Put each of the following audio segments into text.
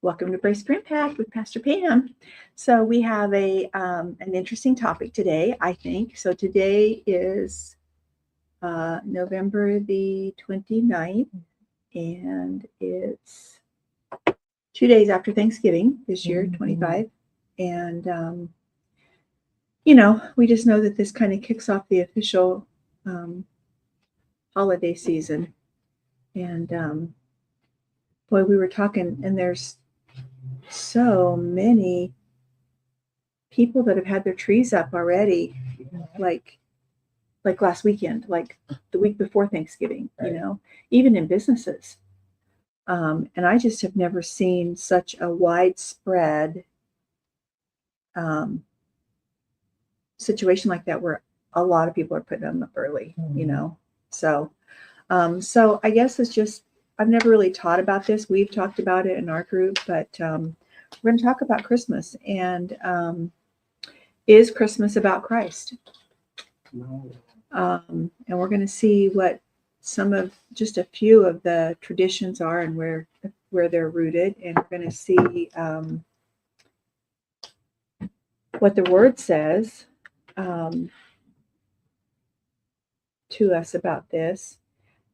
Welcome to Brace for Impact with Pastor Pam. So we have an interesting topic today, I think. So today is November the 29th, and it's 2 days after Thanksgiving this year, 25. And, we just know that this kind of kicks off the official holiday season. And boy, we were talking, and there's so many people that have had their trees up already, like last weekend, like the week before Thanksgiving, Right. Even in businesses. And I just have never seen such a widespread situation like that where a lot of people are putting them up early, So, so I guess it's just, I've never really taught about this. We've talked about it in our group, but we're going to talk about Christmas. And is Christmas about Christ? And we're going to see what just a few of the traditions are and where they're rooted. And we're going to see what the Word says to us about this.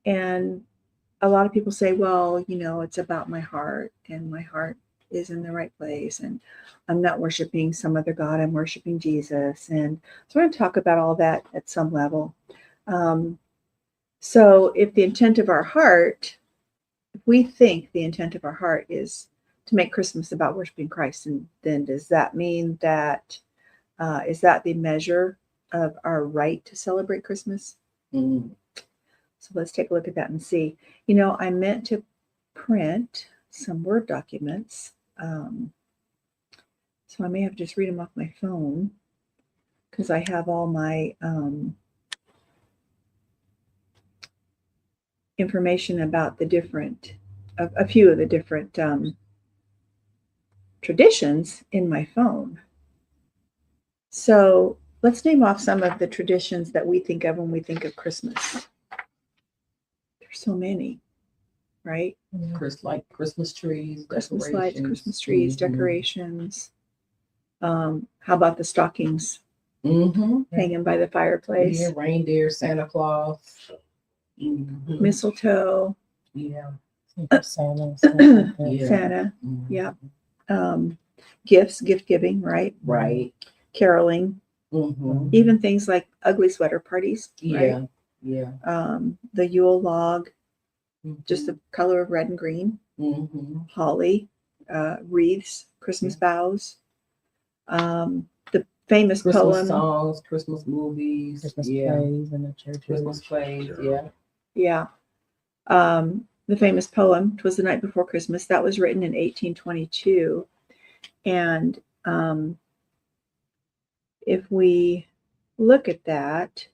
And a lot of people say, well, it's about my heart, and my heart is in the right place, and I'm not worshiping some other God, I'm worshiping Jesus. And so we're going to talk about all that at some level. So if the intent of our heart, if we think the intent of our heart is to make Christmas about worshiping Christ, and then does that mean that is that the measure of our right to celebrate Christmas? Mm-hmm. So let's take a look at that and see. I meant to print some Word documents. So I may have to just read them off my phone because I have all my information about a few of the different traditions in my phone. So let's name off some of the traditions that we think of when we think of Christmas. There's so many, right? Like Christmas trees, Christmas lights, decorations. Christmas trees, decorations. How about the stockings hanging by the fireplace? Yeah, reindeer, Santa Claus. Mistletoe. Yeah. Santa. Yeah. Yeah. Gifts, gift giving, right? Right. Caroling. Even things like ugly sweater parties. Yeah. Right? Yeah. The Yule log, just the color of red and green. Holly, wreaths, Christmas boughs. The famous Christmas poem. songs, Christmas movies, Christmas plays in the church. Christmas plays, yeah. Yeah. The famous poem, "'Twas the Night Before Christmas," that was written in 1822. And if we look at that,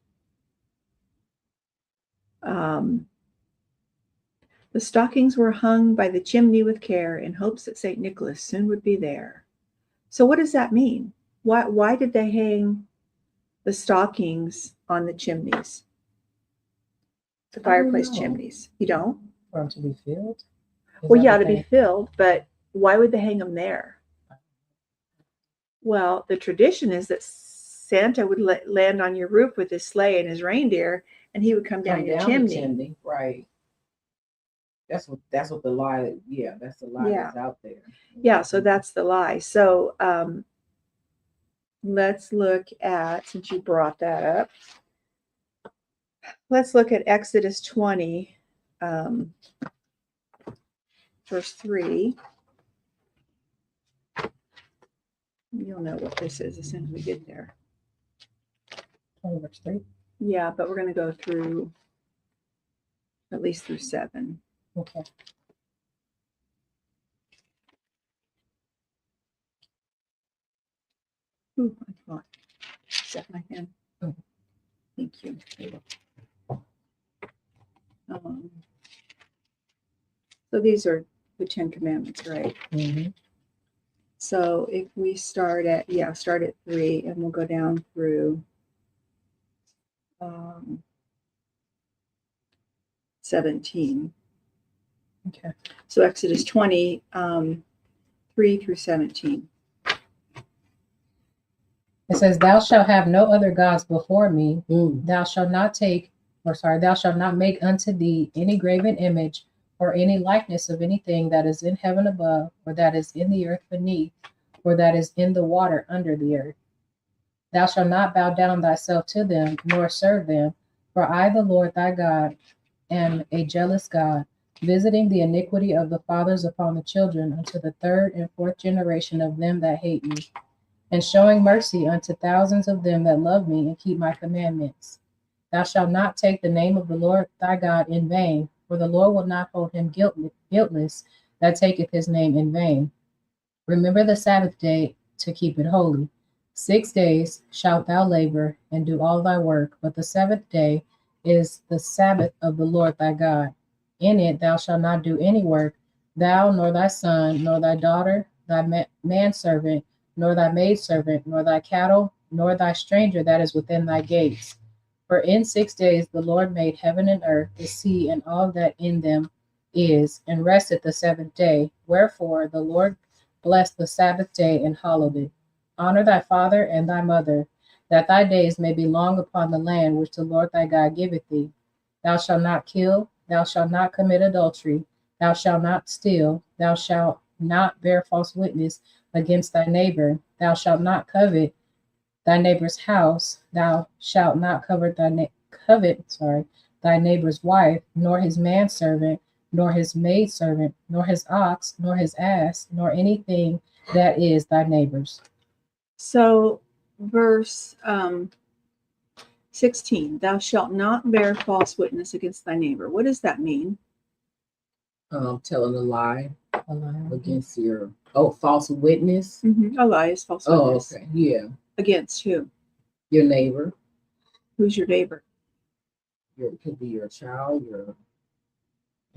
the stockings were hung by the chimney with care in hopes that St. Nicholas soon would be there. So what does that mean? Why did they hang the stockings on the chimneys? The fireplace chimneys. You don't? For them to be filled? Well, yeah, to be filled, but why would they hang them there? Well, the tradition is that Santa would land on your roof with his sleigh and his reindeer, and he would come down your chimney. Right. That's what the lie. Yeah, that's the lie that's out there. Yeah, so that's the lie. So let's look at, since you brought that up, let's look at Exodus 20, verse 3. You'll know what this is as soon as we get there. Verse 3? Yeah, but we're going to go through at least through 7. Okay. Ooh, I thought. Set my hand. Oh. Thank you. So these are the 10 Commandments, right? Mm-hmm. So if we start at 3, and we'll go down through 17. Okay. So Exodus 20, 3 through 17. It says, "Thou shalt have no other gods before me. Mm. Thou shalt not make unto thee any graven image or any likeness of anything that is in heaven above, or that is in the earth beneath, or that is in the water under the earth. Thou shalt not bow down thyself to them, nor serve them. For I, the Lord thy God, am a jealous God, visiting the iniquity of the fathers upon the children unto the third and fourth generation of them that hate me, and showing mercy unto thousands of them that love me and keep my commandments. Thou shalt not take the name of the Lord thy God in vain, for the Lord will not hold him guiltless that taketh his name in vain. Remember the Sabbath day to keep it holy. 6 days shalt thou labor and do all thy work, but the seventh day is the Sabbath of the Lord thy God. In it thou shalt not do any work, thou, nor thy son, nor thy daughter, thy manservant, nor thy maidservant, nor thy cattle, nor thy stranger that is within thy gates. For in 6 days the Lord made heaven and earth, the sea, and all that in them is, and rested the seventh day. Wherefore the Lord blessed the Sabbath day and hallowed it. Honor thy father and thy mother, that thy days may be long upon the land which the Lord thy God giveth thee. Thou shalt not kill, thou shalt not commit adultery, thou shalt not steal, thou shalt not bear false witness against thy neighbor, thou shalt not covet thy neighbor's house, thou shalt not covet thy neighbor's wife, nor his manservant, nor his maidservant, nor his ox, nor his ass, nor anything that is thy neighbor's." So, verse 16, thou shalt not bear false witness against thy neighbor. What does that mean? Telling a lie against your false witness. A lie is false Oh, witness. okay, yeah. Against who? Your neighbor. Who's your neighbor? It could be your child, your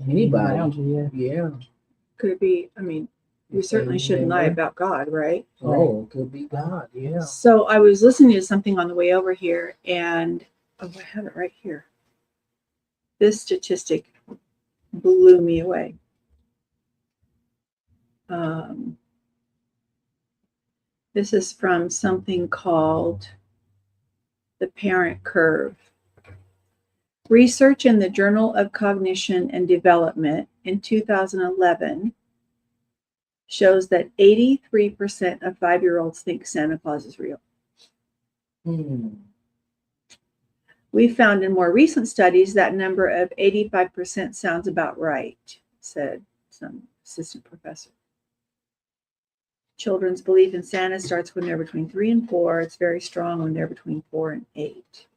anybody. Around you, Yeah. Could it be, I mean, we certainly shouldn't lie about God, right? Oh, it could be God. Yeah. So I was listening to something on the way over here, and I have it right here. This statistic blew me away. This is from something called the Parent Curve. Research in the Journal of Cognition and Development in 2011 shows that 83% of 5-year-olds think Santa Claus is real. We found in more recent studies that number of 85% sounds about right, said some assistant professor. Children's belief in Santa starts when they're between 3 and 4. It's very strong when they're between 4 and 8.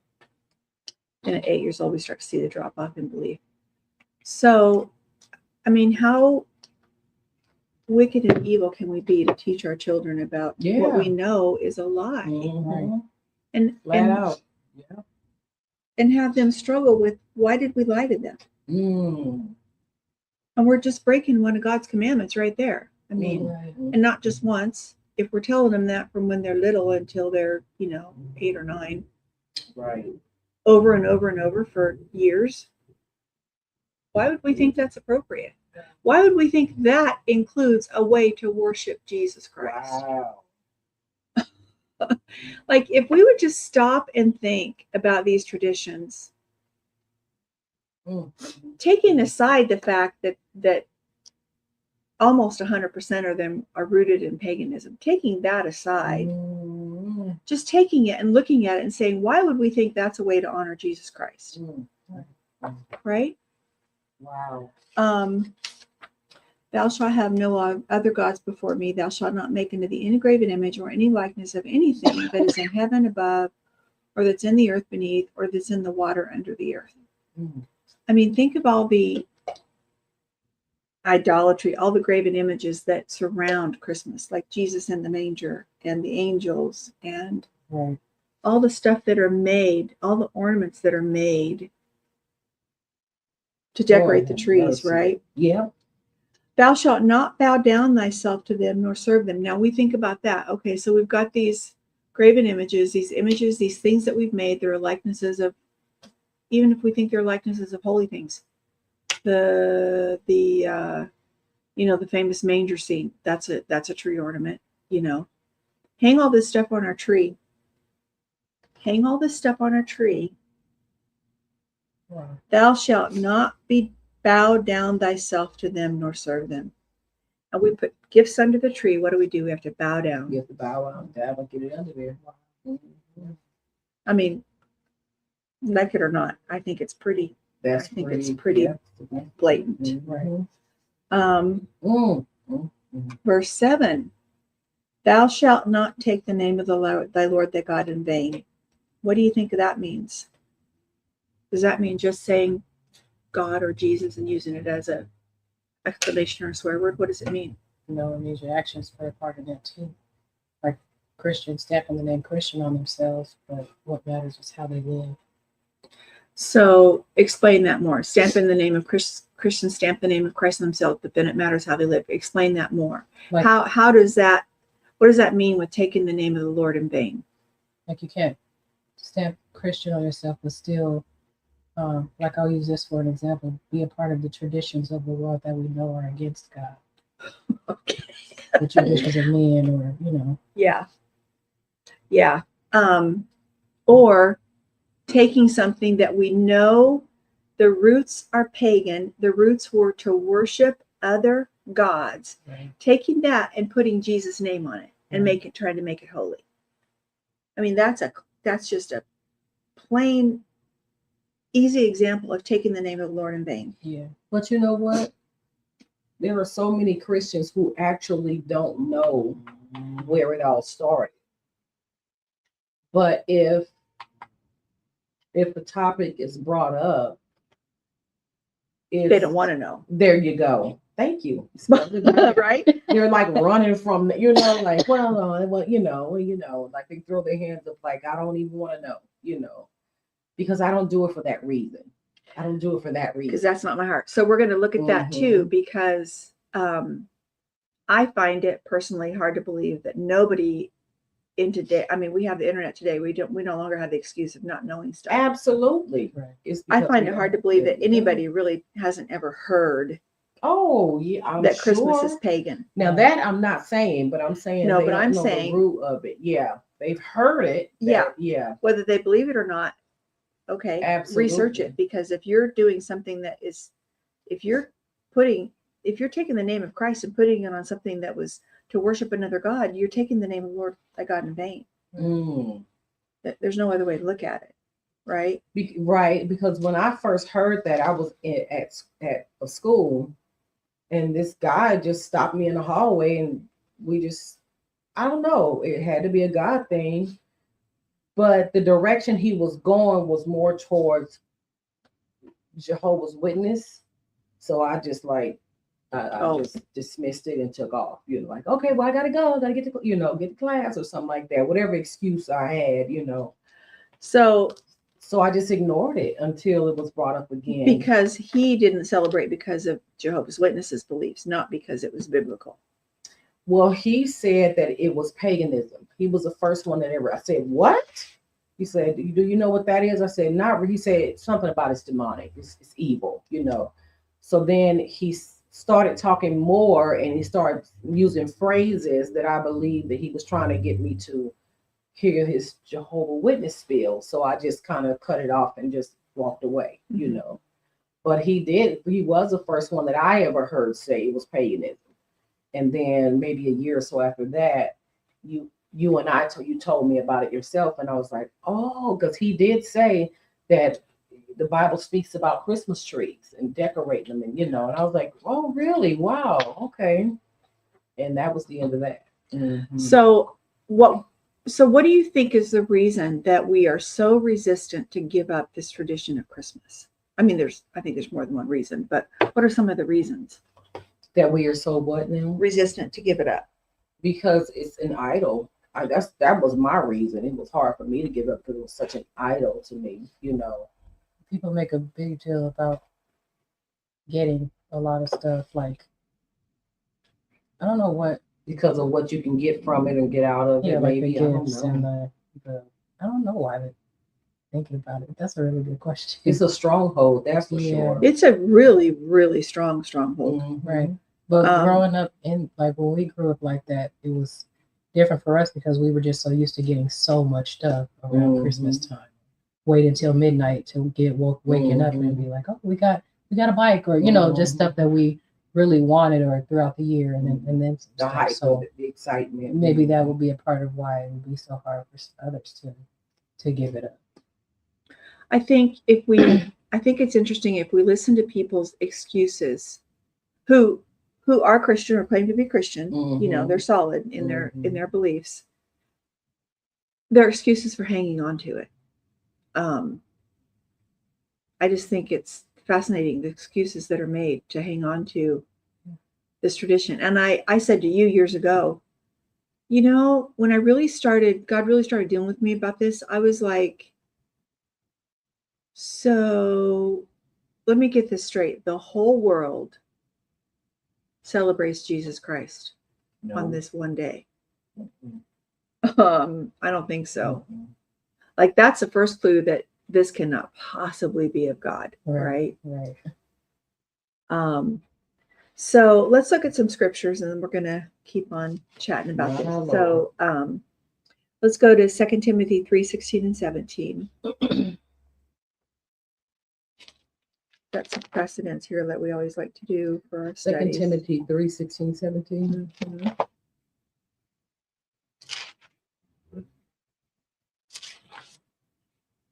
And at 8 years old, we start to see the drop off in belief. So, I mean, how wicked and evil can we be to teach our children about what we know is a lie? Mm-hmm. And out. Yeah. And have them struggle with, why did we lie to them? And we're just breaking one of God's commandments right there. I mean, and not just once. If we're telling them that from when they're little until they're, 8 or 9. Right. Over and over and over for years. Why would we think that's appropriate? Why would we think that includes a way to worship Jesus Christ? Wow. Like, if we would just stop and think about these traditions, taking aside the fact that almost 100% of them are rooted in paganism, taking that aside, just taking it and looking at it and saying, why would we think that's a way to honor Jesus Christ? Right? Wow. Thou shalt have no other gods before me. Thou shalt not make unto thee any graven image or any likeness of anything that is in heaven above, or that's in the earth beneath, or that's in the water under the earth. I mean, think of all the idolatry, all the graven images that surround Christmas, like Jesus in the manger and the angels and all the stuff that are made, all the ornaments that are made to decorate the trees, right? Yeah. Thou shalt not bow down thyself to them nor serve them. Now we think about that. Okay, so we've got these graven images, these things that we've made. They're likenesses of, even if we think they're likenesses of holy things. The You know, the famous manger scene. That's a tree ornament, you know. Hang all this stuff on our tree. Hang all this stuff on our tree. Wow. Thou shalt not be bow down thyself to them nor serve them. And we put gifts under the tree. What do? We have to bow down. You have to bow out down and get it under there. Mhm. I mean, like it or not, I think it's pretty That's I think it's pretty yeah. blatant. Mhm. Um, Mm. verse 7, thou shalt not take the name of thy Lord thy God in vain. What do you think that means? Does that mean just saying God or Jesus and using it as a exclamation or a swear word? What does it mean? You know, it means your actions play a part in that too. Like Christians stamping the name Christian on themselves, but what matters is how they live. So explain that more. Stamp in the name of Christian, stamp the name of Christ themselves, but then it matters how they live. Explain that more. Like, How does that, what does that mean with taking the name of the Lord in vain? like you can't stamp Christian on yourself, but still, like I'll use this for an example, be a part of the traditions of the world that we know are against God. Okay. The traditions of men, or Yeah. Yeah. Or taking something that we know the roots are pagan, the roots were to worship other gods, right? taking that and putting Jesus' name on it and trying to make it holy. I mean, that's just a plain, easy example of taking the name of the Lord in vain. Yeah. But you know what? There are so many Christians who actually don't know where it all started. But if the topic is brought up, They don't want to know. There you go. Thank you. Right? They're like running from, like, well, like they throw their hands up, like, I don't even want to know, because I don't do it for that reason. I don't do it for that reason. Because that's not my heart. So we're going to look at that too, because I find it personally hard to believe that nobody in today, I mean, we have the internet today. We no longer have the excuse of not knowing stuff. Absolutely. Right. I find it hard to believe that anybody really hasn't ever heard Oh, yeah, that Christmas is pagan. Now that I'm not saying, but I'm saying No, they but don't I'm know saying the root of it. Yeah, they've heard it. Yeah. Whether they believe it or not, okay, research Absolutely. it, because if you're doing something that is, if you're taking the name of Christ and putting it on something that was to worship another God, you're taking the name of the Lord thy God in vain. There's no other way to look at it, right? Right, because when I first heard that, I was at a school, and this guy just stopped me in the hallway, and I don't know, it had to be a God thing, but the direction he was going was more towards Jehovah's Witness. So I just just dismissed it and took off. Like, okay, well, I gotta go. I gotta get to class or something like that. Whatever excuse I had, So I just ignored it until it was brought up again. Because he didn't celebrate because of Jehovah's Witnesses' beliefs, not because it was biblical. Well, he said that it was paganism. He was the first one that ever. I said, what? He said, do you know what that is? I said, not really. He said something about it's demonic. It's evil, So then he started talking more, and he started using phrases that I believe that he was trying to get me to hear his Jehovah's Witness spiel. So I just kind of cut it off and just walked away, But he was the first one that I ever heard say it was paganism. And then maybe a year or so after that, you and I you told me about it yourself, and I was like, oh, because he did say that the Bible speaks about Christmas trees and decorating them, and I was like, oh, really? Wow, okay. And that was the end of that. Mm-hmm. So what do you think is the reason that we are so resistant to give up this tradition of Christmas? I mean, I think there's more than one reason, but what are some of the reasons that we are so what now? Resistant to give it up? Because it's an idol. That was my reason. It was hard for me to give up because it was such an idol to me, People make a big deal about getting a lot of stuff, like, I don't know what. Because of what you can get from it and get out of it, like maybe. The gifts and I don't know why they're thinking about it. That's a really good question. It's a stronghold, that's for sure. It's a really, really strong stronghold. Mm-hmm. Right. But growing up in, like, when we grew up like that, it was different for us because we were just so used to getting so much stuff around Christmas time. Wait until midnight to get waking up and be like, oh, we got a bike, or just stuff that we really wanted, or throughout the year, and then some The stuff. hype So of it, the excitement. maybe that would be a part of why it would be so hard for others to give it up. I think I think it's interesting if we listen to people's excuses, who are Christian or claim to be Christian. They're solid in their beliefs. Their excuses for hanging on to it. I just think it's fascinating, the excuses that are made to hang on to this tradition. And I said to you years ago, when God really started dealing with me about this, I was like, so let me get this straight. The whole world celebrates Jesus Christ on this one day. I don't think so. Like, that's the first clue that this cannot possibly be of God, right? So let's look at some scriptures, and then we're going to keep on chatting about this. So let's go to 2 Timothy 3:16 and 17. Got some precedents here that we always like to do for our 2 studies. Timothy 3:16, 17.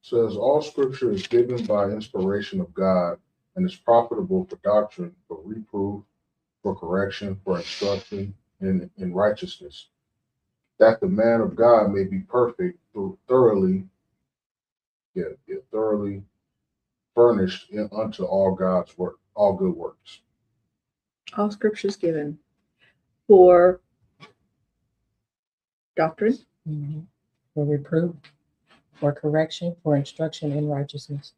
Says all scripture is given by inspiration of God and is profitable for doctrine, for reproof, for correction, for instruction in righteousness, that the man of God may be perfect, thoroughly furnished unto all God's work, all good works. All scripture is given for doctrine, for reproof, for correction, for instruction in righteousness,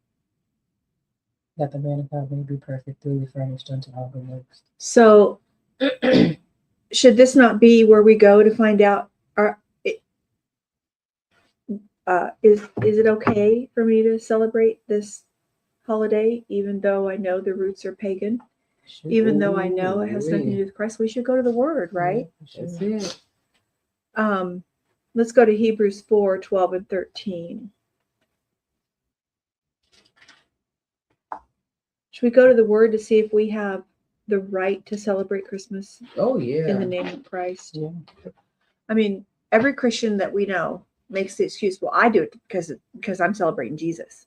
that the man of God may be perfect, thoroughly furnished unto all good works. So should this not be where we go to find out, is it okay for me to celebrate this holiday, even though I know the roots are pagan, even though I know it has nothing to do with Christ? We should go to the Word, right? That's it. Let's go to Hebrews 4:12 and 13. Should we go to the Word to see if we have the right to celebrate Christmas? Oh, yeah. In the name of Christ. Yeah. I mean, every Christian that we know makes the excuse, well, I do it because I'm celebrating Jesus.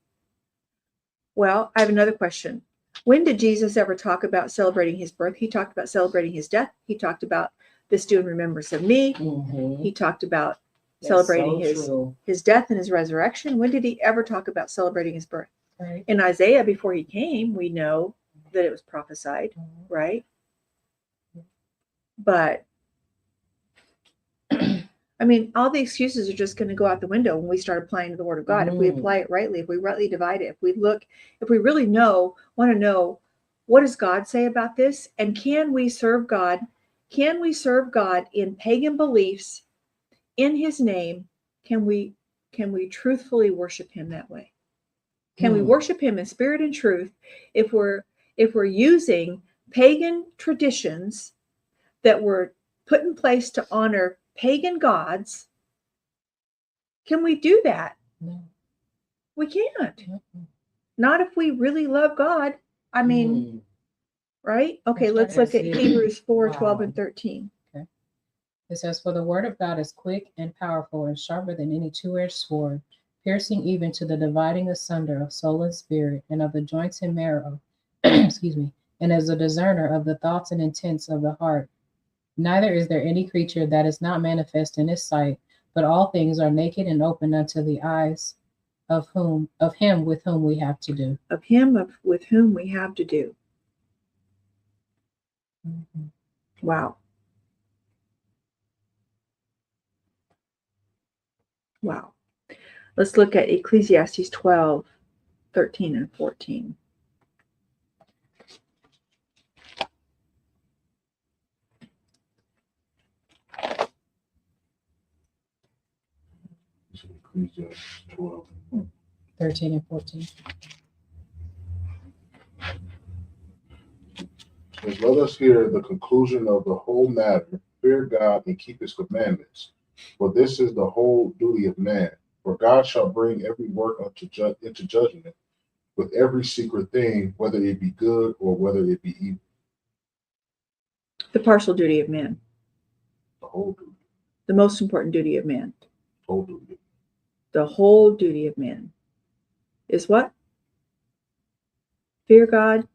Well, I have another question. When did Jesus ever talk about celebrating his birth? He talked about celebrating his death. He talked about this do in remembrance of me. He talked about celebrating his death and his resurrection. When did he ever talk about celebrating his birth? Right. In Isaiah, before he came, we know that it was prophesied, right? But I mean, all the excuses are just going to go out the window when we start applying the Word of God. If we apply it rightly, if we rightly divide it, if we really want to know, what does God say about this? And can we serve God? Can we serve God in pagan beliefs in his name? Can we truthfully worship him that way? Can we worship him in spirit and truth if we're using pagan traditions that were put in place to honor pagan gods? Can we do that? No. We can't. Not if we really love God. I mean, right? Okay, let's look at Hebrews 4:12 and 13. Okay. It says, for the word of God is quick and powerful and sharper than any two-edged sword, piercing even to the dividing asunder of soul and spirit and of the joints and marrow, excuse me, and as a discerner of the thoughts and intents of the heart. Neither is there any creature that is not manifest in his sight, but all things are naked and open unto the eyes of him with whom we have to do. Of him with whom we have to do. Wow. Wow. Let's look at Ecclesiastes 12:13 and 14. Ecclesiastes 12. 13 and 14. Says, let us hear the conclusion of the whole matter. Fear God and keep his commandments. For this is the whole duty of man. For God shall bring every work into judgment with every secret thing, whether it be good or whether it be evil. The partial duty of man, The whole duty. the most important duty of man. Whole duty. The whole duty of man is what? Fear God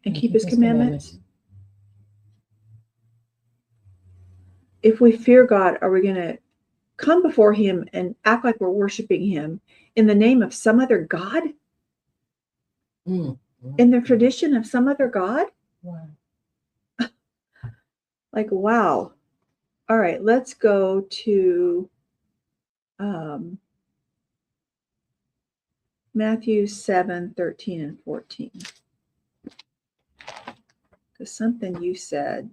and keep his commandments. If we fear God, are we going to come before him and act like we're worshiping him in the name of some other God? Mm. In the tradition of some other God? Wow. Like, wow. All right, let's go to Matthew 7, 13 and 14. Because something you said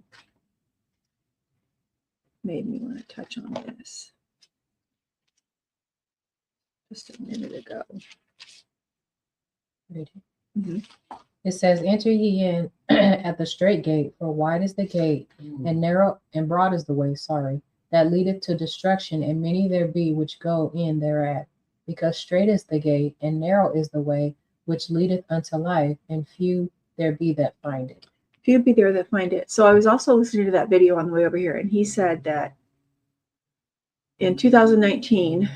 made me want to touch on this just a minute ago. Read it. Mhm. It says, enter ye in at the straight gate, for wide is the gate, Mm. and narrow and broad is the way, that leadeth to destruction, and many there be which go in thereat. Because straight is the gate, and narrow is the way which leadeth unto life, and few there be that find it. Few be there that find it. So I was also listening to that video on the way over here, and he said that in 2019,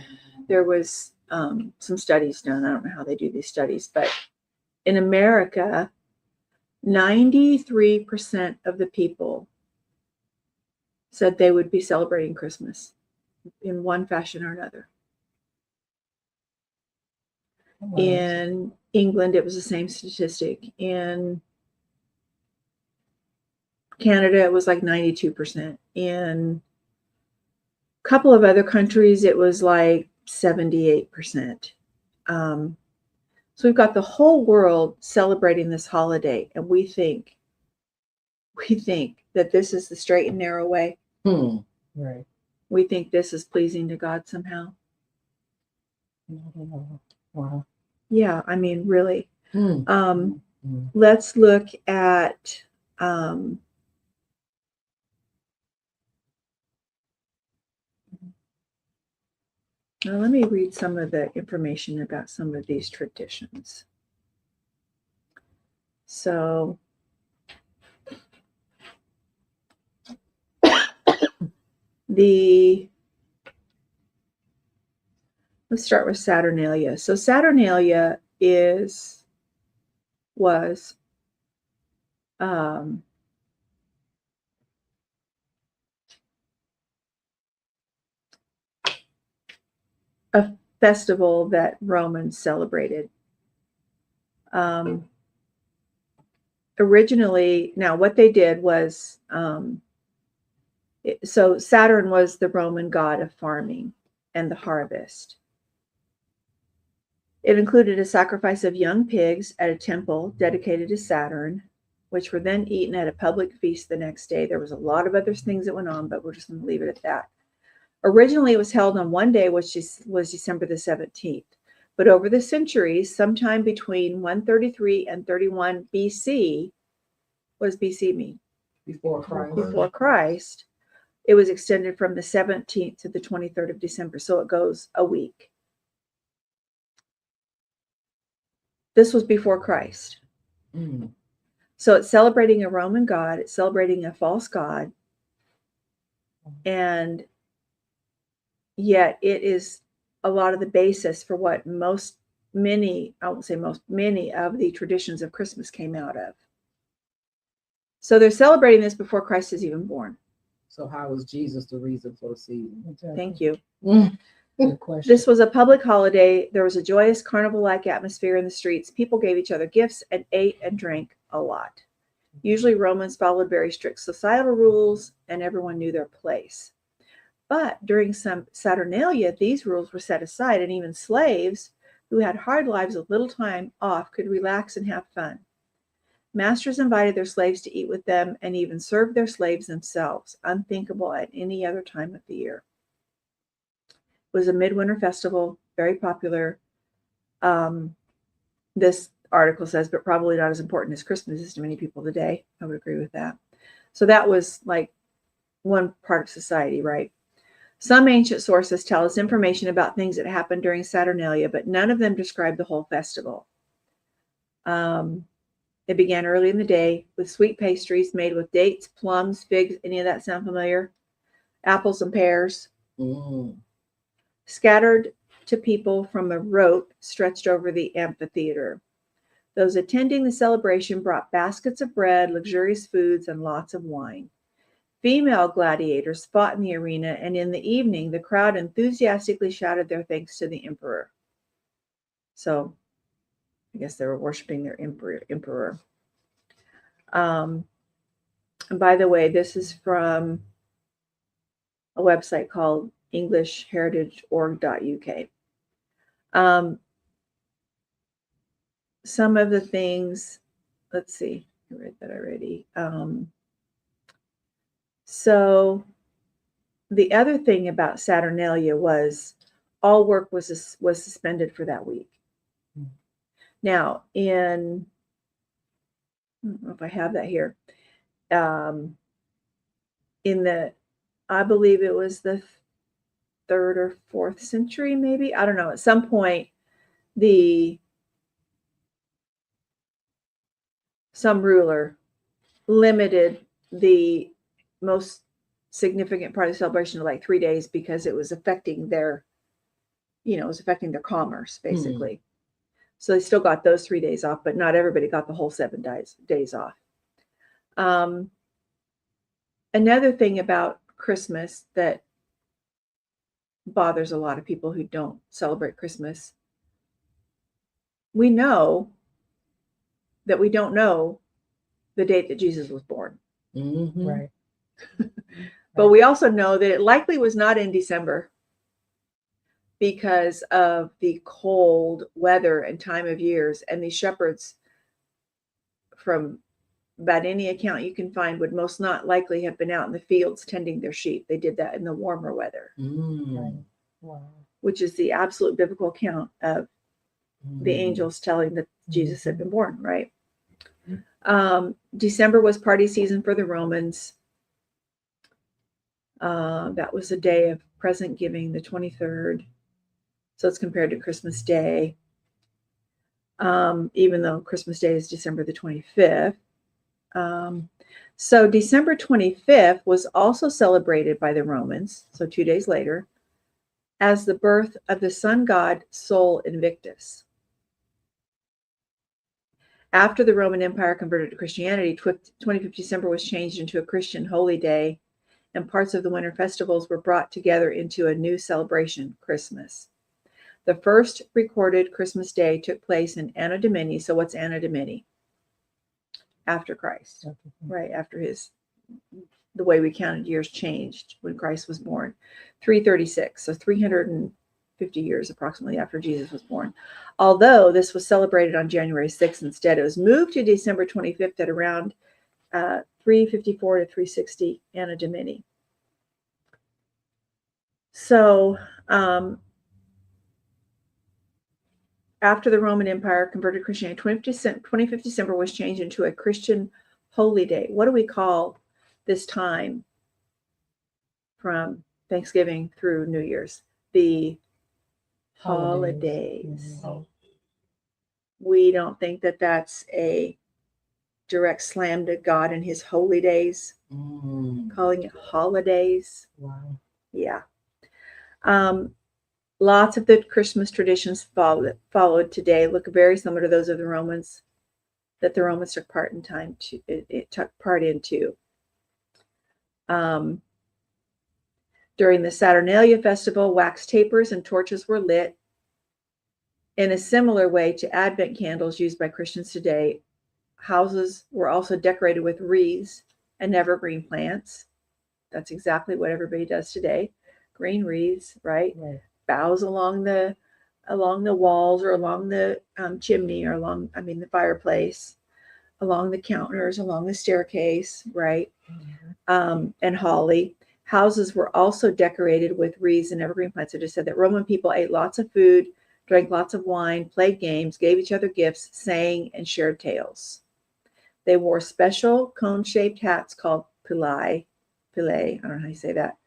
there was some studies done. I don't know how they do these studies, but in America, 93% of the people said they would be celebrating Christmas in one fashion or another. Wow. In England, it was the same statistic. In Canada, it was like 92%. In a couple of other countries, it was like 78%. So we've got the whole world celebrating this holiday, and we think that this is the straight and narrow way. Right. We think this is pleasing to God somehow. Wow. Yeah, I mean, really. Mm. Mm. Let's look at now let me read some of the information about some of these traditions. So let's start with Saturnalia. So Saturnalia was a festival that Romans celebrated. Originally, now what they did was, so Saturn was the Roman god of farming and the harvest. It included a sacrifice of young pigs at a temple dedicated to Saturn, which were then eaten at a public feast the next day. There was a lot of other things that went on, but we're just going to leave it at that. Originally, it was held on one day, which was December the 17th. But over the centuries, sometime between 133 and 31 BC, what does BC mean? Before Christ. Before Christ, it was extended from the 17th to the 23rd of December. So it goes a week. This was before Christ. Mm. So it's celebrating a Roman god. It's celebrating a false god. And yet it is a lot of the basis for what many of the traditions of Christmas came out of. So they're celebrating this before Christ is even born. So how was Jesus the reason for the season? Exactly. Thank you. Good question. This was a public holiday. There was a joyous carnival-like atmosphere in the streets. People gave each other gifts and ate and drank a lot. Usually Romans followed very strict societal rules and everyone knew their place. But during some Saturnalia, these rules were set aside, and even slaves who had hard lives with little time off could relax and have fun. Masters invited their slaves to eat with them and even served their slaves themselves, unthinkable at any other time of the year. It was a midwinter festival, very popular. This article says, but probably not as important as Christmas is to many people today. I would agree with that. So that was like one part of society, right? Some ancient sources tell us information about things that happened during Saturnalia, but none of them describe the whole festival. It began early in the day with sweet pastries made with dates, plums, figs. Any of that sound familiar? Apples and pears. Scattered to people from a rope stretched over the amphitheater. Those attending the celebration brought baskets of bread, luxurious foods, and lots of wine. Female gladiators fought in the arena, and in the evening, the crowd enthusiastically shouted their thanks to the emperor. So, I guess they were worshiping their emperor. And by the way, this is from a website called EnglishHeritage.org.uk. Some of the things, let's see, I read that already. So the other thing about Saturnalia was all work was suspended for that week. Now, I don't know if I have that here. I believe it was the 3rd or 4th century, maybe. I don't know. At some point, some ruler limited the most significant part of the celebration to like 3 days because it was affecting their commerce, basically. So they still got those 3 days off, but not everybody got the whole 7 days off. Another thing about Christmas that bothers a lot of people who don't celebrate Christmas, we know that we don't know the date that Jesus was born. Right. But we also know that it likely was not in December because of the cold weather and time of years. And these shepherds, from about any account you can find, would most not likely have been out in the fields tending their sheep. They did that in the warmer weather, Right. Wow. which is the absolute biblical account of the angels telling that Jesus had been born, right? December was party season for the Romans. That was a day of present giving, the 23rd. So it's compared to Christmas Day, even though Christmas Day is December the 25th. So December 25th was also celebrated by the Romans, so 2 days later, as the birth of the sun god Sol Invictus. After the Roman Empire converted to Christianity, 25th December was changed into a Christian holy day, and parts of the winter festivals were brought together into a new celebration, Christmas. The first recorded Christmas day took place in Anno Domini. So what's Anno Domini? After Christ, right? After the way we counted years changed when Christ was born. 336, so 350 years approximately after Jesus was born. Although this was celebrated on January 6th instead, it was moved to December 25th at around 354 to 360 Anno Domini. So after the Roman Empire converted Christianity, 25th December was changed into a Christian holy day. What do we call this time from Thanksgiving through New Year's? The holidays. We don't think that that's a direct slam to God and his holy days, calling it holidays. Wow. Yeah. Lots of the Christmas traditions followed today look very similar to those of the Romans, that the Romans took part into. During the Saturnalia festival, wax tapers and torches were lit. In a similar way to Advent candles used by Christians today, houses were also decorated with wreaths and evergreen plants. That's exactly what everybody does today. Green wreaths, right? Boughs along the walls or along the chimney or the fireplace, along the counters, along the staircase, right? And holly. Houses were also decorated with wreaths and evergreen plants. I just said that Roman people ate lots of food, drank lots of wine, played games, gave each other gifts, sang, and shared tales. They wore special cone-shaped hats called pilai. I don't know how you say that.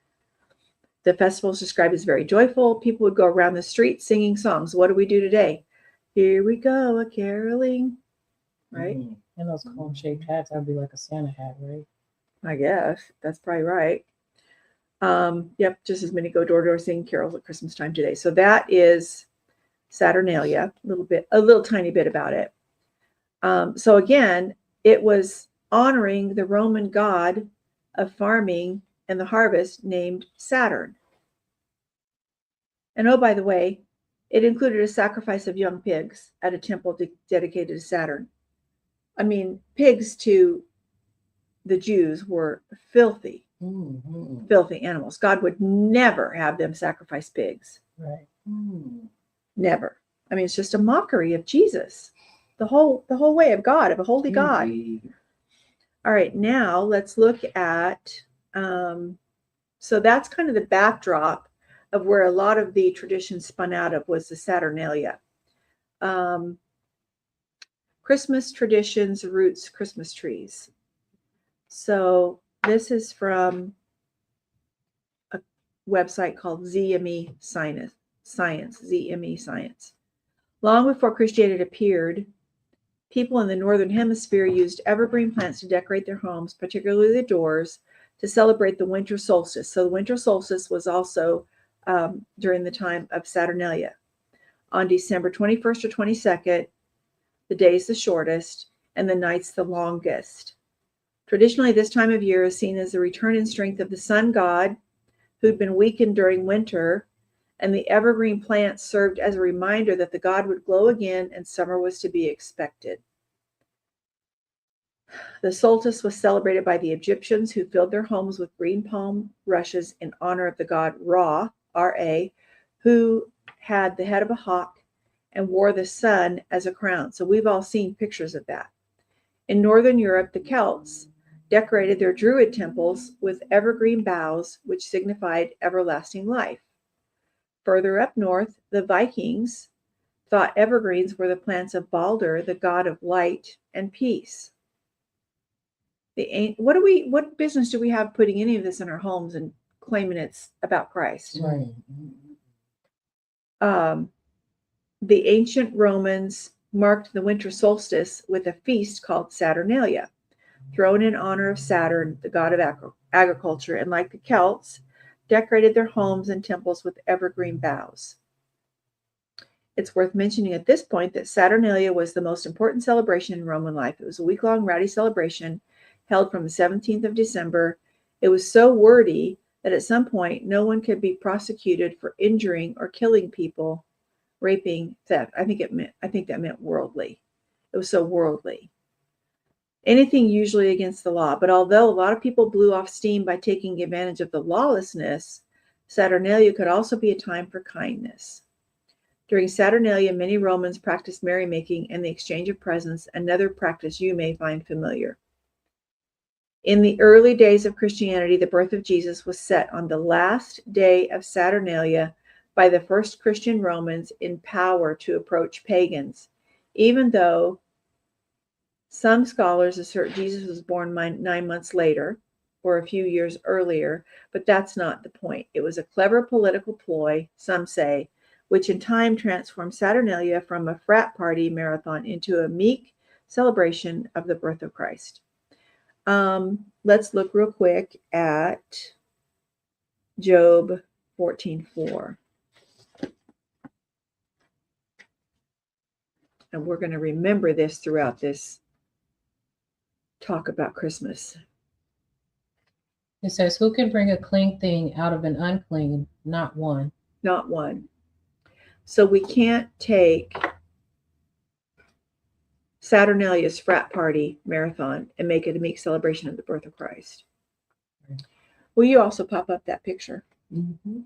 The festival is described as very joyful. People would go around the street singing songs. What do we do today? Here we go, a caroling. Right? Mhm. And those cone-shaped hats, that'd be like a Santa hat, right? I guess. That's probably right. Yep, just as many go door to door singing carols at Christmas time today. So that is Saturnalia, a little tiny bit about it. So again, it was honoring the Roman god of farming and the harvest named Saturn. And oh, by the way, it included a sacrifice of young pigs at a temple dedicated to Saturn. I mean, pigs to the Jews were filthy animals. God would never have them sacrifice pigs. Right. Never. I mean, it's just a mockery of Jesus, the whole way of God, of a holy God. All right, now let's look at, so that's kind of the backdrop of where a lot of the tradition spun out of was the Saturnalia. Christmas traditions roots Christmas trees. So this is from a website called ZME Science. ZME Science. Long before Christianity appeared, people in the Northern Hemisphere used evergreen plants to decorate their homes, particularly the doors, to celebrate the winter solstice. So the winter solstice was also during the time of Saturnalia. On December 21st or 22nd, the day is the shortest and the night's the longest. Traditionally, this time of year is seen as the return in strength of the sun god, who'd been weakened during winter, and the evergreen plants served as a reminder that the god would glow again and summer was to be expected. The solstice was celebrated by the Egyptians, who filled their homes with green palm rushes in honor of the god Ra, R-A, who had the head of a hawk and wore the sun as a crown. So we've all seen pictures of that. In Northern Europe, the Celts decorated their Druid temples with evergreen boughs, which signified everlasting life. Further up north, the Vikings thought evergreens were the plants of Balder, the god of light and peace. What business do we have putting any of this in our homes and claiming it's about Christ? Right. The ancient Romans marked the winter solstice with a feast called Saturnalia, thrown in honor of Saturn, the god of agriculture, and like the Celts, decorated their homes and temples with evergreen boughs. It's worth mentioning at this point that Saturnalia was the most important celebration in Roman life. It was a week-long rowdy celebration held from the 17th of December. It was so wordy that at some point no one could be prosecuted for injuring or killing people, raping, theft. I think that meant worldly. It was so worldly. Anything usually against the law. But although a lot of people blew off steam by taking advantage of the lawlessness, Saturnalia could also be a time for kindness. During Saturnalia, many Romans practiced merrymaking and the exchange of presents, another practice you may find familiar. In the early days of Christianity, the birth of Jesus was set on the last day of Saturnalia by the first Christian Romans in power to approach pagans, even though some scholars assert Jesus was born 9 months later or a few years earlier, but that's not the point. It was a clever political ploy, some say, which in time transformed Saturnalia from a frat party marathon into a meek celebration of the birth of Christ. Let's look real quick at Job 14:4. And we're going to remember this throughout this talk about Christmas. It says, who can bring a clean thing out of an unclean? Not one. Not one. So we can't take Saturnalia's frat party marathon and make it a meek celebration of the birth of Christ. Will you also pop up that picture? Mm-hmm.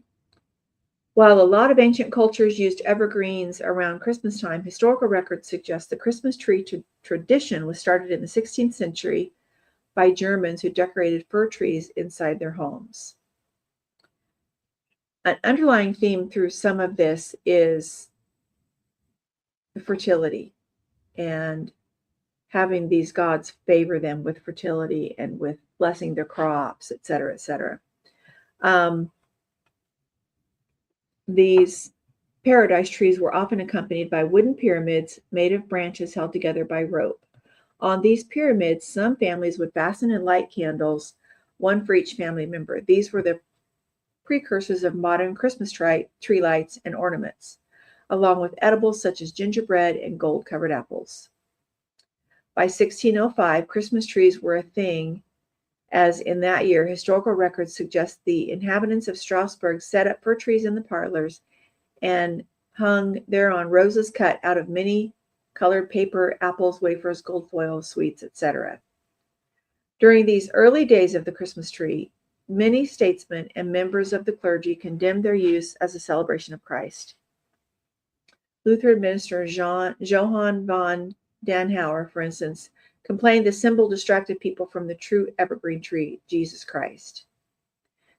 While a lot of ancient cultures used evergreens around Christmas time, historical records suggest the Christmas tree tradition was started in the 16th century by Germans who decorated fir trees inside their homes. An underlying theme through some of this is fertility and having these gods favor them with fertility and with blessing their crops, et cetera, et cetera. These paradise trees were often accompanied by wooden pyramids made of branches held together by rope. On these pyramids, some families would fasten and light candles, one for each family member. These were the precursors of modern Christmas tree lights and ornaments, along with edibles such as gingerbread and gold-covered apples. By 1605, Christmas trees were a thing, as in that year, historical records suggest the inhabitants of Strasbourg set up fir trees in the parlors and hung thereon roses cut out of many colored paper, apples, wafers, gold foil, sweets, etc. During these early days of the Christmas tree, many statesmen and members of the clergy condemned their use as a celebration of Christ. Lutheran minister Johann von Dannhauer, for instance, complained the symbol distracted people from the true evergreen tree, Jesus Christ.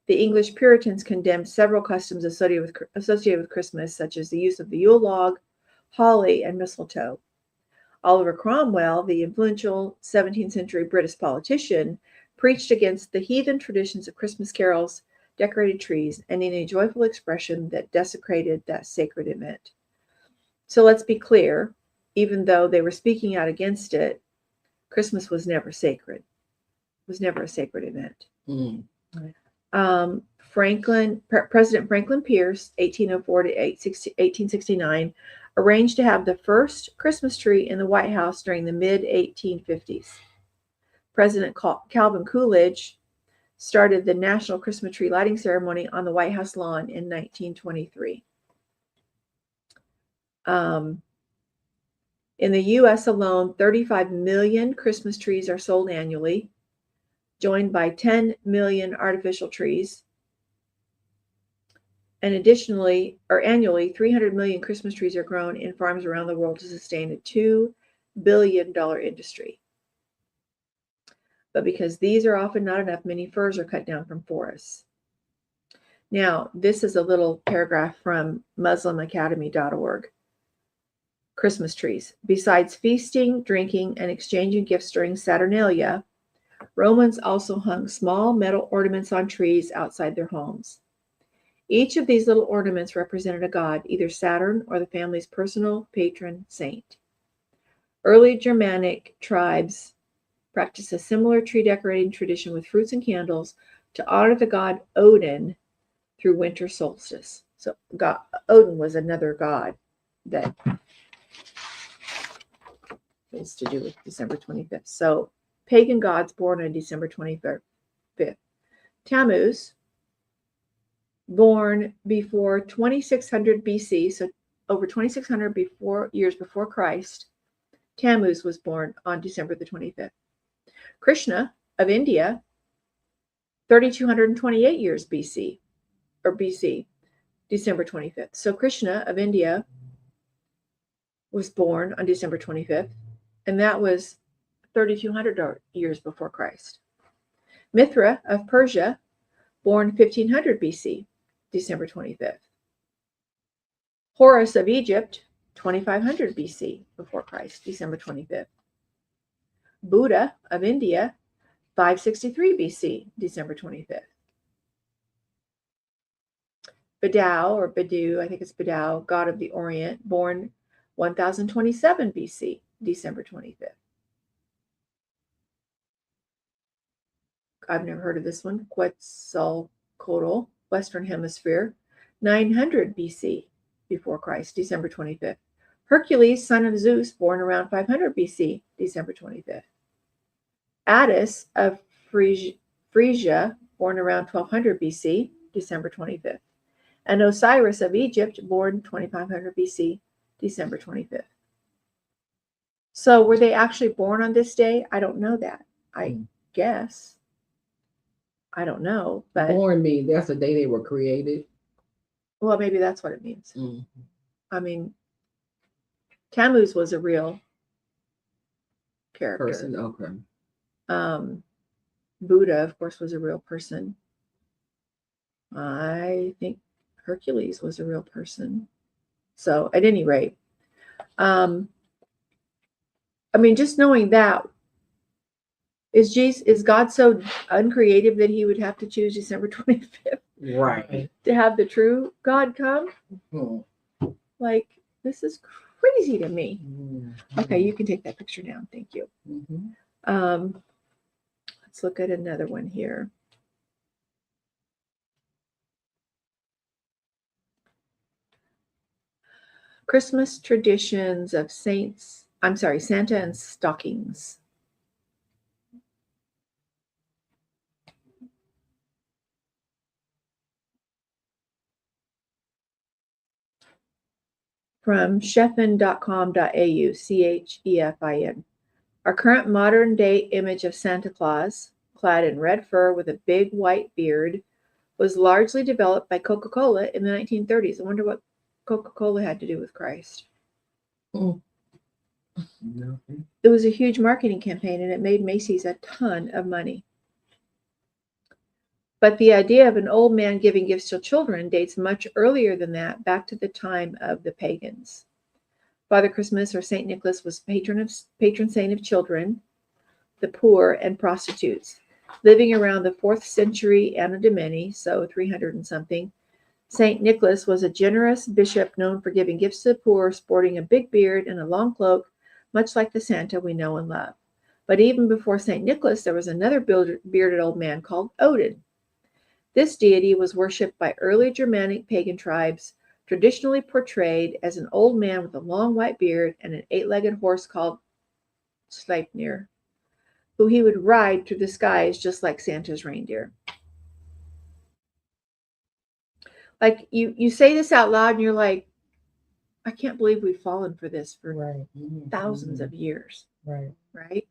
The English Puritans condemned several customs associated with Christmas, such as the use of the Yule log, holly, and mistletoe. Oliver Cromwell, the influential 17th century British politician, preached against the heathen traditions of Christmas carols, decorated trees, and any joyful expression that desecrated that sacred event. So let's be clear, even though they were speaking out against it, Christmas was never sacred. It was never a sacred event. President Franklin Pierce, 1804 to 1869, arranged to have the first Christmas tree in the White House during the mid-1850s. President Calvin Coolidge started the National Christmas Tree Lighting Ceremony on the White House lawn in 1923. In the U.S. alone, 35 million Christmas trees are sold annually, joined by 10 million artificial trees. And annually, 300 million Christmas trees are grown in farms around the world to sustain a $2 billion industry. But because these are often not enough, many firs are cut down from forests. Now, this is a little paragraph from MuslimAcademy.org. Christmas trees. Besides feasting, drinking, and exchanging gifts during Saturnalia, Romans also hung small metal ornaments on trees outside their homes. Each of these little ornaments represented a god, either Saturn or the family's personal patron saint. Early Germanic tribes practiced a similar tree decorating tradition with fruits and candles to honor the god Odin through winter solstice. So Odin was another god that is to do with December 25th. So pagan gods born on December 25th. Tammuz, born before 2600 BC, so over 2600 years before Christ, Tammuz was born on December the 25th. Krishna of India, 3228 years BC, December 25th. So Krishna of India was born on December 25th, and that was 3200 years before Christ. Mithra of Persia, born 1500 BC, December 25th. Horus of Egypt, 2500 BC before Christ, December 25th. Buddha of India, 563 BC, December 25th. Badu, I think it's Badu, god of the Orient, born 1027 BC, December 25th. I've never heard of this one. Quetzalcoatl, Western Hemisphere, 900 BC before Christ, December 25th. Hercules, son of Zeus, born around 500 BC, December 25th. Attis of Phrygia, born around 1200 BC, December 25th. And Osiris of Egypt, born 2500 BC, December 25th. So were they actually born on this day? I don't know that. I guess. I don't know, but Born means that's the day they were created. well, maybe that's what it means. Mm-hmm. I mean, Tammuz was a real character. Person, okay. Buddha, of course, was a real person. I think Hercules was a real person. So, at any rate, I mean, just knowing that, is God so uncreative that he would have to choose December 25th Right. to have the true God come? Hmm. Like, this is crazy to me. Mhm. Okay, you can take that picture down. Thank you. Mhm. Let's look at another one here. Christmas traditions of Santa and stockings. From chefin.com.au, CHEFIN. Our current modern day image of Santa Claus, clad in red fur with a big white beard, was largely developed by Coca-Cola in the 1930s. I wonder what Coca-Cola had to do with Christ. Nothing. It was a huge marketing campaign and it made Macy's a ton of money. But the idea of an old man giving gifts to children dates much earlier than that, back to the time of the pagans. Father Christmas, or Saint Nicholas, was patron saint of children, the poor, and prostitutes. Living around the 4th century Anno Domini, so 300 and something, Saint Nicholas was a generous bishop known for giving gifts to the poor, sporting a big beard and a long cloak, much like the Santa we know and love. But even before Saint Nicholas, there was another bearded old man called Odin. This deity was worshipped by early Germanic pagan tribes, traditionally portrayed as an old man with a long white beard and an 8-legged horse called Sleipnir, who he would ride through the skies just like Santa's reindeer. Like you say this out loud and you're like, I can't believe we've fallen for this for Right. thousands of years, Right. right?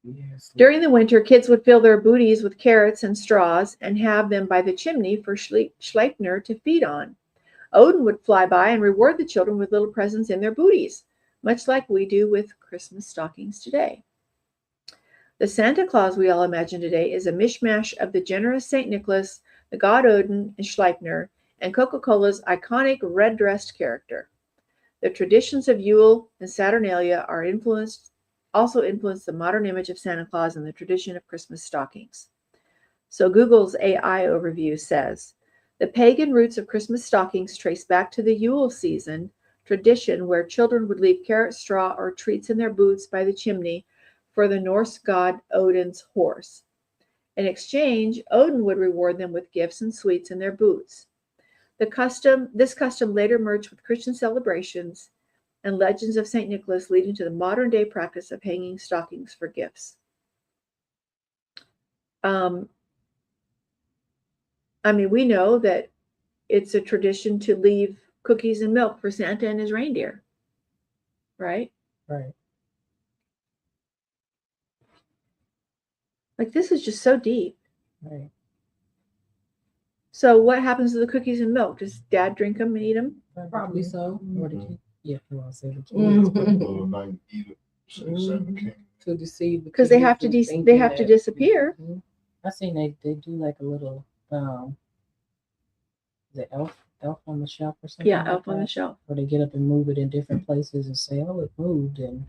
Yes. During the winter, kids would fill their booties with carrots and straws and have them by the chimney for Sleipnir to feed on. Odin would fly by and reward the children with little presents in their booties, much like we do with Christmas stockings today. The Santa Claus we all imagine today is a mishmash of the generous St. Nicholas, the god Odin, and Sleipnir, and Coca-Cola's iconic red-dressed character. The traditions of Yule and Saturnalia also influenced the modern image of Santa Claus and the tradition of Christmas stockings. So Google's AI overview says, the pagan roots of Christmas stockings trace back to the Yule season tradition where children would leave carrot straw or treats in their boots by the chimney for the Norse god Odin's horse. In exchange, Odin would reward them with gifts and sweets in their boots. This custom later merged with Christian celebrations and legends of St. Nicholas, leading to the modern day practice of hanging stockings for gifts. I mean, we know that it's a tradition to leave cookies and milk for Santa and his reindeer, right? Right. Like, this is just so deep. Right. So what happens to the cookies and milk? Does Dad drink them and eat them? Probably so. Or the kid? Yeah, well, I'll say the kids. Mhm. Night eat it. Santa King. To deceive Because they have to kids into they have to thinking disappear. that- Mhm. I seen they do like a little the elf on the shelf or something. Yeah, like Elf on the that, Shelf. where they get up and move it in different places and say, "Oh, it moved," and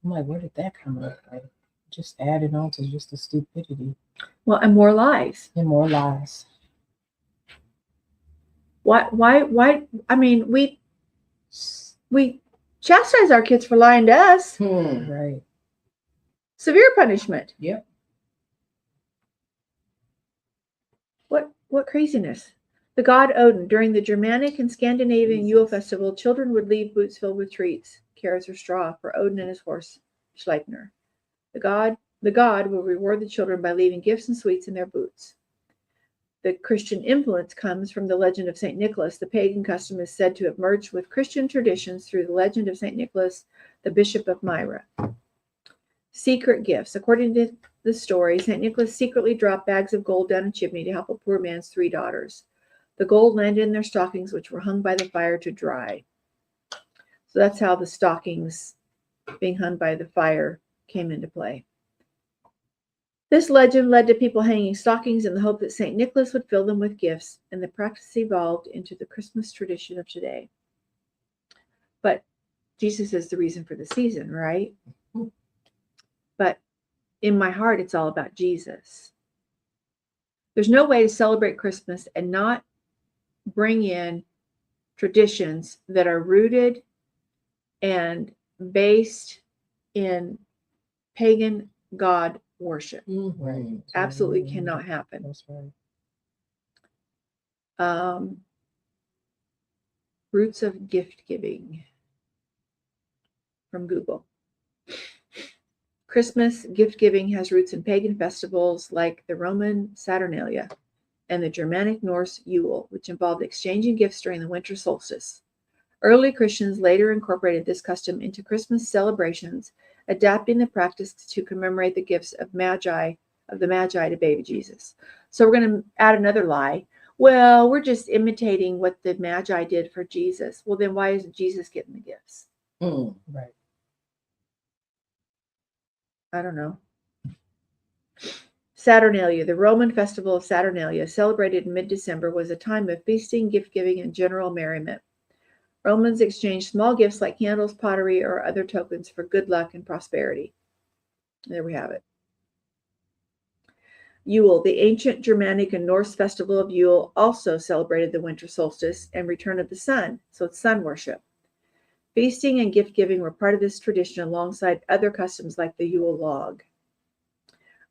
I'm like, "Where did that come up?" Like, just added on to just the stupidity Well, and more lies. and more lies. Why? I mean, we chastise our kids for lying to us. Right. Severe punishment. Yep. What craziness? The god Odin. During the Germanic and Scandinavian Jesus. Yule festival, children would leave boots filled with treats, carrots, or straw for Odin and his horse Sleipnir. The god will reward the children by leaving gifts and sweets in their boots. The Christian influence comes from the legend of St. Nicholas. The pagan custom is said to have merged with Christian traditions through the legend of St. Nicholas, the Bishop of Myra. Secret gifts. According to the story, St. Nicholas secretly dropped bags of gold down a chimney to help a poor man's 3 daughters. The gold landed in their stockings, which were hung by the fire to dry. So that's how the stockings being hung by the fire came into play. This legend led to people hanging stockings in the hope that St. Nicholas would fill them with gifts, and the practice evolved into the Christmas tradition of today. But Jesus is the reason for the season, right? Mhm. But in my heart, it's all about Jesus. There's no way to celebrate Christmas and not bring in traditions that are rooted and based in pagan God worship. Mhm. Absolutely cannot happen. That's right. Roots of gift giving from Google. Christmas gift giving has roots in pagan festivals like the Roman Saturnalia and the Germanic Norse Yule, which involved exchanging gifts during the winter solstice. Early Christians later incorporated this custom into Christmas celebrations, adapting the practice to commemorate the gifts of the Magi to baby Jesus. So we're going to add another lie. Well, we're just imitating what the Magi did for Jesus. Well, then why isn't Jesus getting the gifts? Mm. Right. I don't know. Saturnalia, the Roman festival of Saturnalia, celebrated in mid-December, was a time of feasting, gift-giving, and general merriment. Romans exchanged small gifts like candles, pottery, or other tokens for good luck and prosperity. There we have it. Yule, the ancient Germanic and Norse festival of Yule, also celebrated the winter solstice and return of the sun, so it's sun worship. Feasting and gift-giving were part of this tradition alongside other customs like the Yule log.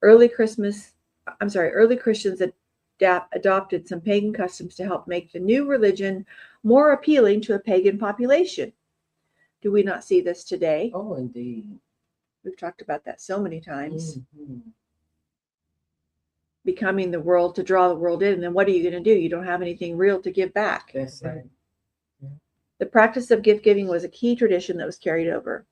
Early Christians adopted some pagan customs to help make the new religion more appealing to a pagan population. Do we not see this today? Oh, indeed. We've talked about that so many times. Mhm. Becoming the world to draw the world in. And then what are you going to do? You don't have anything real to give back. That's Right. right. The practice of gift giving was a key tradition that was carried over.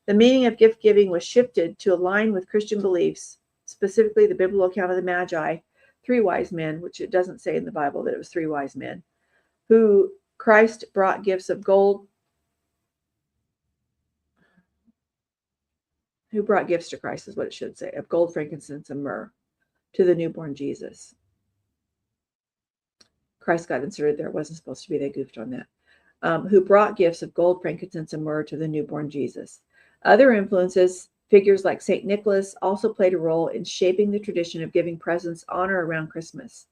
The meaning of gift giving was shifted to align with Christian beliefs, specifically the biblical account of the Magi, 3 wise men, which it doesn't say in the Bible that it was 3 wise men, who Christ brought gifts of gold, who brought gifts to Christ is what it should say, of gold, frankincense, and myrrh to the newborn Jesus. Christ got inserted there. It wasn't supposed to be. They goofed on that. Who brought gifts of gold, frankincense, and myrrh to the newborn Jesus. Other influences, figures like St. Nicholas, also played a role in shaping the tradition of giving presents on or around Christmas.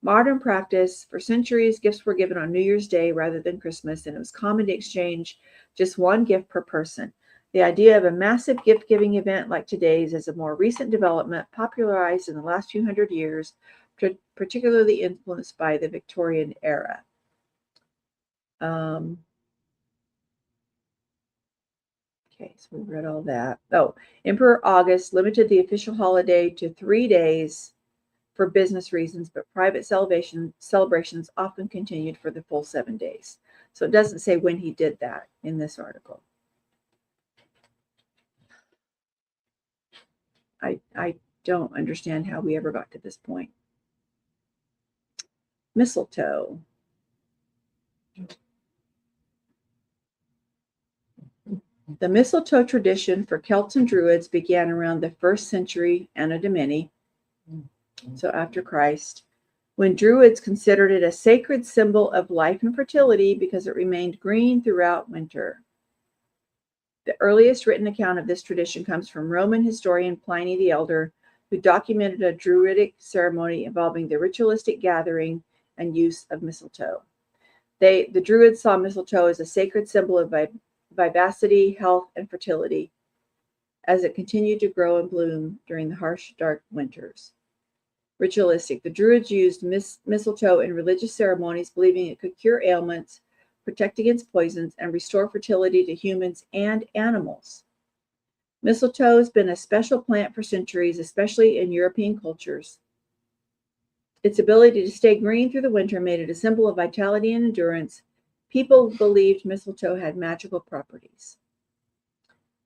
Modern practice, for centuries, gifts were given on New Year's Day rather than Christmas, and it was common to exchange just one gift per person. The idea of a massive gift-giving event like today's is a more recent development, popularized in the last few hundred years, particularly influenced by the Victorian era. Okay, so we've read all that. Oh, Emperor August limited the official holiday to 3 days for business reasons, but private celebrations often continued for the full 7 days. So it doesn't say when he did that in this article. I don't understand how we ever got to this point. Mistletoe. The mistletoe tradition for Celts and Druids began around the 1st century Anno Domini, so after Christ, when Druids considered it a sacred symbol of life and fertility because it remained green throughout winter. The earliest written account of this tradition comes from Roman historian Pliny the Elder, who documented a Druidic ceremony involving the ritualistic gathering and use of mistletoe. The Druids saw mistletoe as a sacred symbol of vivacity, health, and fertility as it continued to grow and bloom during the harsh, dark winters. Ritualistic. The Druids used mistletoe in religious ceremonies, believing it could cure ailments, protect against poisons, and restore fertility to humans and animals. Mistletoe has been a special plant for centuries, especially in European cultures. Its ability to stay green through the winter made it a symbol of vitality and endurance. People believed mistletoe had magical properties.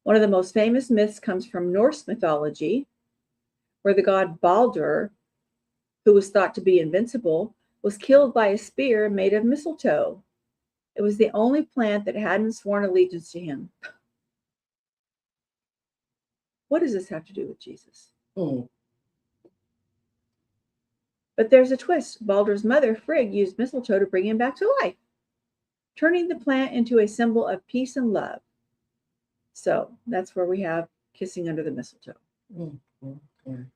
One of the most famous myths comes from Norse mythology, where the god Baldur, who was thought to be invincible, was killed by a spear made of mistletoe. It was the only plant that hadn't sworn allegiance to him. What does this have to do with Jesus? Mm. But there's a twist. Baldur's mother, Frigg, used mistletoe to bring him back to life. turning the plant into a symbol of peace and love. So that's where we have kissing under the mistletoe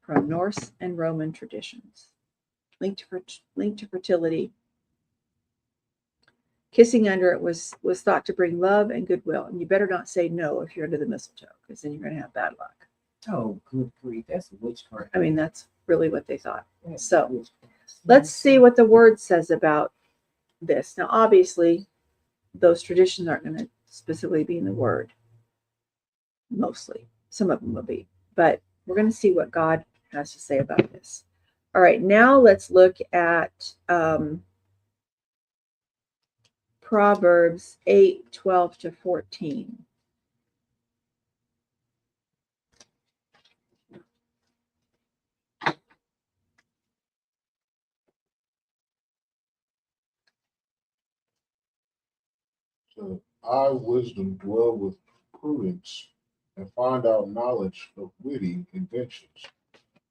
from Norse and Roman traditions, linked to fertility. Kissing under it was thought to bring love and goodwill, and you better not say no if you're under the mistletoe, because then you're going to have bad luck. Oh, good grief. That's witchcraft. I mean, that's really what they thought. That's So witchcraft. let's see what the word says about this. Now, obviously, those traditions aren't going to specifically be in the word. Mostly, some of them will be, but we're going to see what God has to say about this. All right, now let's look at Proverbs 8:12-14. So I, wisdom, dwell with prudence and find out knowledge of witty inventions.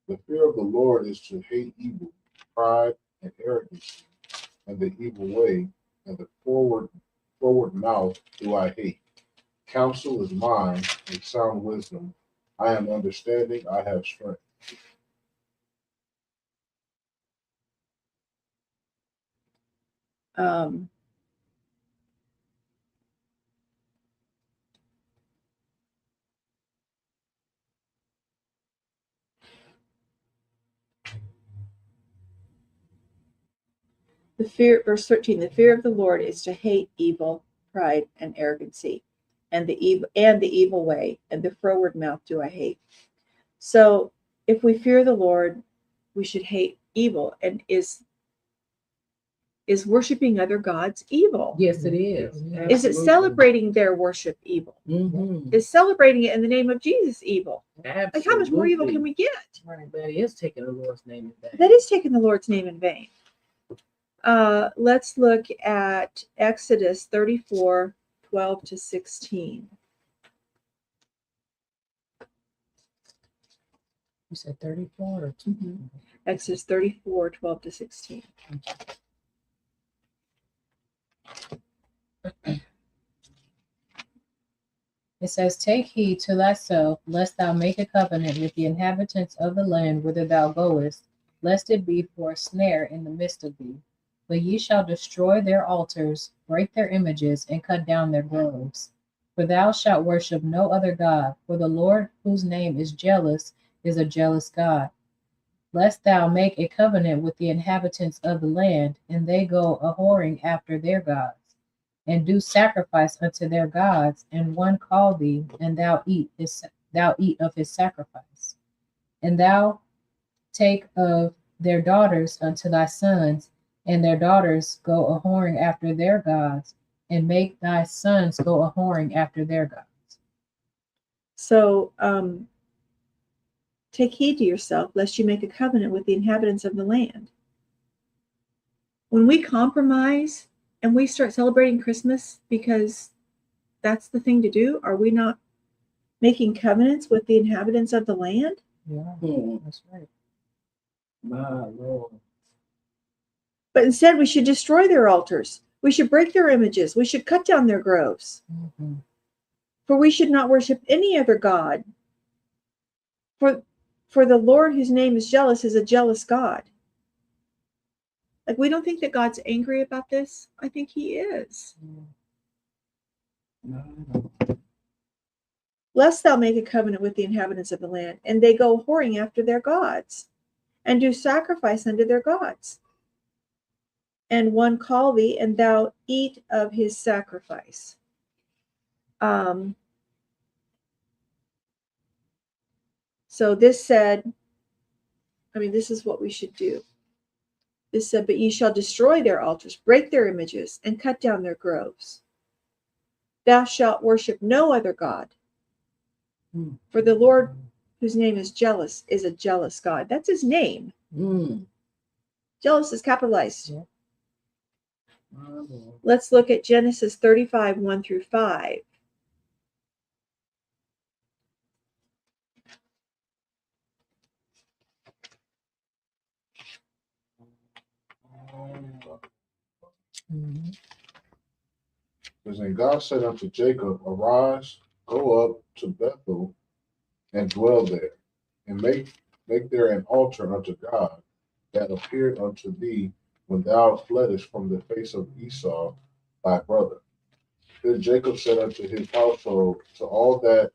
The fear of the Lord is to hate evil, pride and arrogance, and the evil way, and the forward mouth do I hate. Counsel is mine, and sound wisdom. I am understanding, I have strength. Verse 13, the fear of the Lord is to hate evil, pride, and arrogancy, and the evil way, and the froward mouth do I hate. So if we fear the Lord, we should hate evil. And is worshiping other gods evil? Yes, it is. Is it celebrating their worship evil? Mm-hmm. Is celebrating it in the name of Jesus evil? Absolutely. Like, how much more evil can we get? Right, that is taking the Lord's name in vain. That is taking the Lord's name in vain. Let's look at Exodus 34:12-16. You said 34 or Exodus 34:12-16. It says, take heed to thyself, lest thou make a covenant with the inhabitants of the land whither thou goest, lest it be for a snare in the midst of thee. But ye shall destroy their altars, break their images, and cut down their groves. For thou shalt worship no other God, for the Lord, whose name is jealous, is a jealous God. Lest thou make a covenant with the inhabitants of the land, and they go a whoring after their gods, and do sacrifice unto their gods, and one call thee, and thou eat of his sacrifice. And thou take of their daughters unto thy sons, and their daughters go a whoring after their gods, and make thy sons go a whoring after their gods. So take heed to yourself, lest you make a covenant with the inhabitants of the land. When we compromise and we start celebrating Christmas because that's the thing to do, are we not making covenants with the inhabitants of the land? Yeah, that's right. My Lord. But instead, we should destroy their altars. We should break their images. We should cut down their groves. Mm-hmm. For we should not worship any other God. For the Lord, whose name is jealous, is a jealous God. Like, we don't think that God's angry about this. I think he is. Lest thou make a covenant with the inhabitants of the land, and they go whoring after their gods, and do sacrifice unto their gods. And one call thee, and thou eat of his sacrifice. So this said, this is what we should do. This said, but ye shall destroy their altars, break their images, and cut down their groves. Thou shalt worship no other God. For the Lord, whose name is jealous, is a jealous God. That's his name. Jealous is capitalized. Yeah. Let's look at Genesis 35:1-5. Mm-hmm. And God said unto Jacob, Arise, go up to Bethel, and dwell there, and make there an altar unto God that appeared unto thee when thou fleddest from the face of Esau thy brother. Then Jacob said unto his household, to all that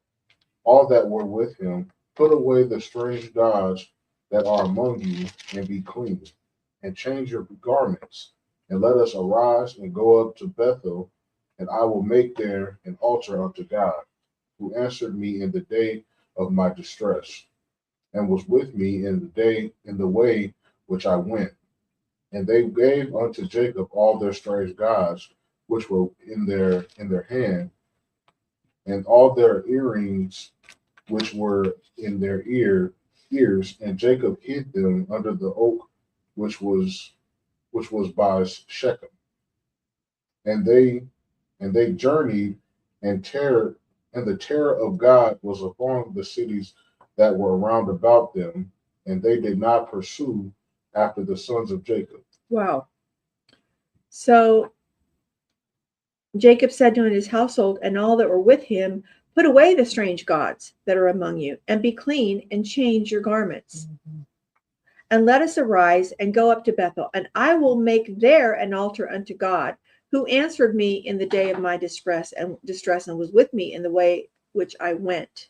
were with him, Put away the strange gods that are among you, and be clean, and change your garments, and let us arise and go up to Bethel, and I will make there an altar unto God, who answered me in the day of my distress, and was with me in the way which I went. And they gave unto Jacob all their strange gods which were in their hand, and all their earrings which were in their ears, and Jacob hid them under the oak which was by Shechem. And they journeyed, and the terror of God was upon the cities that were round about them, and they did not pursue after the sons of Jacob. Wow. So Jacob said to his household and all that were with him, Put away the strange gods that are among you, and be clean, and change your garments. And let us arise and go up to Bethel, and I will make there an altar unto God, who answered me in the day of my distress, and was with me in the way which I went.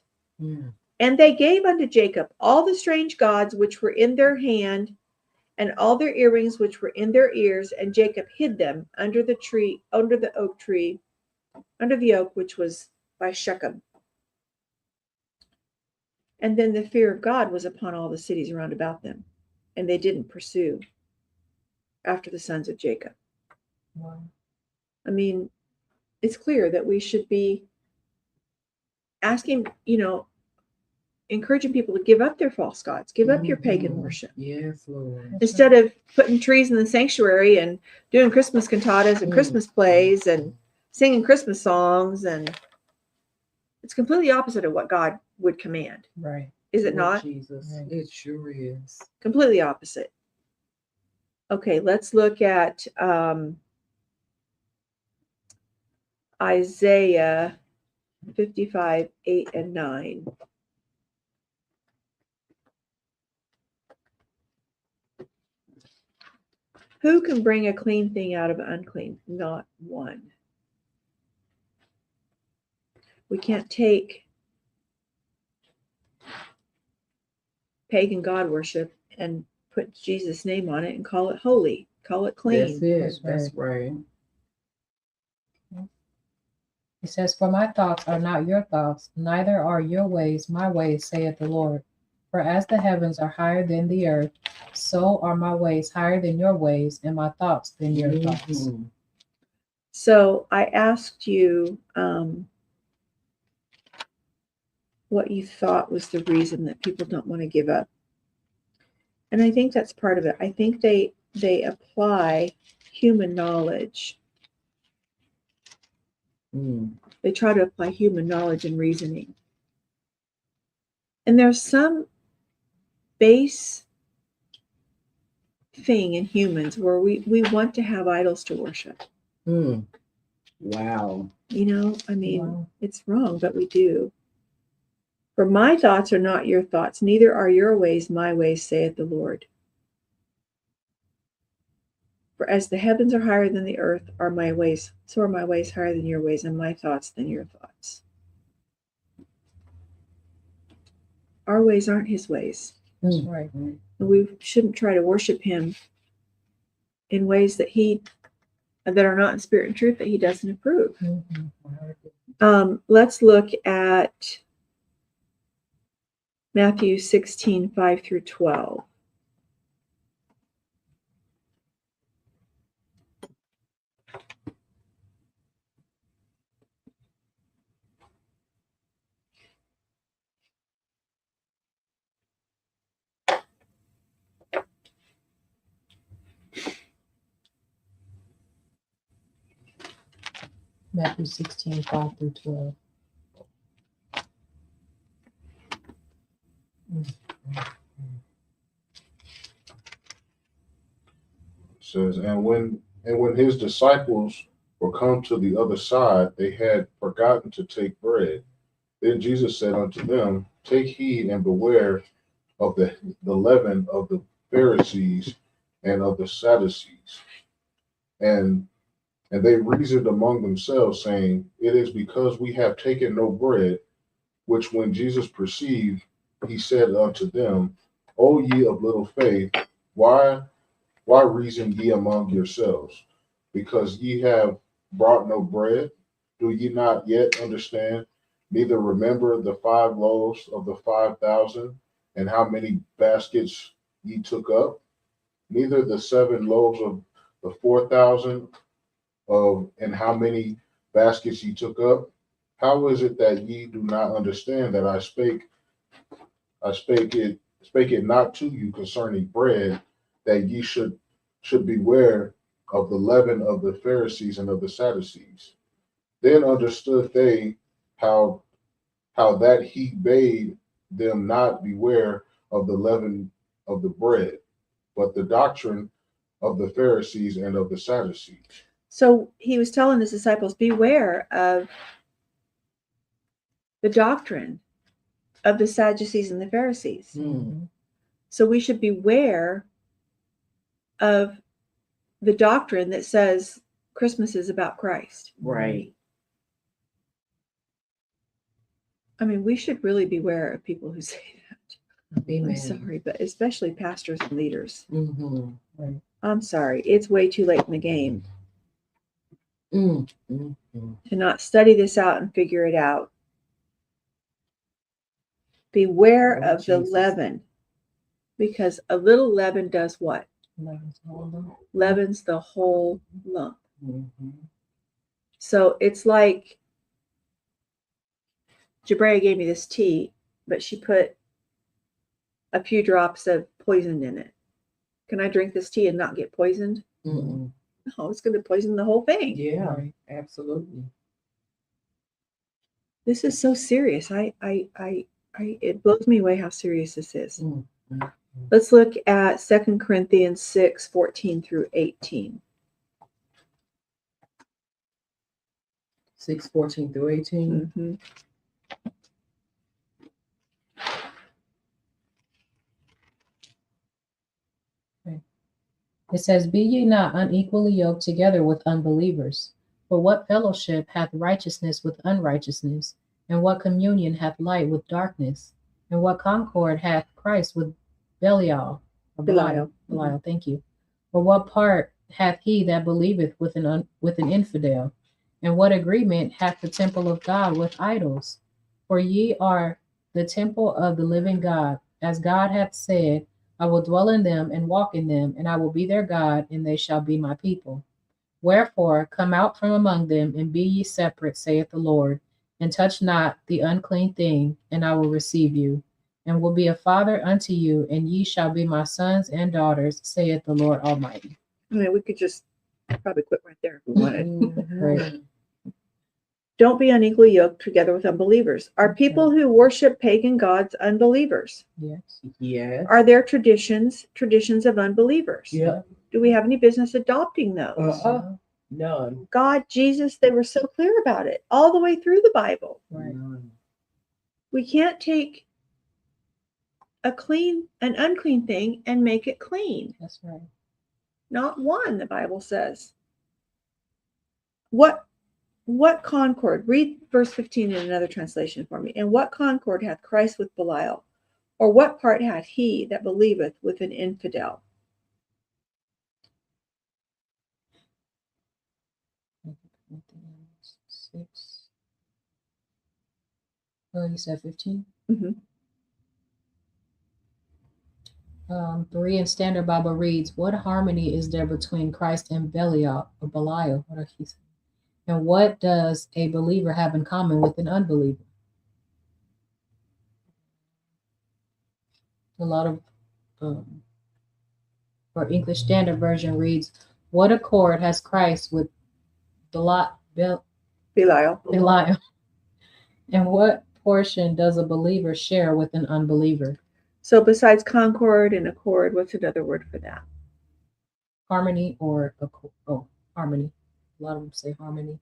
And they gave unto Jacob all the strange gods which were in their hand, and all their earrings which were in their ears, and Jacob hid them under the oak which was by Shechem. And then the fear of God was upon all the cities around about them, and they didn't pursue after the sons of Jacob. Wow. I mean, it's clear that we should be asking, encouraging people to give up their false gods, give up your pagan worship. Yes, Lord. Instead of putting trees in the sanctuary and doing Christmas cantatas and Christmas plays and singing Christmas songs, and it's completely opposite of what God would command. Right. Is it Lord not? Jesus. Right. It sure is. Completely opposite. Okay, let's look at Isaiah 55, 8 and 9. Who can bring a clean thing out of unclean? Not one. We can't take pagan God worship and put Jesus' name on it and call it holy, call it clean. That's right. It says, For my thoughts are not your thoughts, neither are your ways my ways, saith the Lord. For as the heavens are higher than the earth, so are my ways higher than your ways, and my thoughts than your thoughts. So I asked you what you thought was the reason that people don't want to give up. And I think that's part of it. I think they apply human knowledge. They try to apply human knowledge and reasoning. And there's some base thing in humans where we want to have idols to worship. Wow. Wow. It's wrong, but we do. For my thoughts are not your thoughts, neither are your ways my ways, saith the Lord. For as the heavens are higher than the earth are my ways, so are my ways higher than your ways, and my thoughts than your thoughts. Our ways aren't his ways. That's right. And we shouldn't try to worship him in ways that are not in spirit and truth, that he doesn't approve. Let's look at Matthew 16, 5 through 12. Matthew 16, 5 through 12. It says, and when his disciples were come to the other side, they had forgotten to take bread. Then Jesus said unto them, Take heed and beware of the leaven of the Pharisees and of the Sadducees. And they reasoned among themselves, saying, It is because we have taken no bread. Which when Jesus perceived, he said unto them, O ye of little faith, why reason ye among yourselves? Because ye have brought no bread? Do ye not yet understand? Neither remember the 5 loaves of the 5,000, and how many baskets ye took up? Neither the 7 loaves of the 4,000, and how many baskets ye took up? How is it that ye do not understand that I spake it not to you concerning bread, that ye should beware of the leaven of the Pharisees and of the Sadducees? Then understood they how that he bade them not beware of the leaven of the bread, but the doctrine of the Pharisees and of the Sadducees. So he was telling his disciples, beware of the doctrine of the Sadducees and the Pharisees. Mm. So we should beware of the doctrine that says Christmas is about Christ. Right. I mean, we should really beware of people who say that. Amen. I'm sorry, but especially pastors and leaders. Mm-hmm. Right. I'm sorry. It's way too late in the game Mm-hmm. to not study this out and figure it out. Beware Lord of the Jesus. leaven, because a little leaven does what? Leavens the whole lump. Mm-hmm. So it's like Jabrea gave me this tea, but she put a few drops of poison in it. Can I drink this tea and not get poisoned? Mm-hmm. No, it's going to poison the whole thing. Yeah, Right. absolutely. This is so serious. It blows me away how serious this is. Mm-hmm. Let's look at 2 Corinthians 6:14 through 18. 6:14 through 18. Mhm. It says, Be ye not unequally yoked together with unbelievers. For what fellowship hath righteousness with unrighteousness? And what communion hath light with darkness? And what concord hath Christ with Belial? Or Belial. Belial, thank you. Or what part hath he that believeth with an infidel? And what agreement hath the temple of God with idols? For ye are the temple of the living God, as God hath said, I will dwell in them and walk in them, and I will be their God, and they shall be my people. Wherefore, come out from among them, and be ye separate, saith the Lord, and touch not the unclean thing, and I will receive you, and will be a father unto you, and ye shall be my sons and daughters, saith the Lord Almighty. I mean, we could just probably quit right there if we wanted. Mhm. Right. Don't be unequally yoked together with unbelievers. Are people who worship pagan gods unbelievers? Yes. Yes. Are there traditions of unbelievers? Yeah. Do we have any business adopting those? None. God, Jesus, they were so clear about it all the way through the Bible. Right. None. We can't take an unclean thing and make it clean. That's right. Not one, the Bible says. What concord? Read verse 15 in another translation for me. And what concord hath Christ with Belial? Or what part hath he that believeth with an infidel? Corinthians 6. Oh, you said 15? Mhm. 3 in Standard Bible reads, What harmony is there between Christ and Belial, or Belial, whatever he said? And what does a believer have in common with an unbeliever? A lot of, or English Standard Version reads, What accord has Christ with Belial? Belial. And what portion does a believer share with an unbeliever? So besides concord and accord, what's another word for that? Harmony or harmony. A lot of them say harmony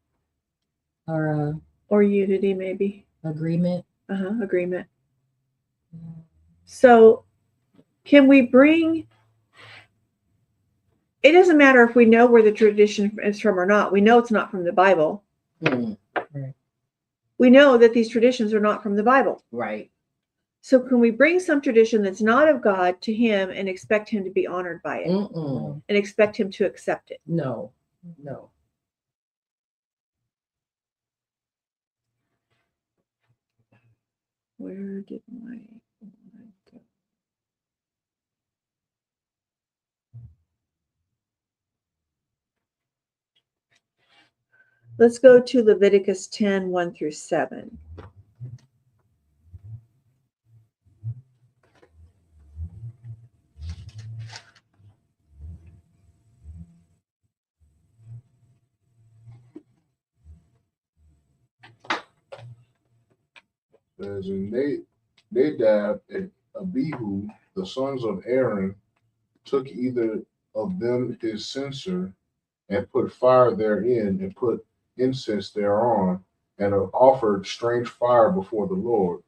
or Or unity, maybe. agreement. Agreement. So, can we bring? It doesn't matter if we know where the tradition is from or not. We know it's not from the Bible. Mm, We know that these traditions are not from the Bible. right. So, can we bring some tradition that's not of God to Him and expect Him to be honored by it Mm-mm. and expect Him to accept it? No. No. Where did my go? Let's go to Leviticus 10, 1 through 7. As in Nadab and Abihu, the sons of Aaron, took either of them his censer and put fire therein and put incense thereon and offered strange fire before the Lord,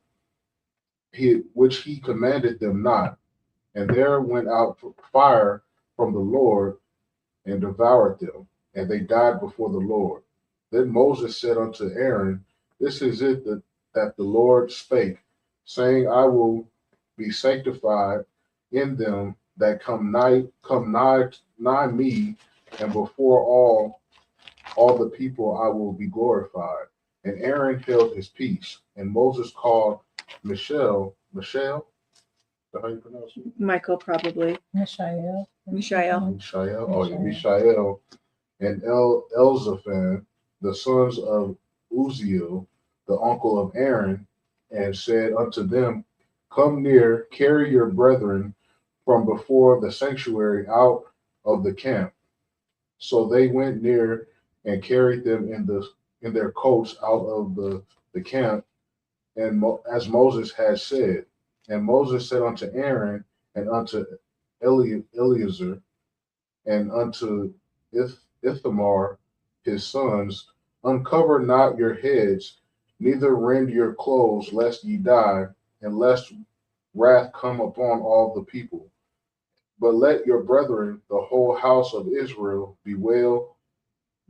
which he commanded them not. And there went out fire from the Lord and devoured them, and they died before the Lord. Then Moses said unto Aaron, This is it that the Lord spake, saying, I will be sanctified in them that come nigh me, and before all the people I will be glorified. And Aaron held his peace, and Moses called Michelle, is that how you pronounce it? Michael, probably. Mishael. Mishael. Mishael, and Elzaphan, the sons of Uziel, the uncle of Aaron, and said unto them, Come near, carry your brethren from before the sanctuary out of the camp. So they went near and carried them in their coats out of the camp, and as Moses had said. And Moses said unto Aaron and unto Eleazar and unto Ithamar his sons, Uncover not your heads, neither rend your clothes, lest ye die, and lest wrath come upon all the people. But let your brethren, the whole house of Israel, bewail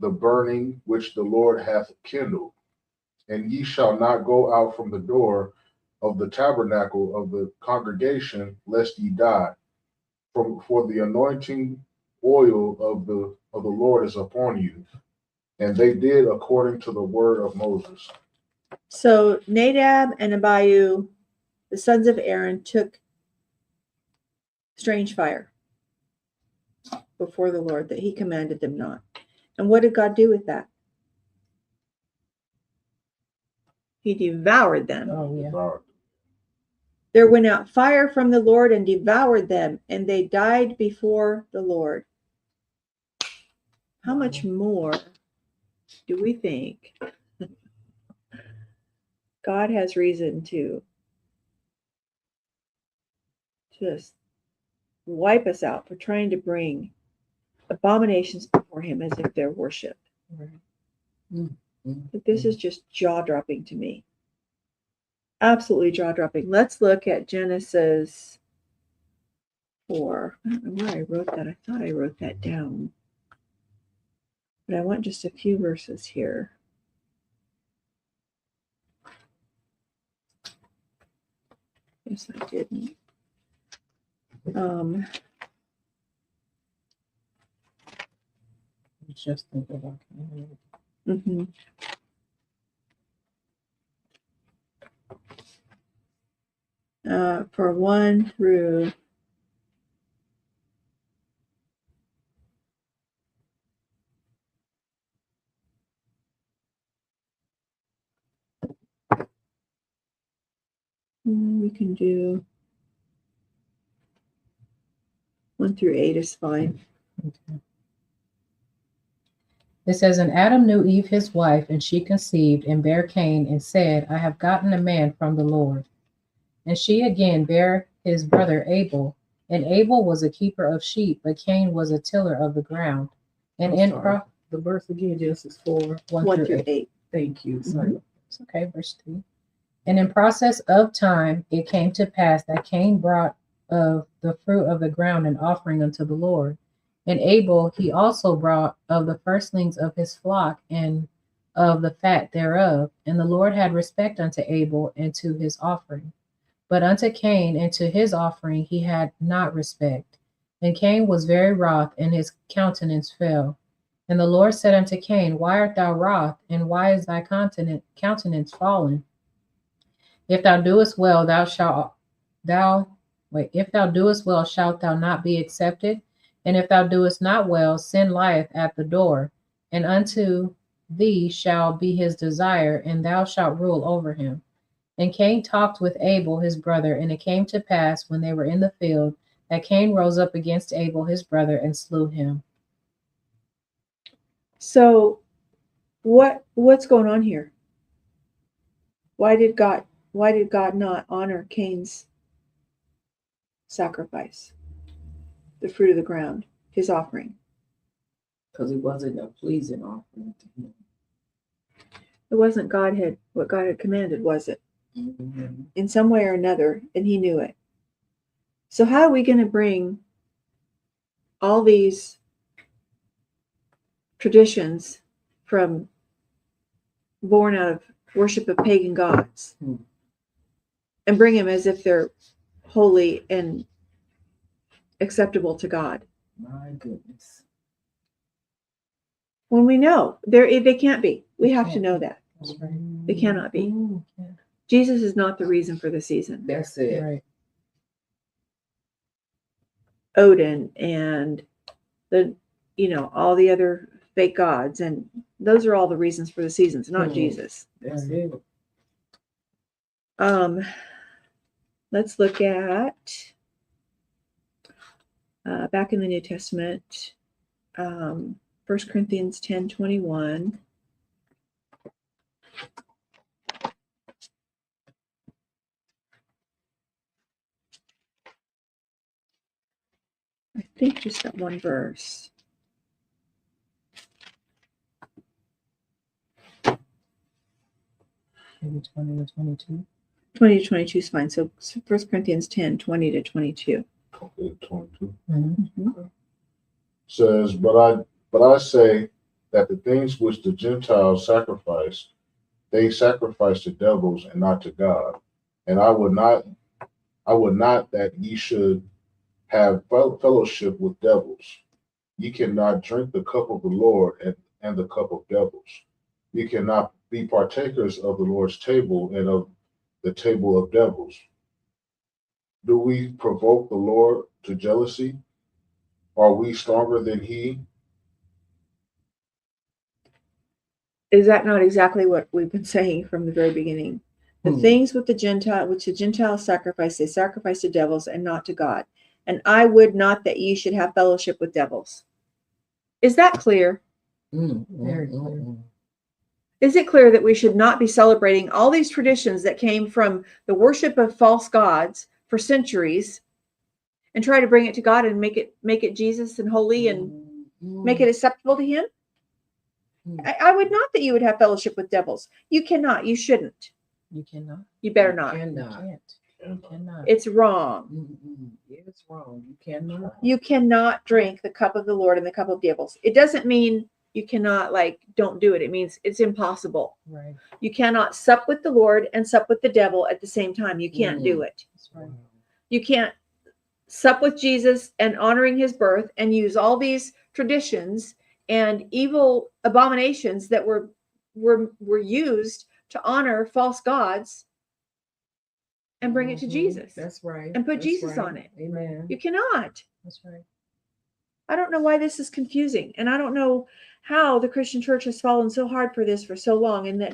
the burning which the Lord hath kindled. And ye shall not go out from the door of the tabernacle of the congregation, lest ye die. For the anointing oil of the Lord is upon you. And they did according to the word of Moses. So Nadab and Abihu, the sons of Aaron, took strange fire before the Lord that He commanded them not. And what did God do with that? He devoured them. Oh yeah. There went out fire from the Lord and devoured them, and they died before the Lord. How much more do we think God has reason to just wipe us out for trying to bring abominations before Him as if they're worship? But this is just jaw-dropping to me. Absolutely jaw-dropping. Let's look at Genesis 4. I don't know where I wrote that. I thought I wrote that down. But I want just a few verses here. Yes, I didn't. Just think about Mhm. For 1 through we can do 1 through 8 is fine. Okay. It says, And Adam knew Eve his wife, and she conceived and bare Cain, and said, I have gotten a man from the Lord. And she again bare his brother Abel, and Abel was a keeper of sheep, but Cain was a tiller of the ground. And the verse again, Genesis 4, 1 through 8. Thank you. Sorry. It's okay, verse 3. And in process of time, it came to pass that Cain brought of the fruit of the ground an offering unto the Lord. And Abel he also brought of the firstlings of his flock and of the fat thereof. And the Lord had respect unto Abel and to his offering. But unto Cain and to his offering he had not respect. And Cain was very wroth, and his countenance fell. And the Lord said unto Cain, Why art thou wroth, and why is thy countenance fallen? If thou doest well, if thou doest well, shalt thou not be accepted? And if thou doest not well, sin lieth at the door, and unto thee shall be his desire, and thou shalt rule over him. And Cain talked with Abel his brother, and it came to pass when they were in the field that Cain rose up against Abel his brother and slew him. So what's going on here? Why did God not honor Cain's sacrifice, the fruit of the ground, his offering? Because it wasn't a pleasing offering to him. It wasn't what God had commanded, was it? Mm-hmm. In some way or another, and he knew it. So how are we going to bring all these traditions from born out of worship of pagan gods and bring them as if they're holy and acceptable to God? My goodness. When we know they can't be. We have to know that. That's right. They cannot be. Mm-hmm. Jesus is not the reason for the season. That's it. Right. Odin and all the other fake gods, and those are all the reasons for the seasons, not Jesus. That's it. Let's look at back in the New Testament, 1 Corinthians 10:21. I think just that one verse. Maybe 20 to 22. 20 to 22 is fine. So 1 Corinthians 10:20 to 22. Okay, 22. Mm-hmm. Says, but I say that the things which the Gentiles sacrifice, they sacrifice to devils and not to God. And I would not that ye should have fellowship with devils. Ye cannot drink the cup of the Lord and the cup of devils. Ye cannot be partakers of the Lord's table and of the table of devils. Do we provoke the Lord to jealousy? Are we stronger than he? Is that not exactly what we've been saying from the very beginning? The things which the Gentiles sacrifice, they sacrifice to devils and not to God. And I would not that ye should have fellowship with devils. Is that clear? Very clear. Is it clear that we should not be celebrating all these traditions that came from the worship of false gods for centuries and try to bring it to God and make it Jesus and holy and make it acceptable to him? I would not that you would have fellowship with devils. You cannot. You shouldn't. You cannot. You better not. You Cannot. can't. You cannot. It's wrong. It's wrong. You cannot. You cannot drink the cup of the Lord and the cup of devils. It doesn't mean you cannot, don't do it. It means it's impossible. Right. You cannot sup with the Lord and sup with the devil at the same time. You can't do it. That's right. You can't sup with Jesus and honoring his birth and use all these traditions and evil abominations that were used to honor false gods and bring it to Jesus. That's right. And put That's Jesus right. on it. Amen. You cannot. That's right. I don't know why this is confusing. And I don't know how the Christian church has fallen so hard for this for so long, and that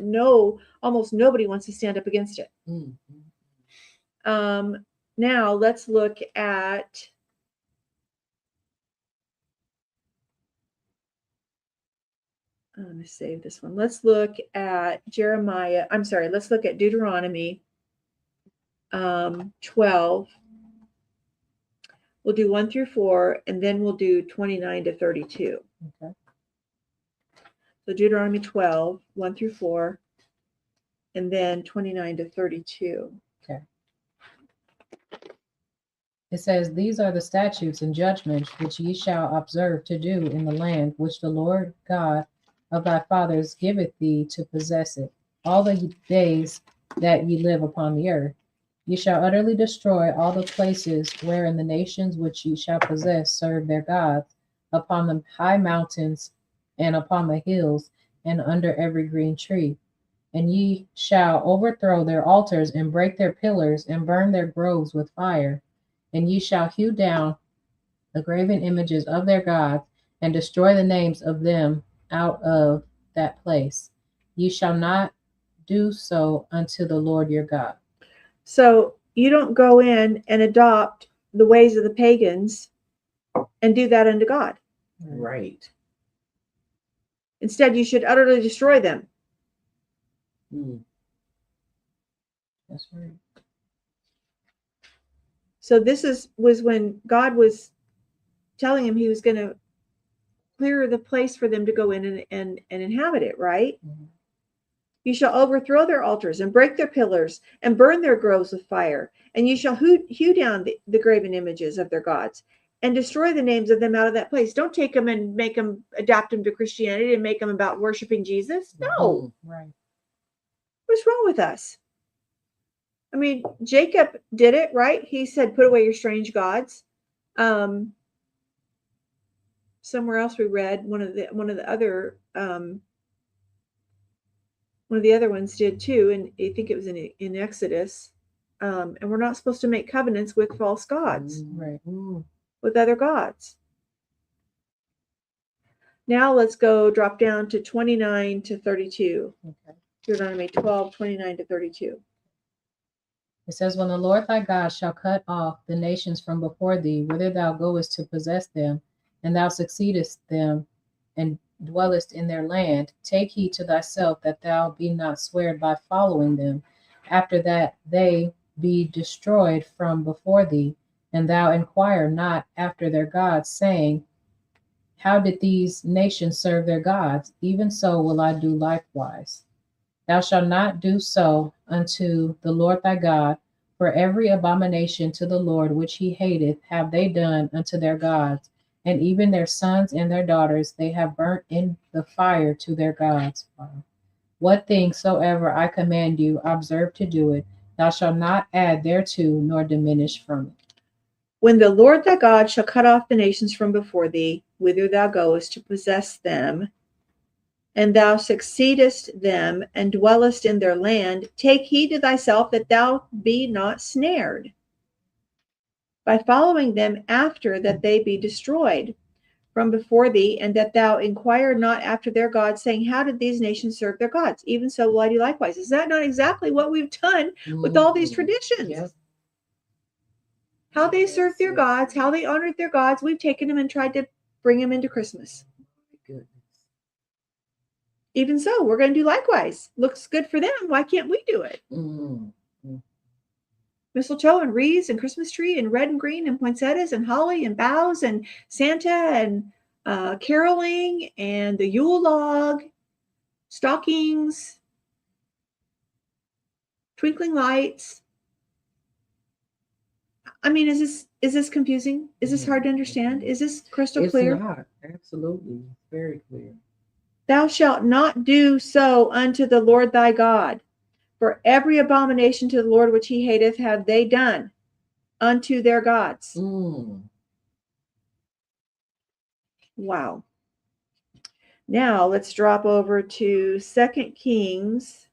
almost nobody wants to stand up against it. Now let's look at I'm going to save this one. Let's look at let's look at Deuteronomy 12. We'll do 1 through 4, and then we'll do 29 to 32. Okay. So Deuteronomy 12, 1 through 4, and then 29 to 32. It says, These are the statutes and judgments which ye shall observe to do in the land which the Lord God of thy fathers giveth thee to possess it, all the days that ye live upon the earth. Ye shall utterly destroy all the places wherein the nations which ye shall possess serve their gods, upon the high mountains and upon the hills and under every green tree. And ye shall overthrow their altars and break their pillars and burn their groves with fire. And ye shall hew down the graven images of their gods and destroy the names of them out of that place. Ye shall not do so unto the Lord your God. So you don't go in and adopt the ways of the pagans and do that unto God. Right. Instead, you should utterly destroy them. Mm. That's right. So this was when God was telling him he was going to clear the place for them to go in and inhabit it, right? Mhm. You shall overthrow their altars and break their pillars and burn their groves with fire. And you shall hew down the graven images of their gods and destroy the names of them out of that place. Don't take them and make them, adapt them to Christianity and make them about worshiping Jesus. No. Right. What's wrong with us? I mean, Jacob did it, right? He said, put away your strange gods. Somewhere else we read one of the other ones did too, and I think it was in Exodus. And we're not supposed to make covenants with false gods, Right. with other gods. Now let's go drop down to 29 to 32. Okay. Deuteronomy 12, 29 to 32. It says, When the Lord thy God shall cut off the nations from before thee, whither thou goest to possess them, and thou succeedest them, and dwellest in their land, take heed to thyself that thou be not sweared by following them, after that they be destroyed from before thee, and thou inquire not after their gods, saying, How did these nations serve their gods? Even so will I do likewise. Thou shalt not do so unto the Lord thy God, for every abomination to the Lord which he hateth have they done unto their gods, and even their sons and their daughters they have burnt in the fire to their gods. What thing soever I command you, observe to do it. Thou shalt not add thereto nor diminish from it. When the Lord thy God shall cut off the nations from before thee, whither thou goest to possess them, and thou succeedest them and dwellest in their land, take heed to thyself that thou be not snared by following them after that they be destroyed from before thee, and that thou inquire not after their gods, saying, How did these nations serve their gods? Even so will I do likewise. Is that not exactly what we've done with all these traditions? Yes. How they served their gods, how they honored their gods, we've taken them and tried to bring them into Christmas. Goodness. Even so, we're going to do likewise. Looks good for them. Why can't we do it? Mm. Mistletoe and wreaths and Christmas tree and red and green and poinsettias and holly and boughs and Santa and caroling and the Yule log, stockings, twinkling lights. I mean, is this confusing? Is this hard to understand? Is this crystal clear? It's not. Absolutely. Very clear. Thou shalt not do so unto the Lord thy God, for every abomination to the Lord which he hateth have they done unto their gods. Wow. Now let's drop over to 2 Kings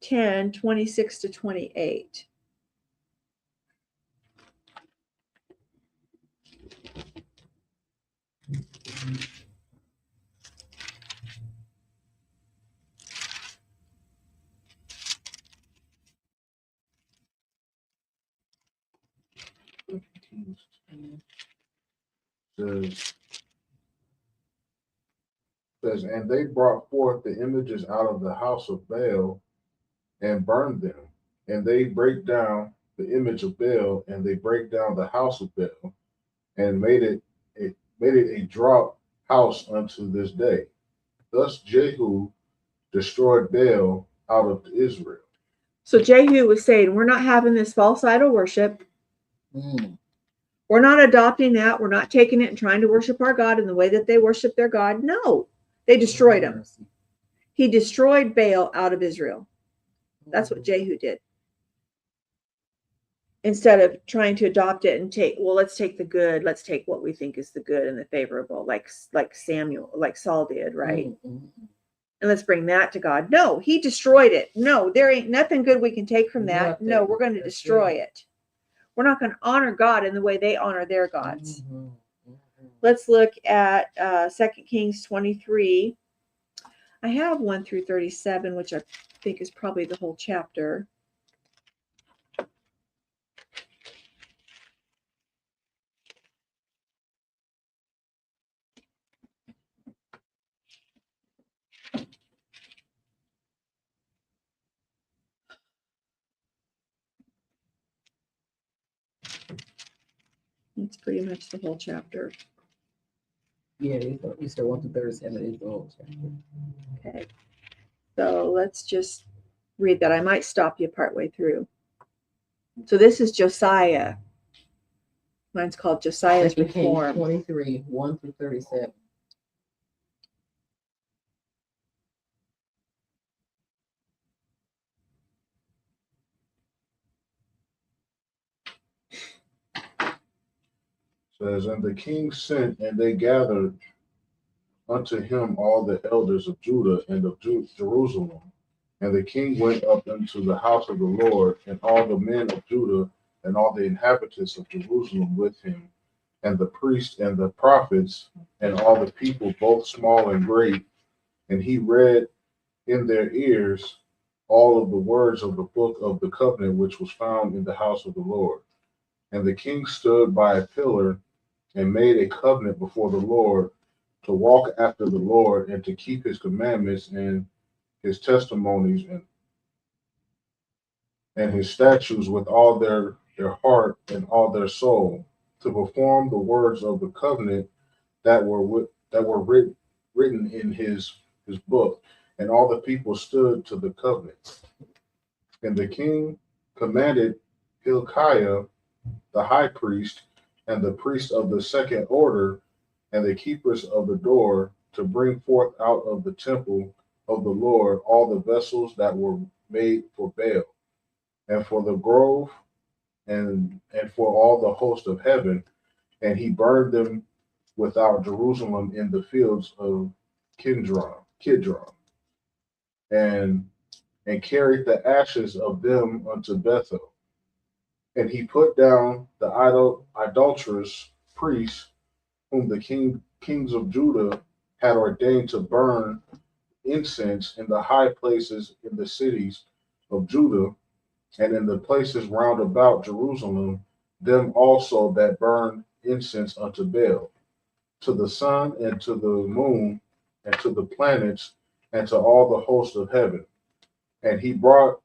10, 26 to 28. Says, and they brought forth the images out of the house of Baal and burned them. And they break down the image of Baal, and they break down the house of Baal, and made it a draught house unto this day. Thus Jehu destroyed Baal out of Israel. So Jehu was saying, we're not having this false idol worship. Mm. We're not adopting that. We're not taking it and trying to worship our God in the way that they worship their God. No, they destroyed him. He destroyed Baal out of Israel. That's what Jehu did. Instead of trying to adopt it and let's take the good. Let's take what we think is the good and the favorable, like Saul did, right? Mm-hmm. And let's bring that to God. No, he destroyed it. No, there ain't nothing good we can take from that. Nothing. No, we're going to That's destroy it. it. We're not going to honor God in the way they honor their gods. Mm-hmm. Mm-hmm. Let's look at 2 Kings 23. I have 1 through 37, which I think is probably the whole chapter. It's pretty much the whole chapter. Yeah, you said 1 to 37 is the whole chapter. Okay. So let's just read that. I might stop you partway through. So this is Josiah. Mine's called Josiah's 2 Kings Reform. 23, 1 through 37. Says, and the king sent, and they gathered unto him all the elders of Judah and of Jerusalem. And the king went up into the house of the Lord, and all the men of Judah and all the inhabitants of Jerusalem with him, and the priests and the prophets, and all the people, both small and great. And he read in their ears all of the words of the book of the covenant which was found in the house of the Lord. And the king stood by a pillar and made a covenant before the Lord to walk after the Lord and to keep his commandments and his testimonies and his statutes with all their heart and all their soul, to perform the words of the covenant that were written in his book. And all the people stood to the covenant. And the king commanded Hilkiah the high priest and the priests of the second order and the keepers of the door to bring forth out of the temple of the Lord all the vessels that were made for Baal, and for the grove, and for all the host of heaven. And he burned them without Jerusalem in the fields of Kidron, and carried the ashes of them unto Bethel. And he put down the idolatrous priests whom the kings of Judah had ordained to burn incense in the high places in the cities of Judah and in the places round about Jerusalem, them also that burned incense unto Baal, to the sun and to the moon and to the planets and to all the host of heaven. And he brought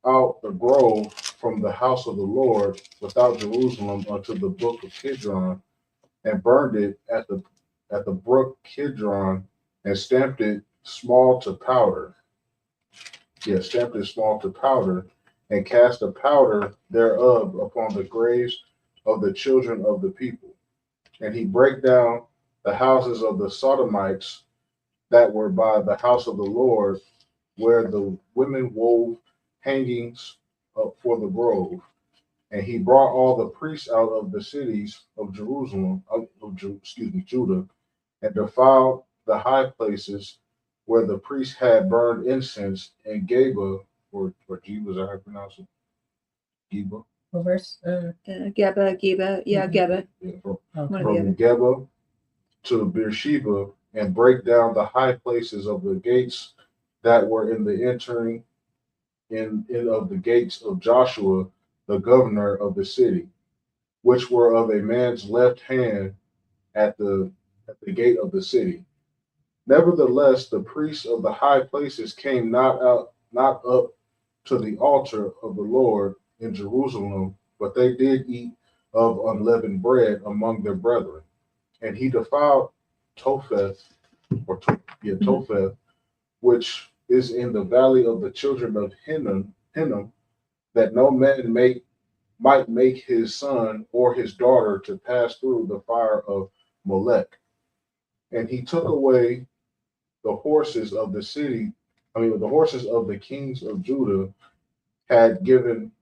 out the grove from the house of the Lord without Jerusalem unto the brook of Kidron, and burned it at the brook Kidron, and stamped it small to powder. Yes, stamped it small to powder, and cast the powder thereof upon the graves of the children of the people. And he brake down the houses of the Sodomites that were by the house of the Lord, where the women wove hangings for the grove. And he brought all the priests out of the cities of Judah, and defiled the high places where the priests had burned incense in Geba, or Geba, is that how I pronounce it? Geba? What verse? Geba, yeah, Geba. Yeah, Okay. One or the other. from Geba to Beersheba, and break down the high places of the gates that were in the entering in of the gates of Joshua, the governor of the city, which were of a man's left hand at the gate of the city. Nevertheless, the priests of the high places came not up to the altar of the Lord in Jerusalem, but they did eat of unleavened bread among their brethren. And he defiled Topheth or Topheth, which is in the valley of the children of Hinnom, that no man might make his son or his daughter to pass through the fire of Molech. And he took away the horses of the city, the horses of the kings of Judah had given,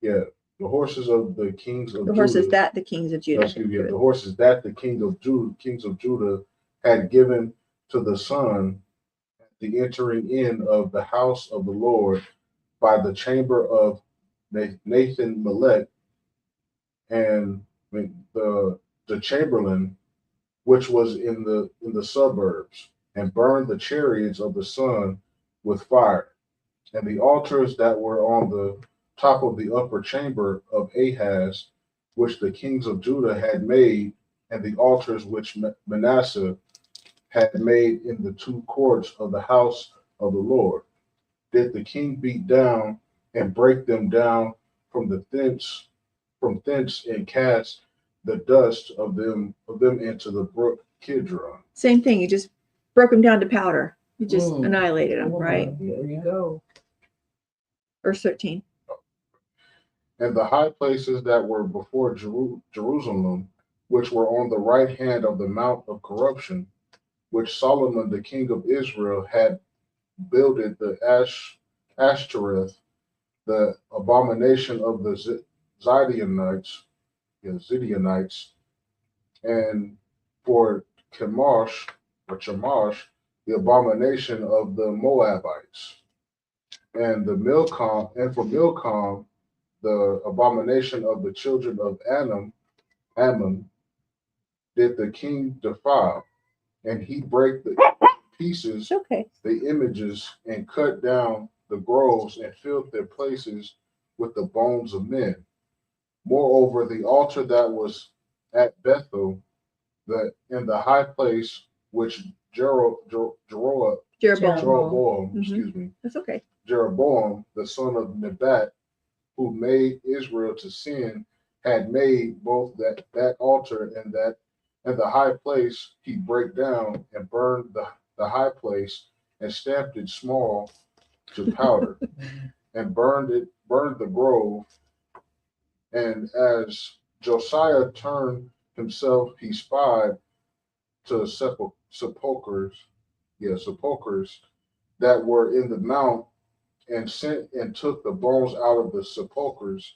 the horses of the kings of The Judah. horses that the kings of Judah. Excuse me, the horses that the kings of Judah had given to the son at the entering in of the house of the Lord by the chamber of Nathan Melech, and the chamberlain which was in the suburbs, and burned the chariots of the sun with fire, and the altars that were on the top of the upper chamber of Ahaz, which the kings of Judah had made, and the altars which Manasseh had made in the two courts of the house of the Lord, did the king beat down and break them down from thence, and cast the dust of them into the brook Kidron. Same thing. You just broke them down to powder. You just Mm. annihilated them, right? There you go. Verse 13. And the high places that were before Jerusalem, which were on the right hand of the Mount of Corruption, which Solomon the king of Israel had builded, the Ashtoreth, the abomination of the Zidonites, and for Chemosh, the abomination of the Moabites, and for Milcom, the abomination of the children of Ammon, did the king defile, and he break the pieces, Okay. the images, and cut down the groves, and filled their places with the bones of men. Moreover, the altar that was at Bethel, in the high place which Jeroboam, Jeroboam. excuse me, That's okay. Jeroboam, the son of Nebat, who made Israel to sin, had made both that altar and the high place. He brake down and burned the high place, and stamped it small to powder, and burned the grove. And as Josiah turned himself, he spied to sepulchres that were in the mount, and sent and took the bones out of the sepulchres,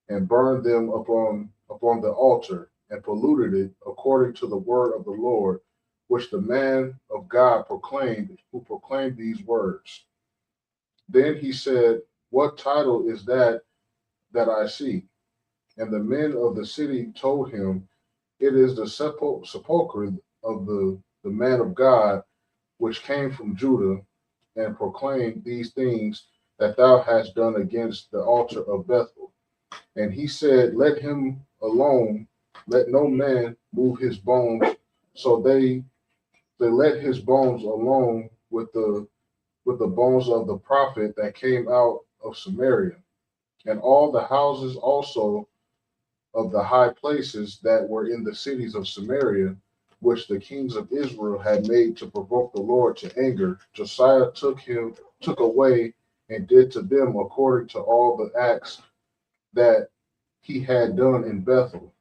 and burned them upon the altar, and polluted it according to the word of the Lord, which the man of God proclaimed, who proclaimed these words. Then he said, "What title is that I see?" And the men of the city told him, "It is the sepulchre of the man of God, which came from Judah, and proclaimed these things that thou hast done against the altar of Bethel." And he said, "Let him alone, let no man move his bones." So they let his bones alone with the bones of the prophet that came out of Samaria, and all the houses also of the high places that were in the cities of Samaria, which the kings of Israel had made to provoke the Lord to anger. Josiah took away and did to them according to all the acts that he had done in Bethel.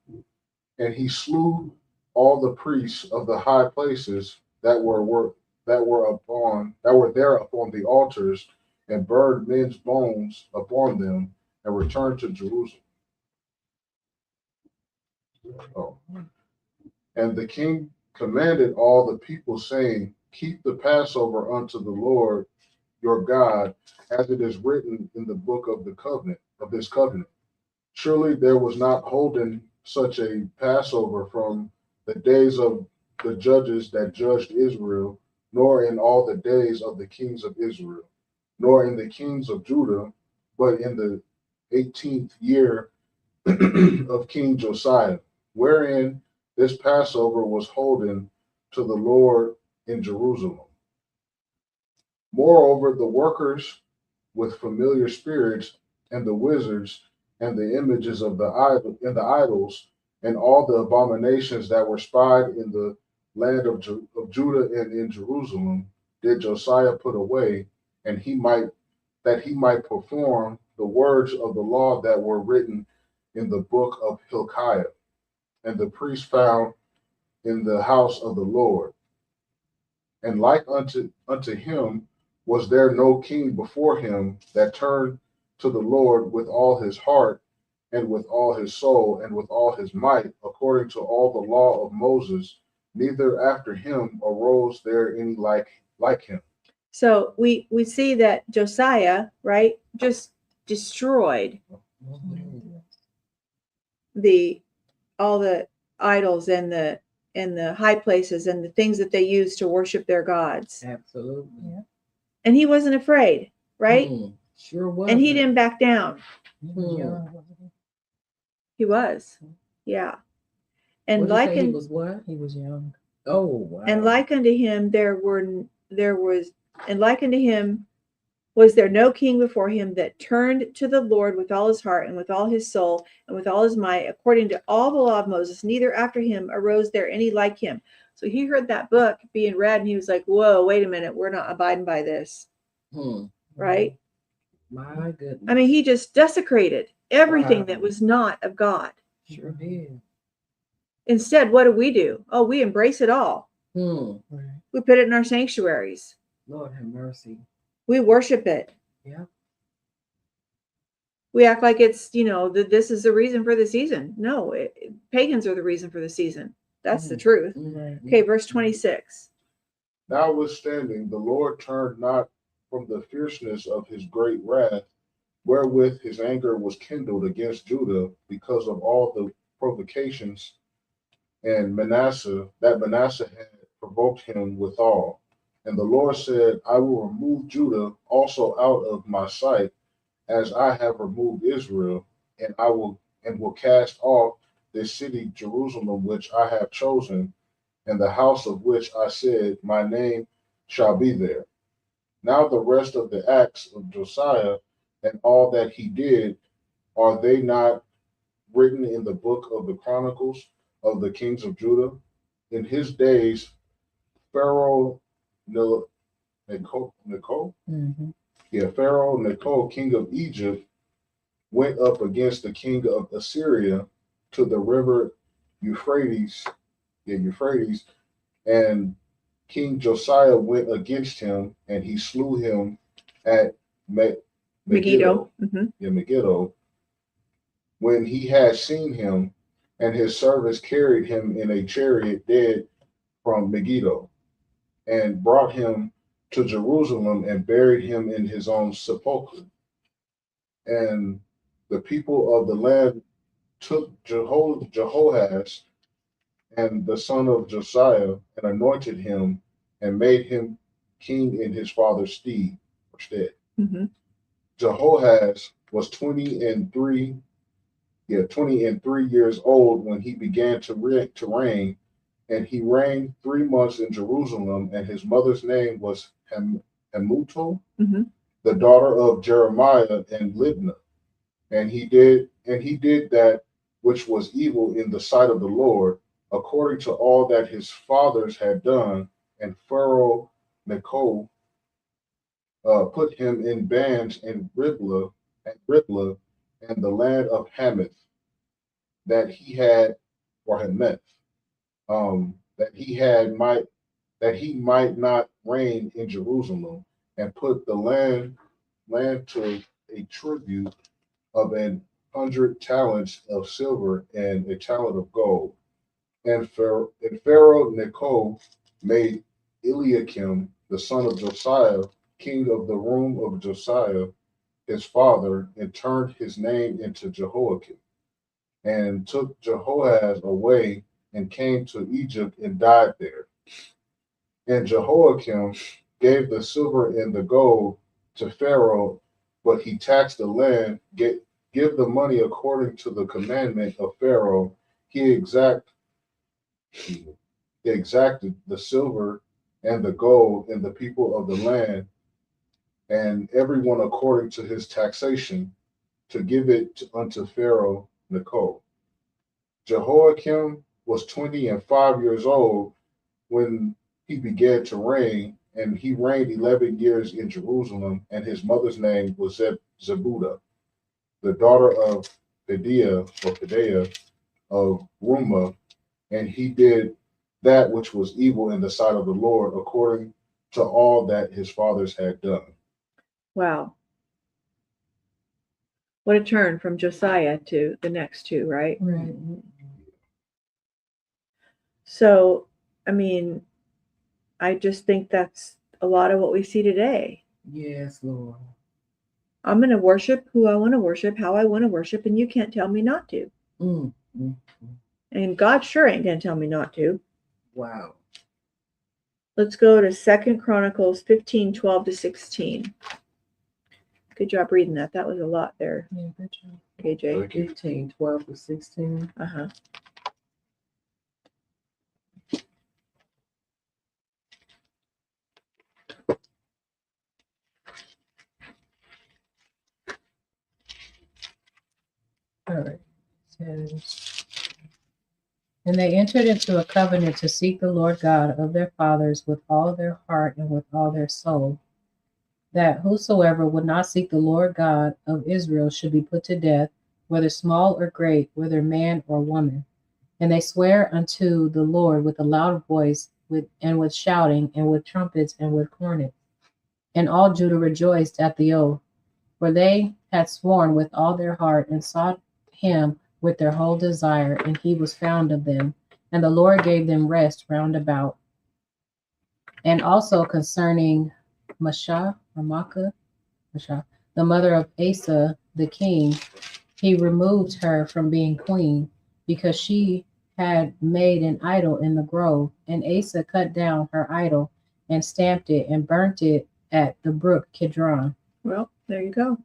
And he slew all the priests of the high places that were there upon the altars, and burned men's bones upon them, and returned to Jerusalem. Oh. And the king commanded all the people, saying, "Keep the Passover unto the Lord your God, as it is written in the book of this covenant. Surely there was not holden such a Passover from the days of the judges that judged Israel, nor in all the days of the kings of Israel, nor in the kings of Judah, but in the 18th year of King Josiah, wherein this Passover was holden to the Lord in Jerusalem. Moreover, the workers with familiar spirits, and the wizards, and the images of the idols, and all the abominations that were spied in the land of Judah and in Jerusalem did Josiah put away, and he might perform the words of the law that were written in the book of Hilkiah, and the priest found in the house of the Lord. And like unto him was there no king before him that turned to the Lord with all his heart and with all his soul and with all his might, according to all the law of Moses, neither after him arose there any like him. So we see that Josiah, right, just destroyed all the idols and the high places and the things that they used to worship their gods. Absolutely. Yeah. And he wasn't afraid, right? Sure was. And he didn't back down. Young, wasn't he? He was. Yeah. And What'd you like say he un- was what? He was young. Oh wow. and like unto him was there no king before him that turned to the Lord with all his heart and with all his soul and with all his might, according to all the law of Moses, neither after him arose there any like him. So he heard that book being read and he was like, whoa, wait a minute, we're not abiding by this, right? My goodness. I mean, he just desecrated everything Wow. that was not of God. Sure did. Instead, what do? Oh, we embrace it all. Right. We put it in our sanctuaries. Lord have mercy. We worship it. Yeah. We act like it's, this is the reason for the season. No, pagans are the reason for the season. That's the truth. Right. Okay, verse 26. Notwithstanding, the Lord turned not from the fierceness of his great wrath, wherewith his anger was kindled against Judah, because of all the provocations and Manasseh had provoked him withal. And the Lord said, I will remove Judah also out of my sight, as I have removed Israel, and will cast off this city Jerusalem which I have chosen, and the house of which I said, my name shall be there. Now the rest of the acts of Josiah and all that he did, are they not written in the book of the Chronicles of the kings of Judah? In his days, Pharaoh Necho, Pharaoh Necho, king of Egypt, went up against the king of Assyria to the river Euphrates, and King Josiah went against him, and he slew him at Megiddo. Megiddo, when he had seen him, and his servants carried him in a chariot dead from Megiddo, and brought him to Jerusalem and buried him in his own sepulchre. And the people of the land took Jehoahaz and the son of Josiah and anointed him and made him king in his father's stead. Jehoahaz was 23 years old when he began to reign, and he reigned 3 months in Jerusalem, and his mother's name was Hamutal, the daughter of Jeremiah and Libnah. And he did that which was evil in the sight of the Lord, according to all that his fathers had done. And Pharaoh Necho put him in bands in Riblah and the land of Hamath, that he had, or Hamath, that he might not reign in Jerusalem, and put the land to a tribute of 100 talents of silver and a talent of gold. And Pharaoh Necho made Eliakim, the son of Josiah, king of the room of Josiah, his father, and turned his name into Jehoiakim, and took Jehoahaz away and came to Egypt and died there. And Jehoiakim gave the silver and the gold to Pharaoh, but he taxed the land, give the money according to the commandment of Pharaoh. He exacted the silver and the gold and the people of the land, and everyone according to his taxation, to give it unto Pharaoh Necho. Jehoiakim was 25 years old when he began to reign, and he reigned 11 years in Jerusalem, and his mother's name was Zebudah, the daughter of Pedaiah of Rumah, and he did that which was evil in the sight of the Lord, according to all that his fathers had done. Wow. What a turn from Josiah to the next two, right? Right. So, I mean, I just think that's a lot of what we see today. Yes, Lord. I'm going to worship who I want to worship, how I want to worship, and you can't tell me not to. Mm, mm, And God sure ain't going to tell me not to. wow. Let's go to 2 Chronicles 15:12-16. Good job reading that. That was a lot there, Yeah, good job. KJ. Thank you. 15, 12 to 16. Uh-huh. All right. It says, and they entered into a covenant to seek the Lord God of their fathers with all their heart and with all their soul, that whosoever would not seek the Lord God of Israel should be put to death, whether small or great, whether man or woman. And they swear unto the Lord with a loud voice, with shouting, and with trumpets, and with cornets. And all Judah rejoiced at the oath, for they had sworn with all their heart, and sought him with their whole desire, and he was found of them. And the Lord gave them rest round about. And also concerning Maachah, the mother of Asa the king, he removed her from being queen, because she had made an idol in the grove. And Asa cut down her idol, and stamped it, and burnt it at the brook Kidron. Well, there you go.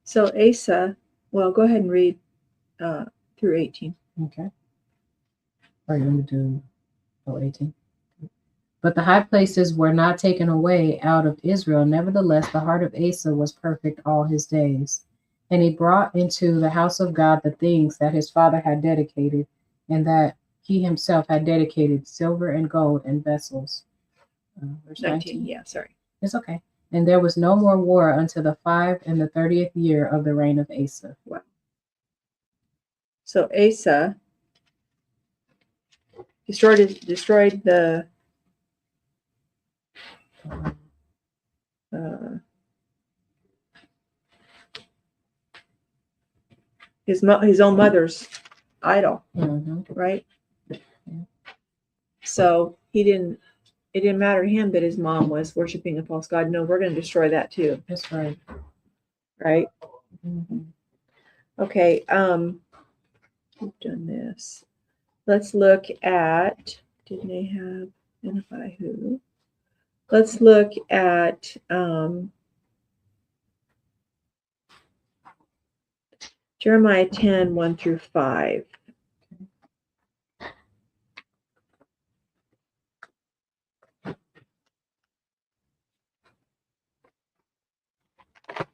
So Asa, well, go ahead and read through 18. Okay. Or you want to do 18? But the high places were not taken away out of Israel. Nevertheless, the heart of Asa was perfect all his days. And he brought into the house of God the things that his father had dedicated, and that he himself had dedicated, silver and gold and vessels. Verse 19. Yeah, sorry. It's okay. And there was no more war until the 35th year of the reign of Asa. Wow. So Asa destroyed the his own mother's idol, right? Yeah. So it didn't matter to him that his mom was worshiping a false god. No, we're going to destroy that too, That's right. right? Mm-hmm. Okay, we've done this. Let's look at, didn't they have identify who? Let's look at Jeremiah 10, 1-5.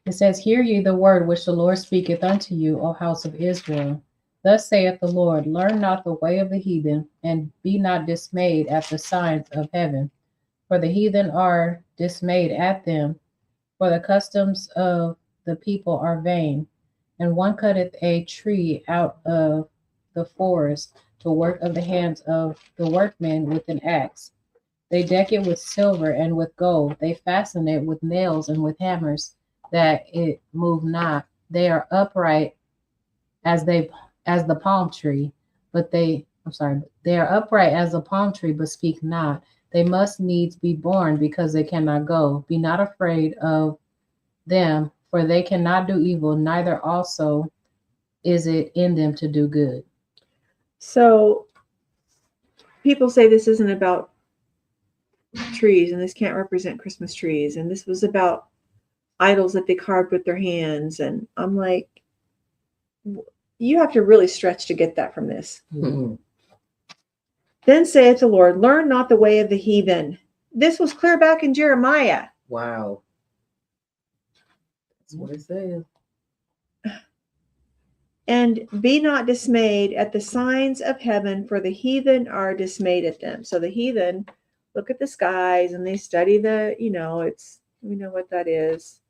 It says, hear ye the word which the Lord speaketh unto you, O house of Israel. Thus saith the Lord, learn not the way of the heathen, and be not dismayed at the signs of heaven. For the heathen are dismayed at them, for the customs of the people are vain. And one cutteth a tree out of the forest, the work of the hands of the workmen with an axe. They deck it with silver and with gold. They fasten it with nails and with hammers, that it move not. They are upright as the palm tree, they are upright as a palm tree, but speak not. They must needs be born, because they cannot go. Be not afraid of them, for they cannot do evil, neither also is it in them to do good. So people say this isn't about trees, and this can't represent Christmas trees, and this was about idols that they carved with their hands. And I'm like, you have to really stretch to get that from this. Mm-hmm. Then saith the Lord, learn not the way of the heathen. This was clear back in Jeremiah. Wow. That's what it says. And be not dismayed at the signs of heaven, for the heathen are dismayed at them. So the heathen look at the skies and they study the, we know what that is.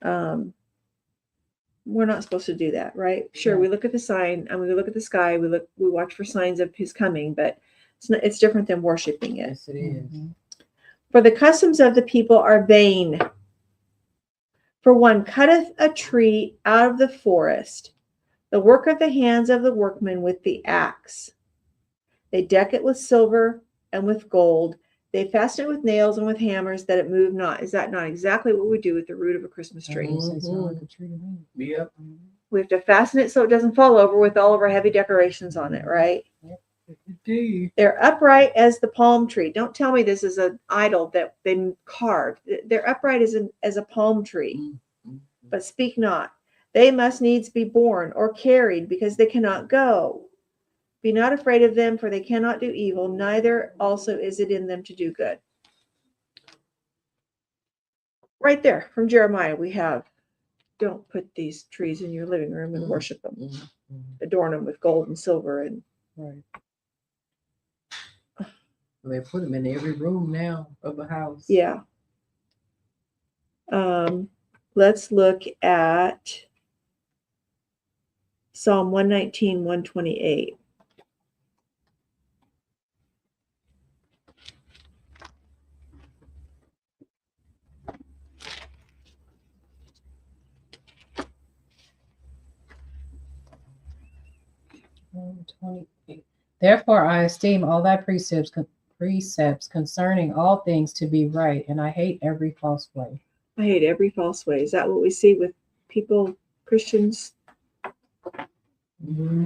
We're not supposed to do that, right? Sure, Yeah. we look at the sign and we look at the sky, we watch for signs of his coming, but it's different than worshiping it. Yes, it is. For the customs of the people are vain. For one cutteth a tree out of the forest, the work of the hands of the workmen with the axe. They deck it with silver and with gold. They fasten it with nails and with hammers that it move not. Is that not exactly what we do with the root of a Christmas tree? That sounds like a tree to me. Yep. We have to fasten it so it doesn't fall over with all of our heavy decorations on it, right? Indeed. They're upright as the palm tree. Don't tell me this is an idol that they carved. They're upright as a palm tree. But speak not. They must needs be borne or carried, because they cannot go. Be not afraid of them, for they cannot do evil, neither also is it in them to do good. Right there from Jeremiah, we have, don't put these trees in your living room and worship them. Adorn them with gold and silver. And Right. They put them in every room now of a house. yeah. Let's look at Psalm 119, 128. Therefore, I esteem all thy precepts concerning all things to be right, and I hate every false way. I hate every false way. Is that what we see with people, Christians,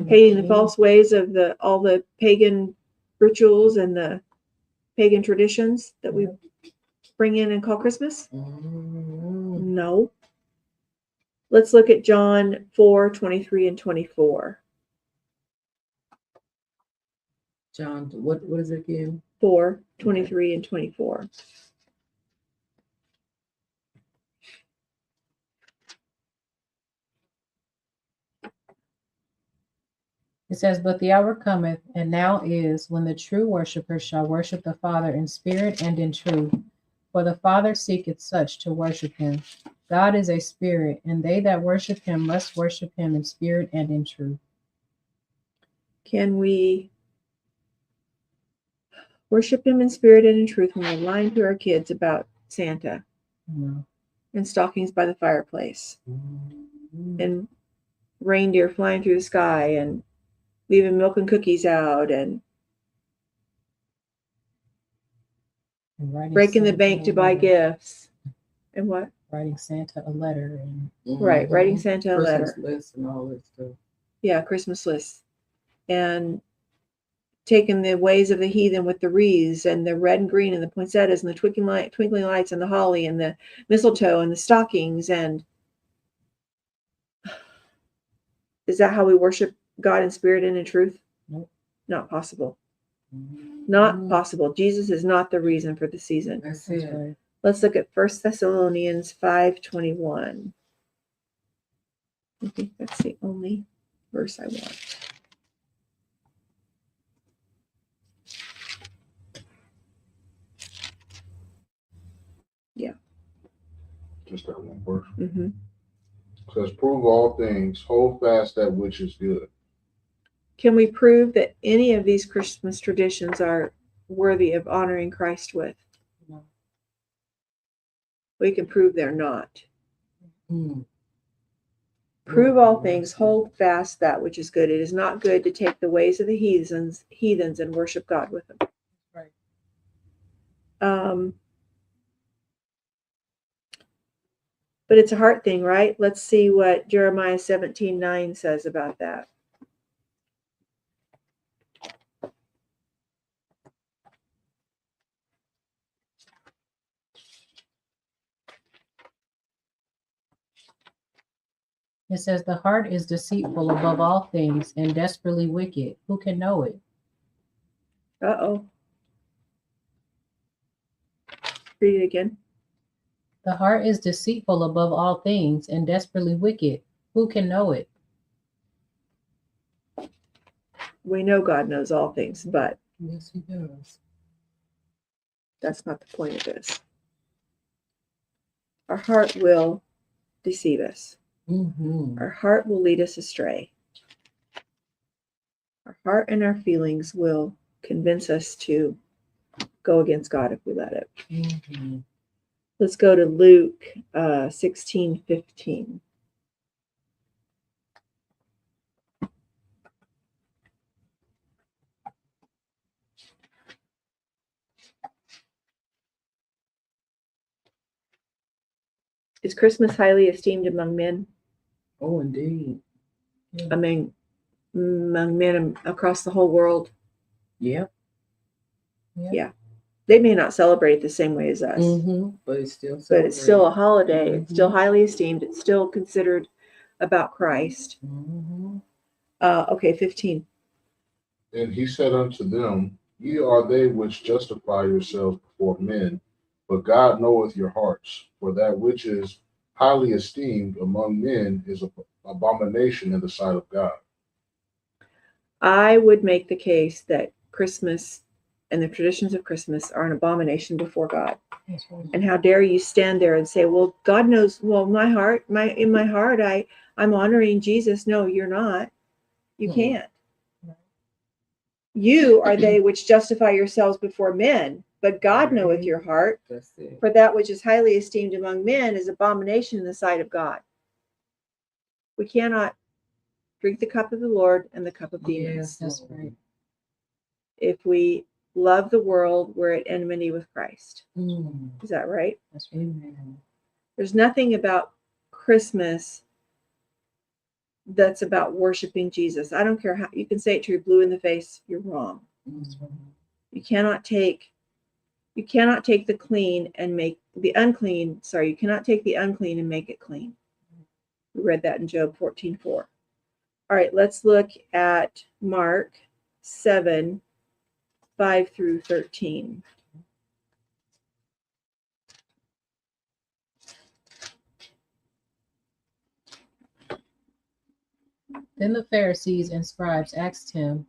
hating the false ways of all the pagan rituals and the pagan traditions that we bring in and call Christmas? No. Let's look at John 4, 23 and 24. John, what is it again? 4, 23 and 24. It says, but the hour cometh, and now is, when the true worshipers shall worship the Father in spirit and in truth. For the Father seeketh such to worship him. God is a spirit, and they that worship him must worship him in spirit and in truth. Can we worship him in spirit and in truth when we're lying to our kids about Santa No. and stockings by the fireplace and reindeer flying through the sky and leaving milk and cookies out and breaking the bank to buy gifts and what? Writing Santa a letter. And Right, writing Santa a letter. Christmas lists and all that stuff. Yeah, Christmas lists. And taking the ways of the heathen with the wreaths and the red and green and the poinsettias and the twinkling lights and the holly and the mistletoe and the stockings. And is that how we worship God in spirit and in truth? Nope. Not possible. Not possible. Jesus is not the reason for the season. That's that's it. right. Let's look at 1 Thessalonians 5:21. I think that's the only verse I want. Just that one verse. Mm-hmm. It says, prove all things, hold fast that which is good. Can we prove that any of these Christmas traditions are worthy of honoring Christ with? No. We can prove they're not. Mm. Prove all things, hold fast that which is good. It is not good to take the ways of the heathens and worship God with them. Right. But it's a heart thing, right? Let's see what Jeremiah 17:9 says about that. It says, the heart is deceitful above all things and desperately wicked. Who can know it? Uh-oh. Read it again. The heart is deceitful above all things and desperately wicked. Who can know it? We know God knows all things, but Yes, he does. that's not the point of this. Our heart will deceive us. Mm-hmm. Our heart will lead us astray. Our heart and our feelings will convince us to go against God if we let it. Mm-hmm. Let's go to Luke 16:15. Is Christmas highly esteemed among men? Oh, indeed. I mean, among men across the whole world? Yep. Yeah. They may not celebrate it the same way as us, Mm-hmm. But it's still but it's still a celebrated. holiday. It's still Mhm. highly esteemed. It's still considered about Christ. Mm-hmm. Okay, 15. And he said unto them, Ye are they which justify yourselves before men, but God knoweth your hearts. For that which is highly esteemed among men is an abomination in the sight of God. I would make the case that Christmas and the traditions of Christmas are an abomination before God. That's right. And how dare you stand there and say, well, God knows, well, my heart, in my heart, I'm honoring Jesus. No, you're not. You Mm-mm. can't. You are they which justify yourselves before men, but God knoweth your heart. That's it. For that which is highly esteemed among men is abomination in the sight of God. We cannot drink the cup of the Lord and the cup of demons. Yes, That's Lord. right. If we love the world, we're at enmity with Christ. Mm. Is that right? That's right. Amen. There's nothing about Christmas that's about worshiping Jesus. I don't care how you can say it to your blue in the face, you're wrong. Mm-hmm. You cannot take the clean and make the unclean, sorry, you cannot take the unclean and make it clean. We read that in Job 14:4. All right, let's look at Mark 7:5-13. Then the Pharisees and scribes asked him,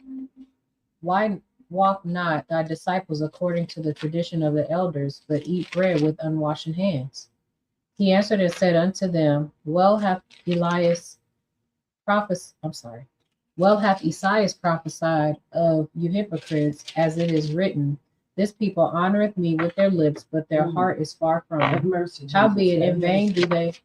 Why walk not thy disciples according to the tradition of the elders, but eat bread with unwashen hands? He answered and said unto them, Well hath Esaias prophesied of you hypocrites, as it is written, This people honoreth me with their lips, but their heart is far from Have me. mercy, Jesus. Howbeit Have in vain do mercy.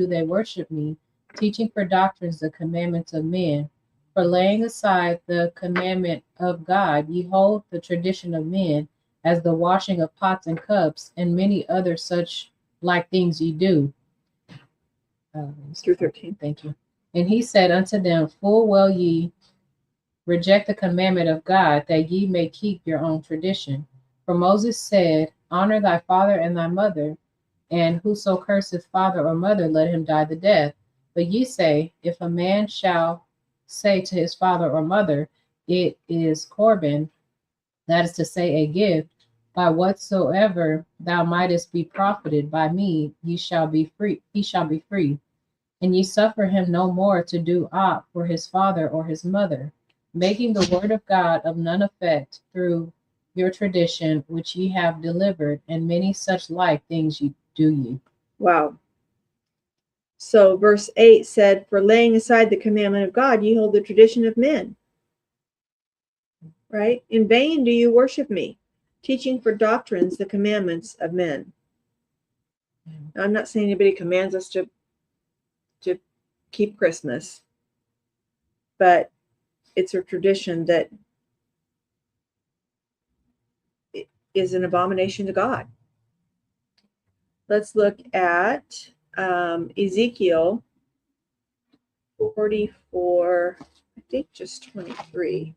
they worship me, teaching for doctrines the commandments of men. For laying aside the commandment of God, ye hold the tradition of men, as the washing of pots and cups, and many other such like things ye do. Through 13. Thank you. And he said unto them, Full well ye reject the commandment of God, that ye may keep your own tradition. For Moses said, Honor thy father and thy mother, and whoso curseth father or mother, let him die the death. But ye say, If a man shall say to his father or mother, It is Corban, that is to say, a gift, by whatsoever thou mightest be profited by me, he shall be free. And ye suffer him no more to do aught for his father or his mother, making the word of God of none effect through your tradition which ye have delivered, and many such like things ye do. Wow. So verse 8 said, For laying aside the commandment of God, ye hold the tradition of men. Right? In vain do you worship me, teaching for doctrines the commandments of men. Now, I'm not saying anybody commands us to keep Christmas, but it's a tradition that is an abomination to God. Let's look at Ezekiel 44, I think just 23.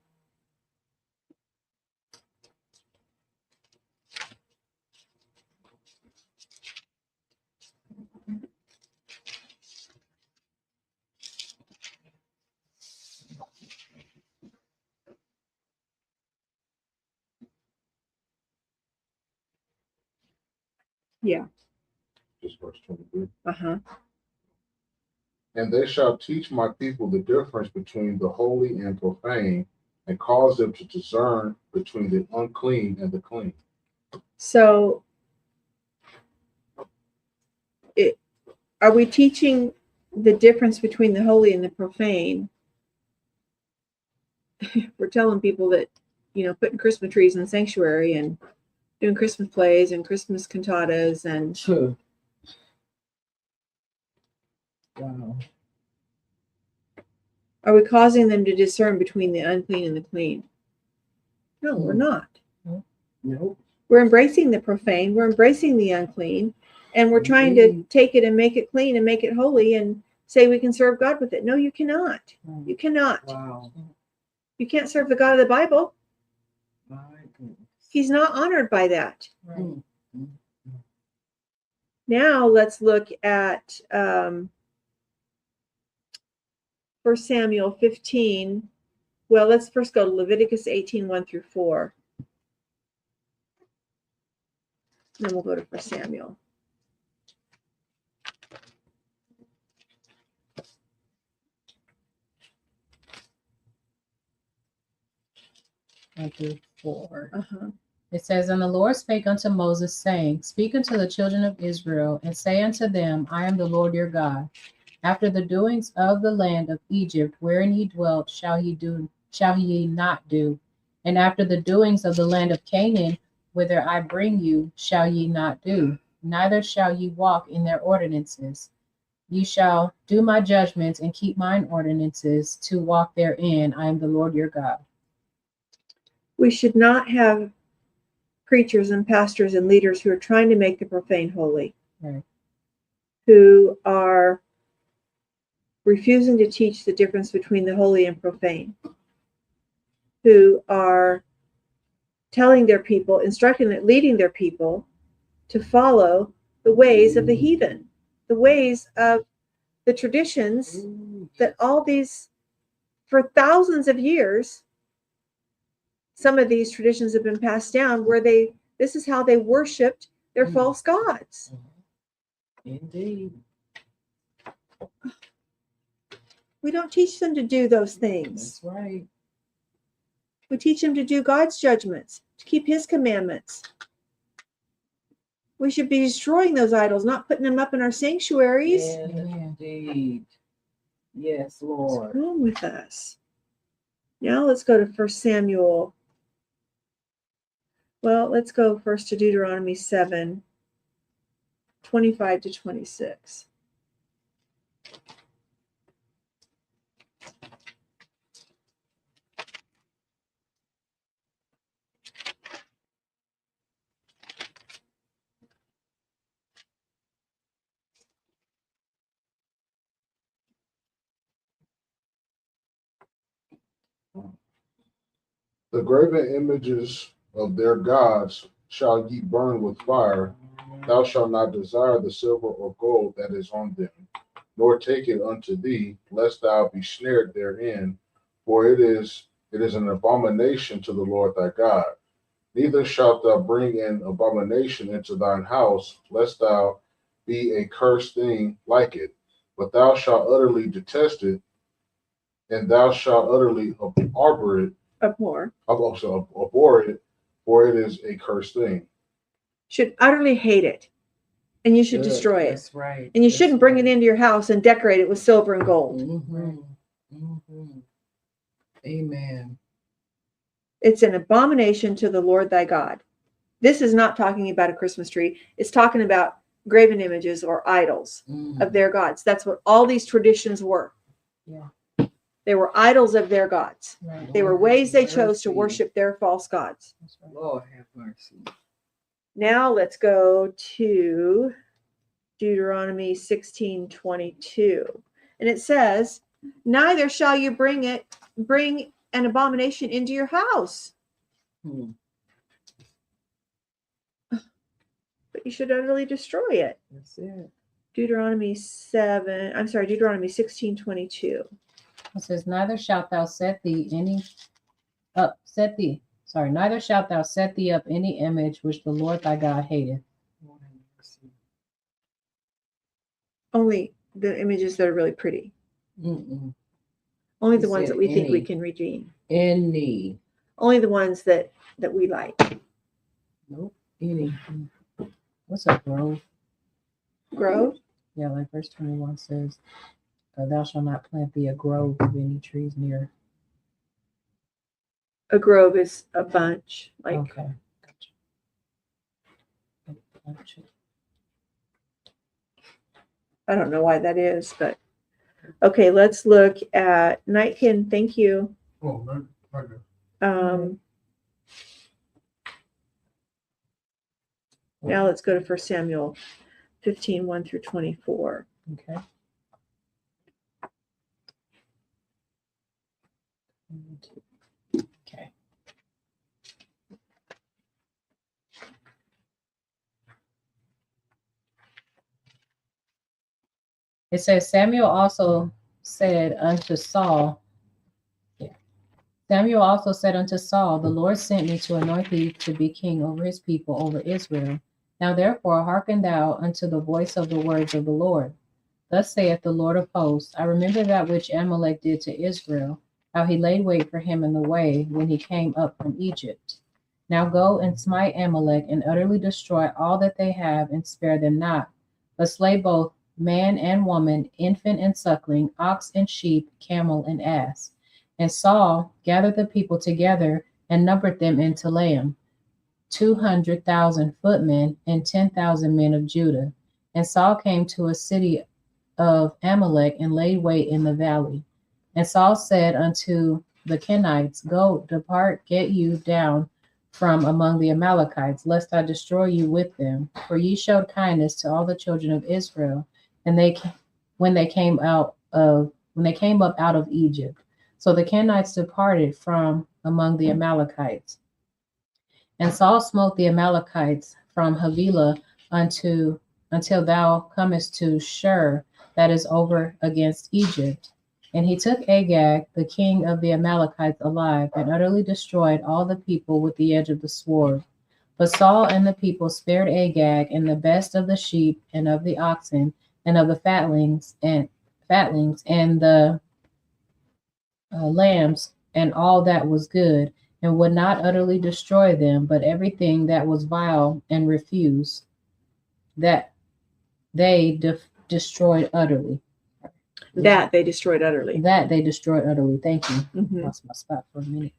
Yeah. Just verse 23. Uh-huh. And they shall teach my people the difference between the holy and profane, and cause them to discern between the unclean and the clean. So, are we teaching the difference between the holy and the profane? We're telling people that, putting Christmas trees in the sanctuary and doing Christmas plays and Christmas cantatas and True. Wow. are we causing them to discern between the unclean and the clean? No, we're not. Nope. We're embracing the profane, we're embracing the unclean, and we're trying to take it and make it clean and make it holy and say we can serve God with it. No, you cannot. You cannot. Wow. You can't serve the God of the Bible. My goodness. He's not honored by that. Right. Now let's look at 1 Samuel 15. Well, let's first go to Leviticus 18, 1 through 4. Then we'll go to 1 Samuel. One through 4. Uh-huh. It says, And the Lord spake unto Moses, saying, Speak unto the children of Israel, and say unto them, I am the Lord your God. After the doings of the land of Egypt, wherein ye dwelt, shall ye not do. And after the doings of the land of Canaan, whither I bring you, shall ye not do. Neither shall ye walk in their ordinances. Ye shall do my judgments and keep mine ordinances to walk therein. I am the Lord your God. We should not have preachers and pastors and leaders who are trying to make the profane holy, Right. who are refusing to teach the difference between the holy and profane, who are telling their people, leading their people to follow the ways of the heathen, the ways of the traditions that all these, for thousands of years, some of these traditions have been passed down where this is how they worshiped their false gods. Indeed. We don't teach them to do those things. That's right. We teach them to do God's judgments, to keep his commandments. We should be destroying those idols, not putting them up in our sanctuaries. Indeed. Yes, What's Lord. wrong with us? Now let's go to 1 Samuel. Well, let's go first to Deuteronomy 7, 25 to 26. The graven images of their gods shall ye burn with fire. Thou shalt not desire the silver or gold that is on them, nor take it unto thee, lest thou be snared therein, for it is an abomination to the Lord thy God. Neither shalt thou bring an abomination into thine house, lest thou be a cursed thing like it. But thou shalt utterly detest it, and thou shalt utterly abhor it, for it is a cursed thing. Should utterly hate it, and you should Good. destroy it. That's right. And you That's shouldn't bring right. it into your house and decorate it with silver and gold. Amen. It's an abomination to the Lord thy God. This is not talking about a Christmas tree. It's talking about graven images or idols of their gods. That's what all these traditions were. Yeah. They were idols of their gods. Right. They were ways they chose to worship their false gods. That's right. Lord have mercy. Now let's go to Deuteronomy 16:22. And it says, neither shall you bring an abomination into your house, but you should utterly destroy it. That's it. Deuteronomy 16:22. It says, Neither shalt thou set thee up any image which the Lord thy God hateth. Lord have mercy. Only the images that are really pretty. Mm-mm. Only He the ones said that we think we any. can redeem. Any. Only the ones that we like. Nope. Any. What's a grove? Grove. Yeah, like verse 21 says, thou shalt not plant thee a grove of any trees near. A grove is a bunch. Like Okay. Gotcha. I don't know why that is, but okay. Let's look at Nightkin. Thank you. Oh, no, okay. Now let's go to 1 Samuel 15, 1 through 24. Okay. Okay. It says, Samuel also said unto Saul, Samuel also said unto Saul, the Lord sent me to anoint thee to be king over his people, over Israel. Now therefore hearken thou unto the voice of the words of the Lord. Thus saith the Lord of hosts, I remember that which Amalek did to Israel, how he laid wait for him in the way when he came up from Egypt. Now go and smite Amalek and utterly destroy all that they have and spare them not, but slay both man and woman, infant and suckling, ox and sheep, camel and ass. And Saul gathered the people together and numbered them in Telaim, 200,000 footmen and 10,000 men of Judah. And Saul came to a city of Amalek and laid wait in the valley. And Saul said unto the Kenites, Go, depart, get you down from among the Amalekites, lest I destroy you with them. For ye showed kindness to all the children of Israel, and when they came up out of Egypt. So the Kenites departed from among the Amalekites. And Saul smote the Amalekites from Havilah until thou comest to Shur, that is over against Egypt. And he took Agag, the king of the Amalekites, alive, and utterly destroyed all the people with the edge of the sword. But Saul and the people spared Agag and the best of the sheep and of the oxen and of the fatlings and the lambs and all that was good, and would not utterly destroy them, but everything that was vile and refuse, that they destroyed utterly. That they destroyed utterly. That they destroyed utterly. Thank you. Mhm. Lost my spot for a minute.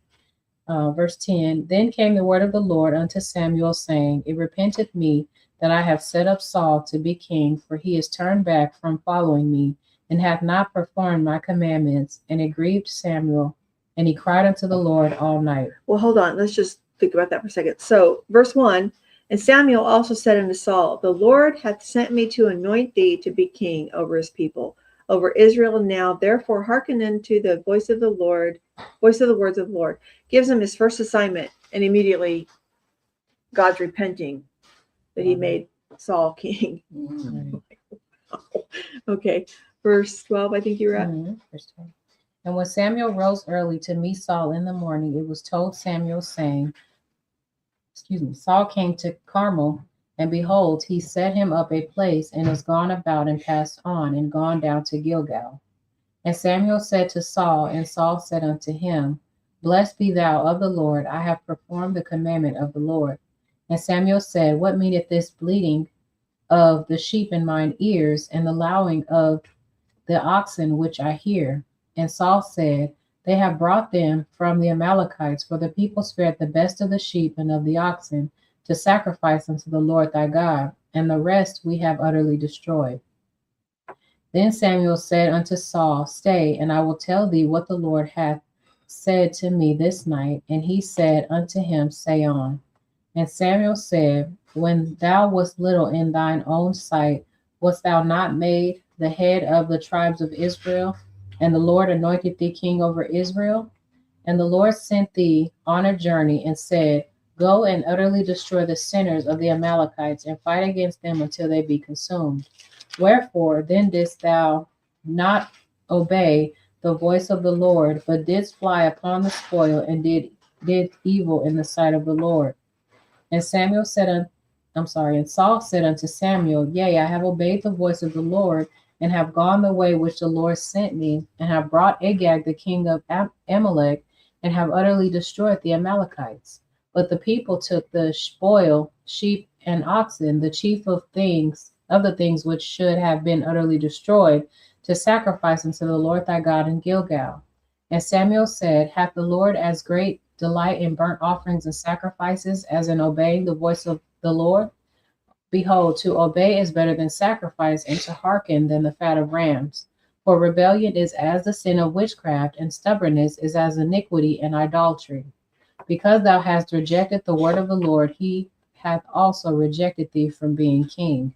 Verse 10, Then came the word of the Lord unto Samuel, saying, It repenteth me that I have set up Saul to be king, for he is turned back from following me, and hath not performed my commandments. And it grieved Samuel, and he cried unto the Lord all night. Well, hold on. Let's just think about that for a second. So, verse 1, And Samuel also said unto Saul, The Lord hath sent me to anoint thee to be king over his people, over Israel now. Therefore, hearken unto the voice of the Lord, voice of the words of the Lord. Gives him his first assignment, and immediately God's repenting that he made Saul king. Mm. Okay, verse 12, I think you're at. Verse 12. And when Samuel rose early to meet Saul in the morning, it was told Samuel, saying, Saul came to Carmel, and behold, he set him up a place, and is gone about and passed on, and gone down to Gilgal. And Samuel said to Saul, and Saul said unto him, Blessed be thou of the Lord, I have performed the commandment of the Lord. And Samuel said, What meaneth this bleating of the sheep in mine ears, and the lowing of the oxen which I hear? And Saul said, They have brought them from the Amalekites, for the people spared the best of the sheep and of the oxen to sacrifice unto the Lord thy God, and the rest we have utterly destroyed. Then Samuel said unto Saul, Stay, and I will tell thee what the Lord hath said to me this night. And he said unto him, Say on. And Samuel said, When thou wast little in thine own sight, wast thou not made the head of the tribes of Israel? And the Lord anointed thee king over Israel? And the Lord sent thee on a journey and said, Go and utterly destroy the sinners of the Amalekites, and fight against them until they be consumed. Wherefore then didst thou not obey the voice of the Lord, but didst fly upon the spoil, and did evil in the sight of the Lord? And Saul said unto Samuel, Yea, I have obeyed the voice of the Lord, and have gone the way which the Lord sent me, and have brought Agag the king of Amalek, and have utterly destroyed the Amalekites. But the people took the spoil, sheep and oxen, the chief of the things which should have been utterly destroyed, to sacrifice unto the Lord thy God in Gilgal. And Samuel said, hath the Lord as great delight in burnt offerings and sacrifices as in obeying the voice of the Lord? Behold, to obey is better than sacrifice, and to hearken than the fat of rams. For rebellion is as the sin of witchcraft, and stubbornness is as iniquity and idolatry. Because thou hast rejected the word of the Lord, he hath also rejected thee from being king.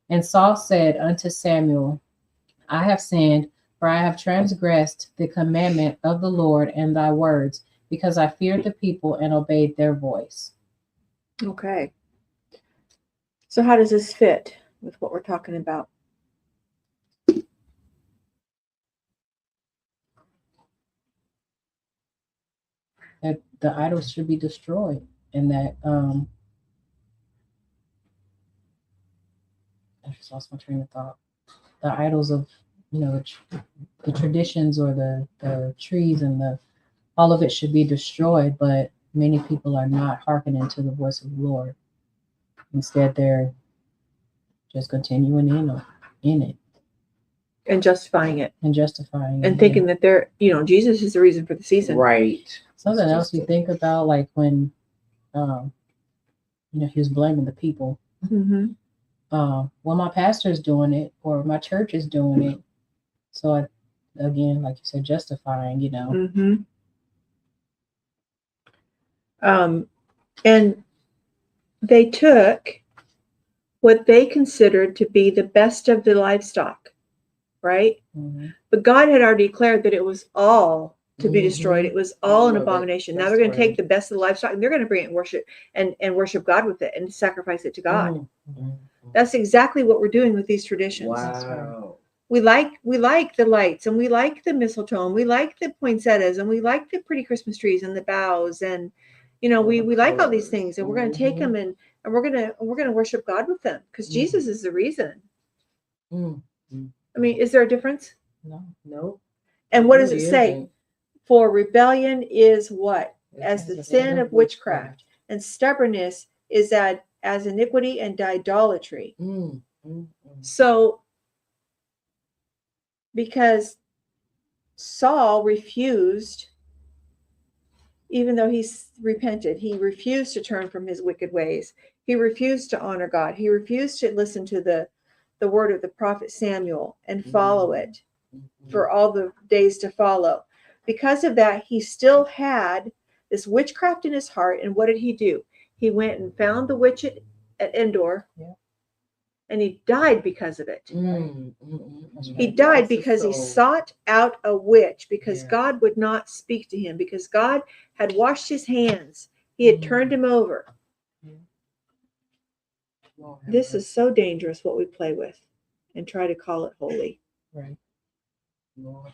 And Saul said unto Samuel, I have sinned, for I have transgressed the commandment of the Lord and thy words, because I feared the people and obeyed their voice. Okay. So how does this fit with what we're talking about? That the idols should be destroyed, and that I just lost my train of thought. The idols of the traditions or the trees and the all of it should be destroyed, but many people are not hearkening to the voice of the Lord. Instead, they're just continuing in it And justifying it and justifying and it. thinking that they're, Jesus is the reason for the season. Right. Something It's else you think about, like when he was blaming the people. Mm-hmm. Well, my pastor's doing it or my church is doing it. So again, like you said, justifying, Mm-hmm. And they took what they considered to be the best of the livestock, right? Mm-hmm. But God had already declared that it was all to be Mhm. destroyed. It was all All an of it. abomination. Now That's they're going to right. take the best of the livestock and they're going to bring it and worship and worship God with it and sacrifice it to God. Mhm. That's exactly what we're doing with these traditions. Wow. We like the lights and we like the mistletoe and we like the poinsettias and we like the pretty Christmas trees and the boughs and we like all these colors. things and we're going to take them and we're going to worship God with them because Mhm. Jesus is the reason. Mm. I mean, is there a difference? No. And what does it really say? isn't. For rebellion is what? It's As the a sin of witchcraft, and stubbornness is as iniquity and idolatry. Mm. So, because Saul refused, even though he repented, he refused to turn from his wicked ways. He refused to honor God. He refused to listen to the word of the prophet Samuel and follow it for all the days to follow. Because of that, he still had this witchcraft in his heart. And what did he do? He went and found the witch at Endor, and he died because of it. He died because he sought out a witch, because God would not speak to him, because God had washed his hands. He had turned him over. This is so dangerous what we play with and try to call it holy. Right.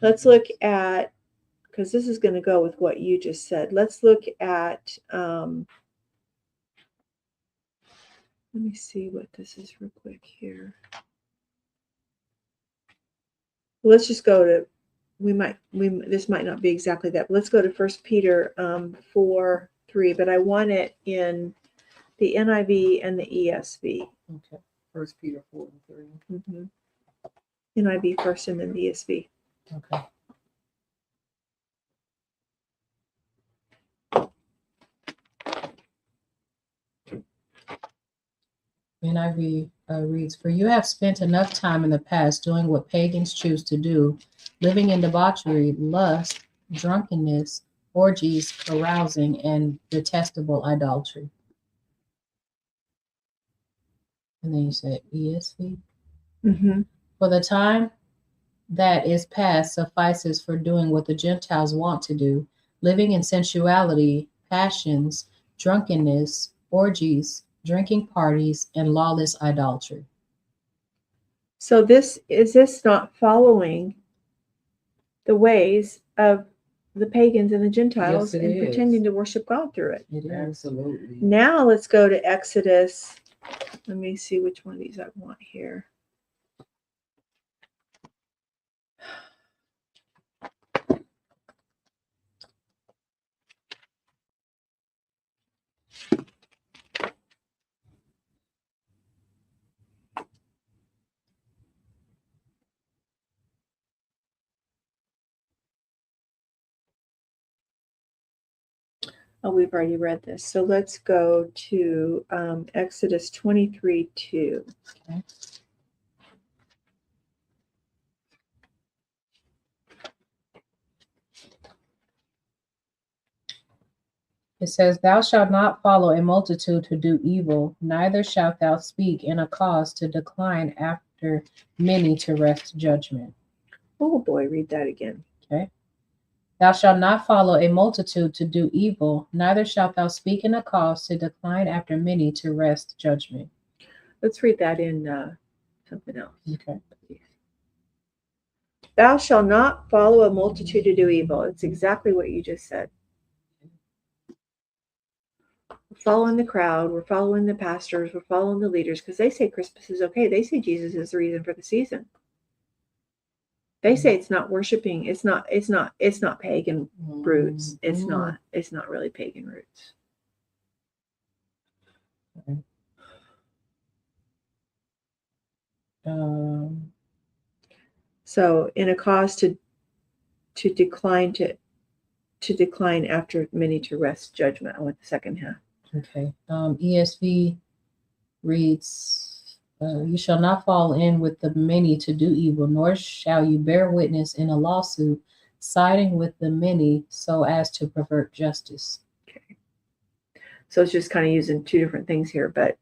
Let's look at, because this is going to go with what you just said. Let's look at, let me see what this is real quick here. Let's just go to, this might not be exactly that, but let's go to 1 Peter 4:3, but I want it in the NIV and the ESV. Okay. 1 Peter 4:3. Mm-hmm. NIV first and then the ESV. Okay. NIV reads, for you have spent enough time in the past doing what pagans choose to do, living in debauchery, lust, drunkenness, orgies, carousing, and detestable idolatry. And then you said ESV. Mm-hmm. For the time that is past suffices for doing what the Gentiles want to do, living in sensuality, passions, drunkenness, orgies, drinking parties, and lawless idolatry. So this not following the ways of the pagans and the Gentiles Yes, it and is. pretending to worship God through it? It is. Absolutely. Now let's go to Exodus. Let me see which one of these I want here. Oh, we've already read this. So let's go to Exodus 23:2. Okay. It says, "Thou shalt not follow a multitude to do evil, neither shalt thou speak in a cause to decline after many to wrest judgment." Oh boy, read that again. Okay. "Thou shalt not follow a multitude to do evil, neither shalt thou speak in a cause to decline after many to wrest judgment." Let's read that in something else. Okay. Thou shalt not follow a multitude to do evil. It's exactly what you just said. We're following the crowd. We're following the pastors. We're following the leaders because they say Christmas is okay. They say Jesus is the reason for the season. They say it's not worshiping. It's not pagan roots. It's not really pagan roots. So in a cause to decline after many to wrest judgment. I want the second half. Okay. ESV reads, "You shall not fall in with the many to do evil, nor shall you bear witness in a lawsuit, siding with the many so as to pervert justice." Okay. So it's just kind of using two different things here, but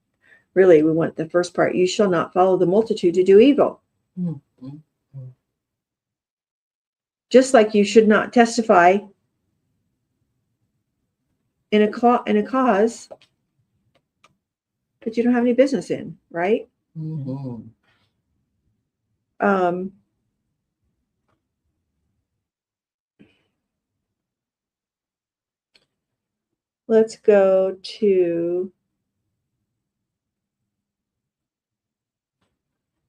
really we want the first part. You shall not follow the multitude to do evil. Mm-hmm. Just like you should not testify in a cause that you don't have any business in, right? Mm-hmm. Let's go to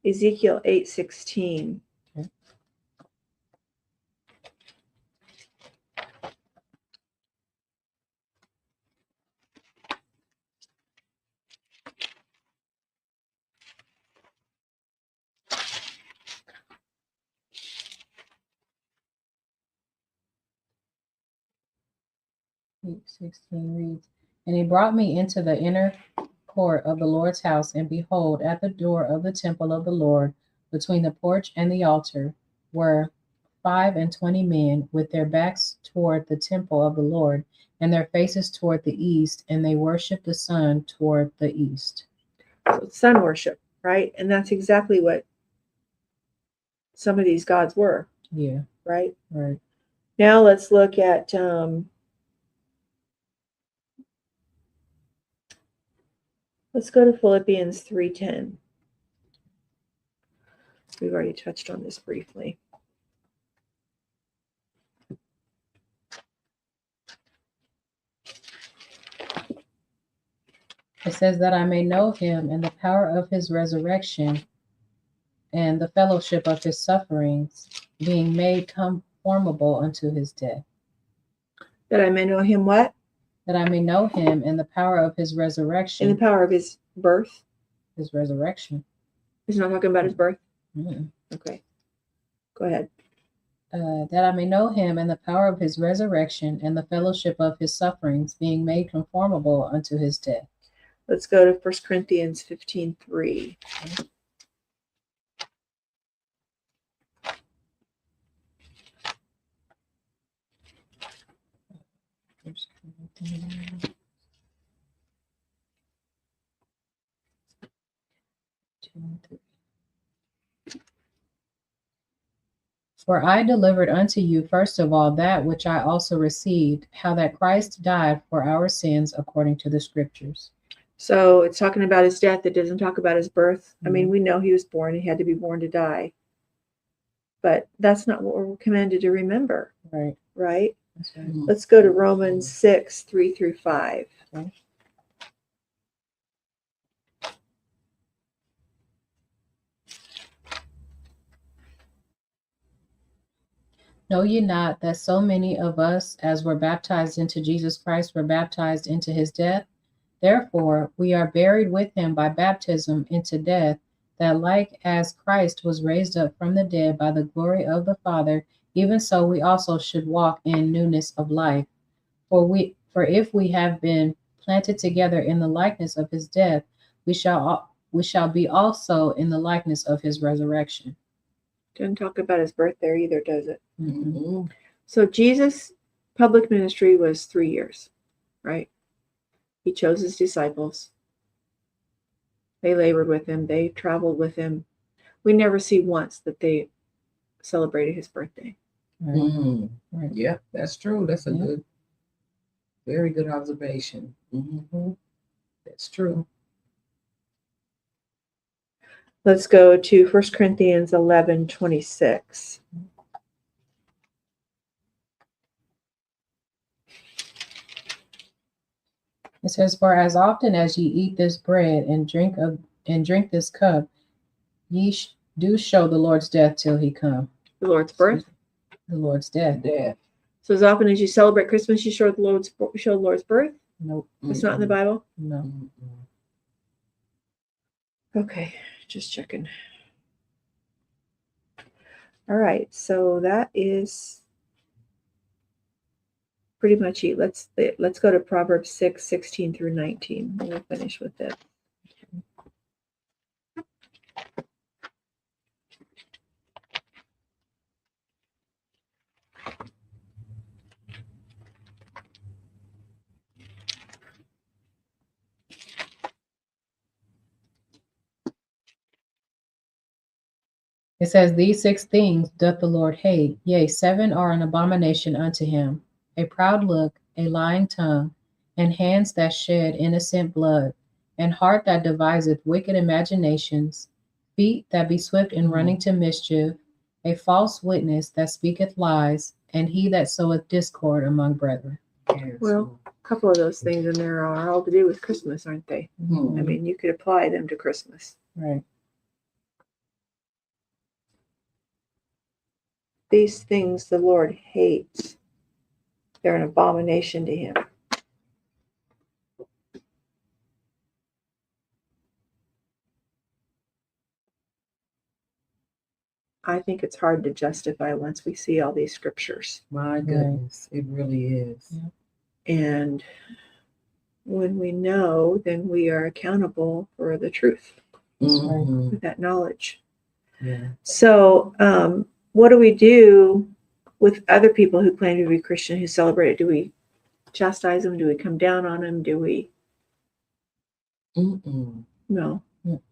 Ezekiel 8:16. Okay. Luke 16 reads, "And he brought me into the inner court of the Lord's house, and behold, at the door of the temple of the Lord, between the porch and the altar, were 25 men with their backs toward the temple of the Lord, and their faces toward the east, and they worshiped the sun toward the east." So it's sun worship, right? And that's exactly what some of these gods were, Yeah, right? right. Now let's look at let's go to Philippians 3:10. We've already touched on this briefly. It says that I may know him and the power of his resurrection and the fellowship of his sufferings, being made conformable unto his death. That I may know him what? That I may know him and the power of his In resurrection. the power of his birth. His resurrection. He's not talking about his birth? Mm. Okay. Go ahead. That I may know him and the power of his resurrection and the fellowship of his sufferings, being made conformable unto his death. Let's go to 1 Corinthians 15:3. "For I delivered unto you first of all that which I also received, how that Christ died for our sins according to the scriptures." So it's talking about his death. It doesn't talk about his birth. I mean, we know he was born. He had to be born to die. But that's not what we're commanded to remember. Right. Right? That's right. Let's go to Romans 6:3-5. Okay. "Know ye not that so many of us as were baptized into Jesus Christ were baptized into his death? Therefore we are buried with him by baptism into death, that like as Christ was raised up from the dead by the glory of the Father, even so we also should walk in newness of life. For if we have been planted together in the likeness of his death, we shall be also in the likeness of his resurrection. Doesn't talk about his birth there either, does it? Mhm. So Jesus' public ministry was 3 years, right? He chose his disciples. They labored with him. They traveled with him. We never see once that they celebrated his birthday. Right. Mhm. Right. Yeah, that's true. That's a Yeah. good, very good observation. Mhm. That's true. Let's go to 1 Corinthians 11:26. It says, "For as often as ye eat this bread and drink this cup, ye do show the Lord's death till he come." The Lord's birth. The Lord's death. Death. So as often as you celebrate Christmas, you show the Lord's birth. Nope. It's not in the Bible. No. Mhm. Okay, just checking. All right, so that is pretty much it. Let's go to Proverbs 6:16 through 19. We'll finish with it. It says, "These 6 things doth the Lord hate, yea, 7 are an abomination unto him: a proud look, a lying tongue, and hands that shed innocent blood, and heart that deviseth wicked imaginations, feet that be swift in running to mischief, a false witness that speaketh lies, and he that soweth discord among brethren." Yes. Well, a couple of those things in there are all to do with Christmas, aren't they? Mhm. I mean, you could apply them to Christmas. Right. These things the Lord hates. They're an abomination to him. I think it's hard to justify once we see all these scriptures. My goodness, it really is. Yeah. And when we know, then we are accountable for the truth Mhm. with that knowledge. Yeah. So, what do we do with other people who claim to be Christian who celebrate it? Do we chastise them? Do we come down on them? Do we? Mm-mm. No. No.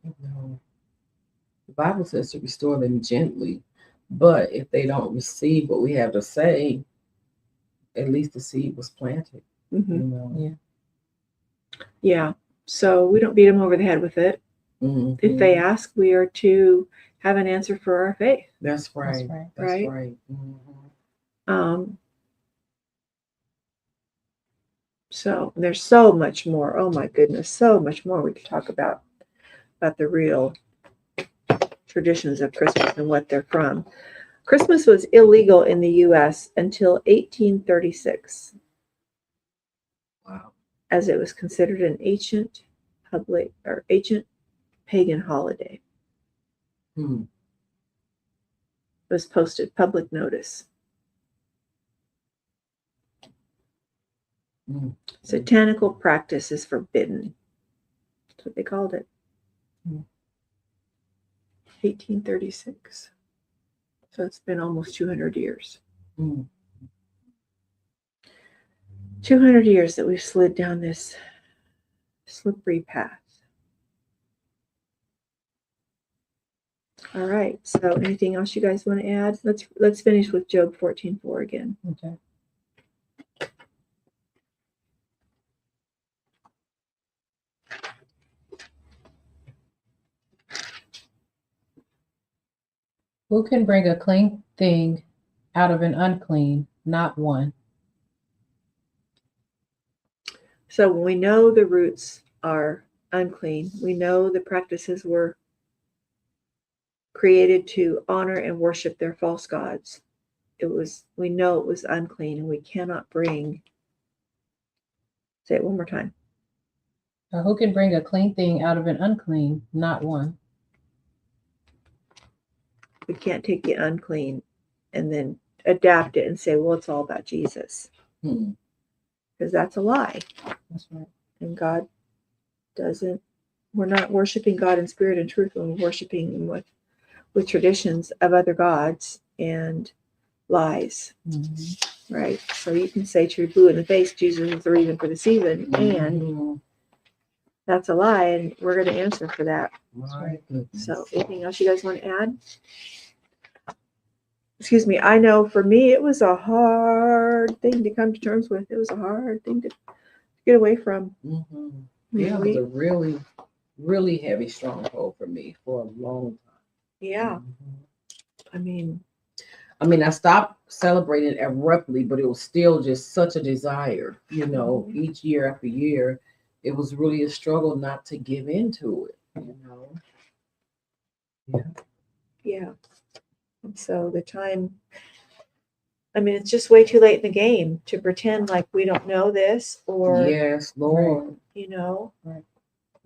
The Bible says to restore them gently, but if they don't receive what we have to say, at least the seed was planted. Hmm. You know. Yeah. Yeah. So we don't beat them over the head with it. Mhm. If they ask, we are to have an answer for our faith. That's right. right. That's Right. right. Mhm. So there's so much more. Oh my goodness, so much more we could talk about the real traditions of Christmas and what they're from. Christmas was illegal in the U.S. until 1836, Wow. as it was considered an ancient pagan holiday. Hmm. It was posted public notice. Mm. Satanical practice is forbidden. That's what they called it. Mm. 1836. So it's been almost 200 years. Mm. 200 years that we've slid down this slippery path. All right. So anything else you guys want to add? Let's finish with Job 14:4 again. Okay. Who can bring a clean thing out of an unclean? Not one. So when we know the roots are unclean, we know the practices were created to honor and worship their false gods. We know it was unclean, and we cannot bring. Say it one more time. Who can bring a clean thing out of an unclean? Not one. We can't take the unclean and then adapt it and say, well, it's all about Jesus. Hmm. because that's a lie. That's right. And God doesn't, we're not worshiping God in spirit and truth when we're worshiping Him with traditions of other gods and lies, right? So you can say to your blue in the face, Jesus is the reason for the season, and Mhm. that's a lie, and we're going to answer for that. My goodness. So anything else you guys want to add? Excuse me, I know for me it was a hard thing to come to terms with. It was a hard thing to get away from. Mhm. I mean, Yeah, it was a really, really heavy stronghold for me for a long time. yeah. Mhm. I mean, I stopped celebrating abruptly, but it was still just such a desire, Mhm. each year after year. It was really a struggle not to give into it. yeah. And so the time, I mean, it's just way too late in the game to pretend like we don't know this, or, Yes, Lord. you know, Right.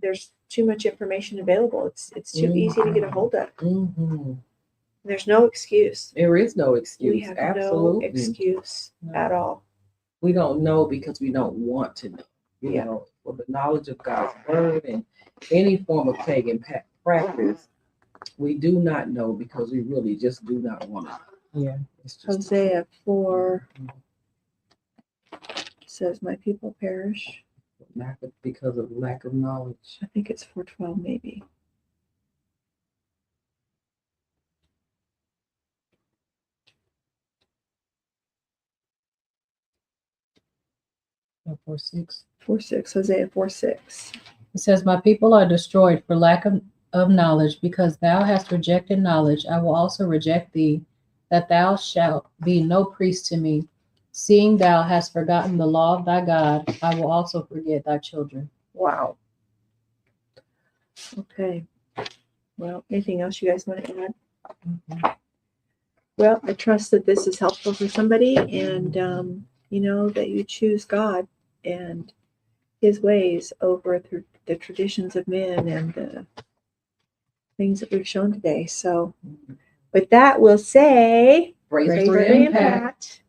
there's too much information available. It's too easy to get a hold of. Hmm. There's no excuse. There is no We excuse. have Absolutely. no excuse No. at all. We don't know because we don't want to know. Yeah. For the knowledge of God's word and any form of pagan practice, we do not know because we really just do not want to know. Yeah. It's just Hosea 4 says, "My people perish." because of lack of knowledge. I think it's 4:12 maybe. Oh, 4:6. 4:6. Hosea 4:6. It says, "My people are destroyed for lack of knowledge, because thou hast rejected knowledge. I will also reject thee, that thou shalt be no priest to me. Seeing thou hast forgotten the law of thy God, I will also forget thy children." Wow. Okay. Well, anything else you guys want to add? Well, I trust that this is helpful for somebody, and that you choose God and His ways over the traditions of men and the things that we've shown today. So, with that, we'll say, Grace grace for for impact. impact.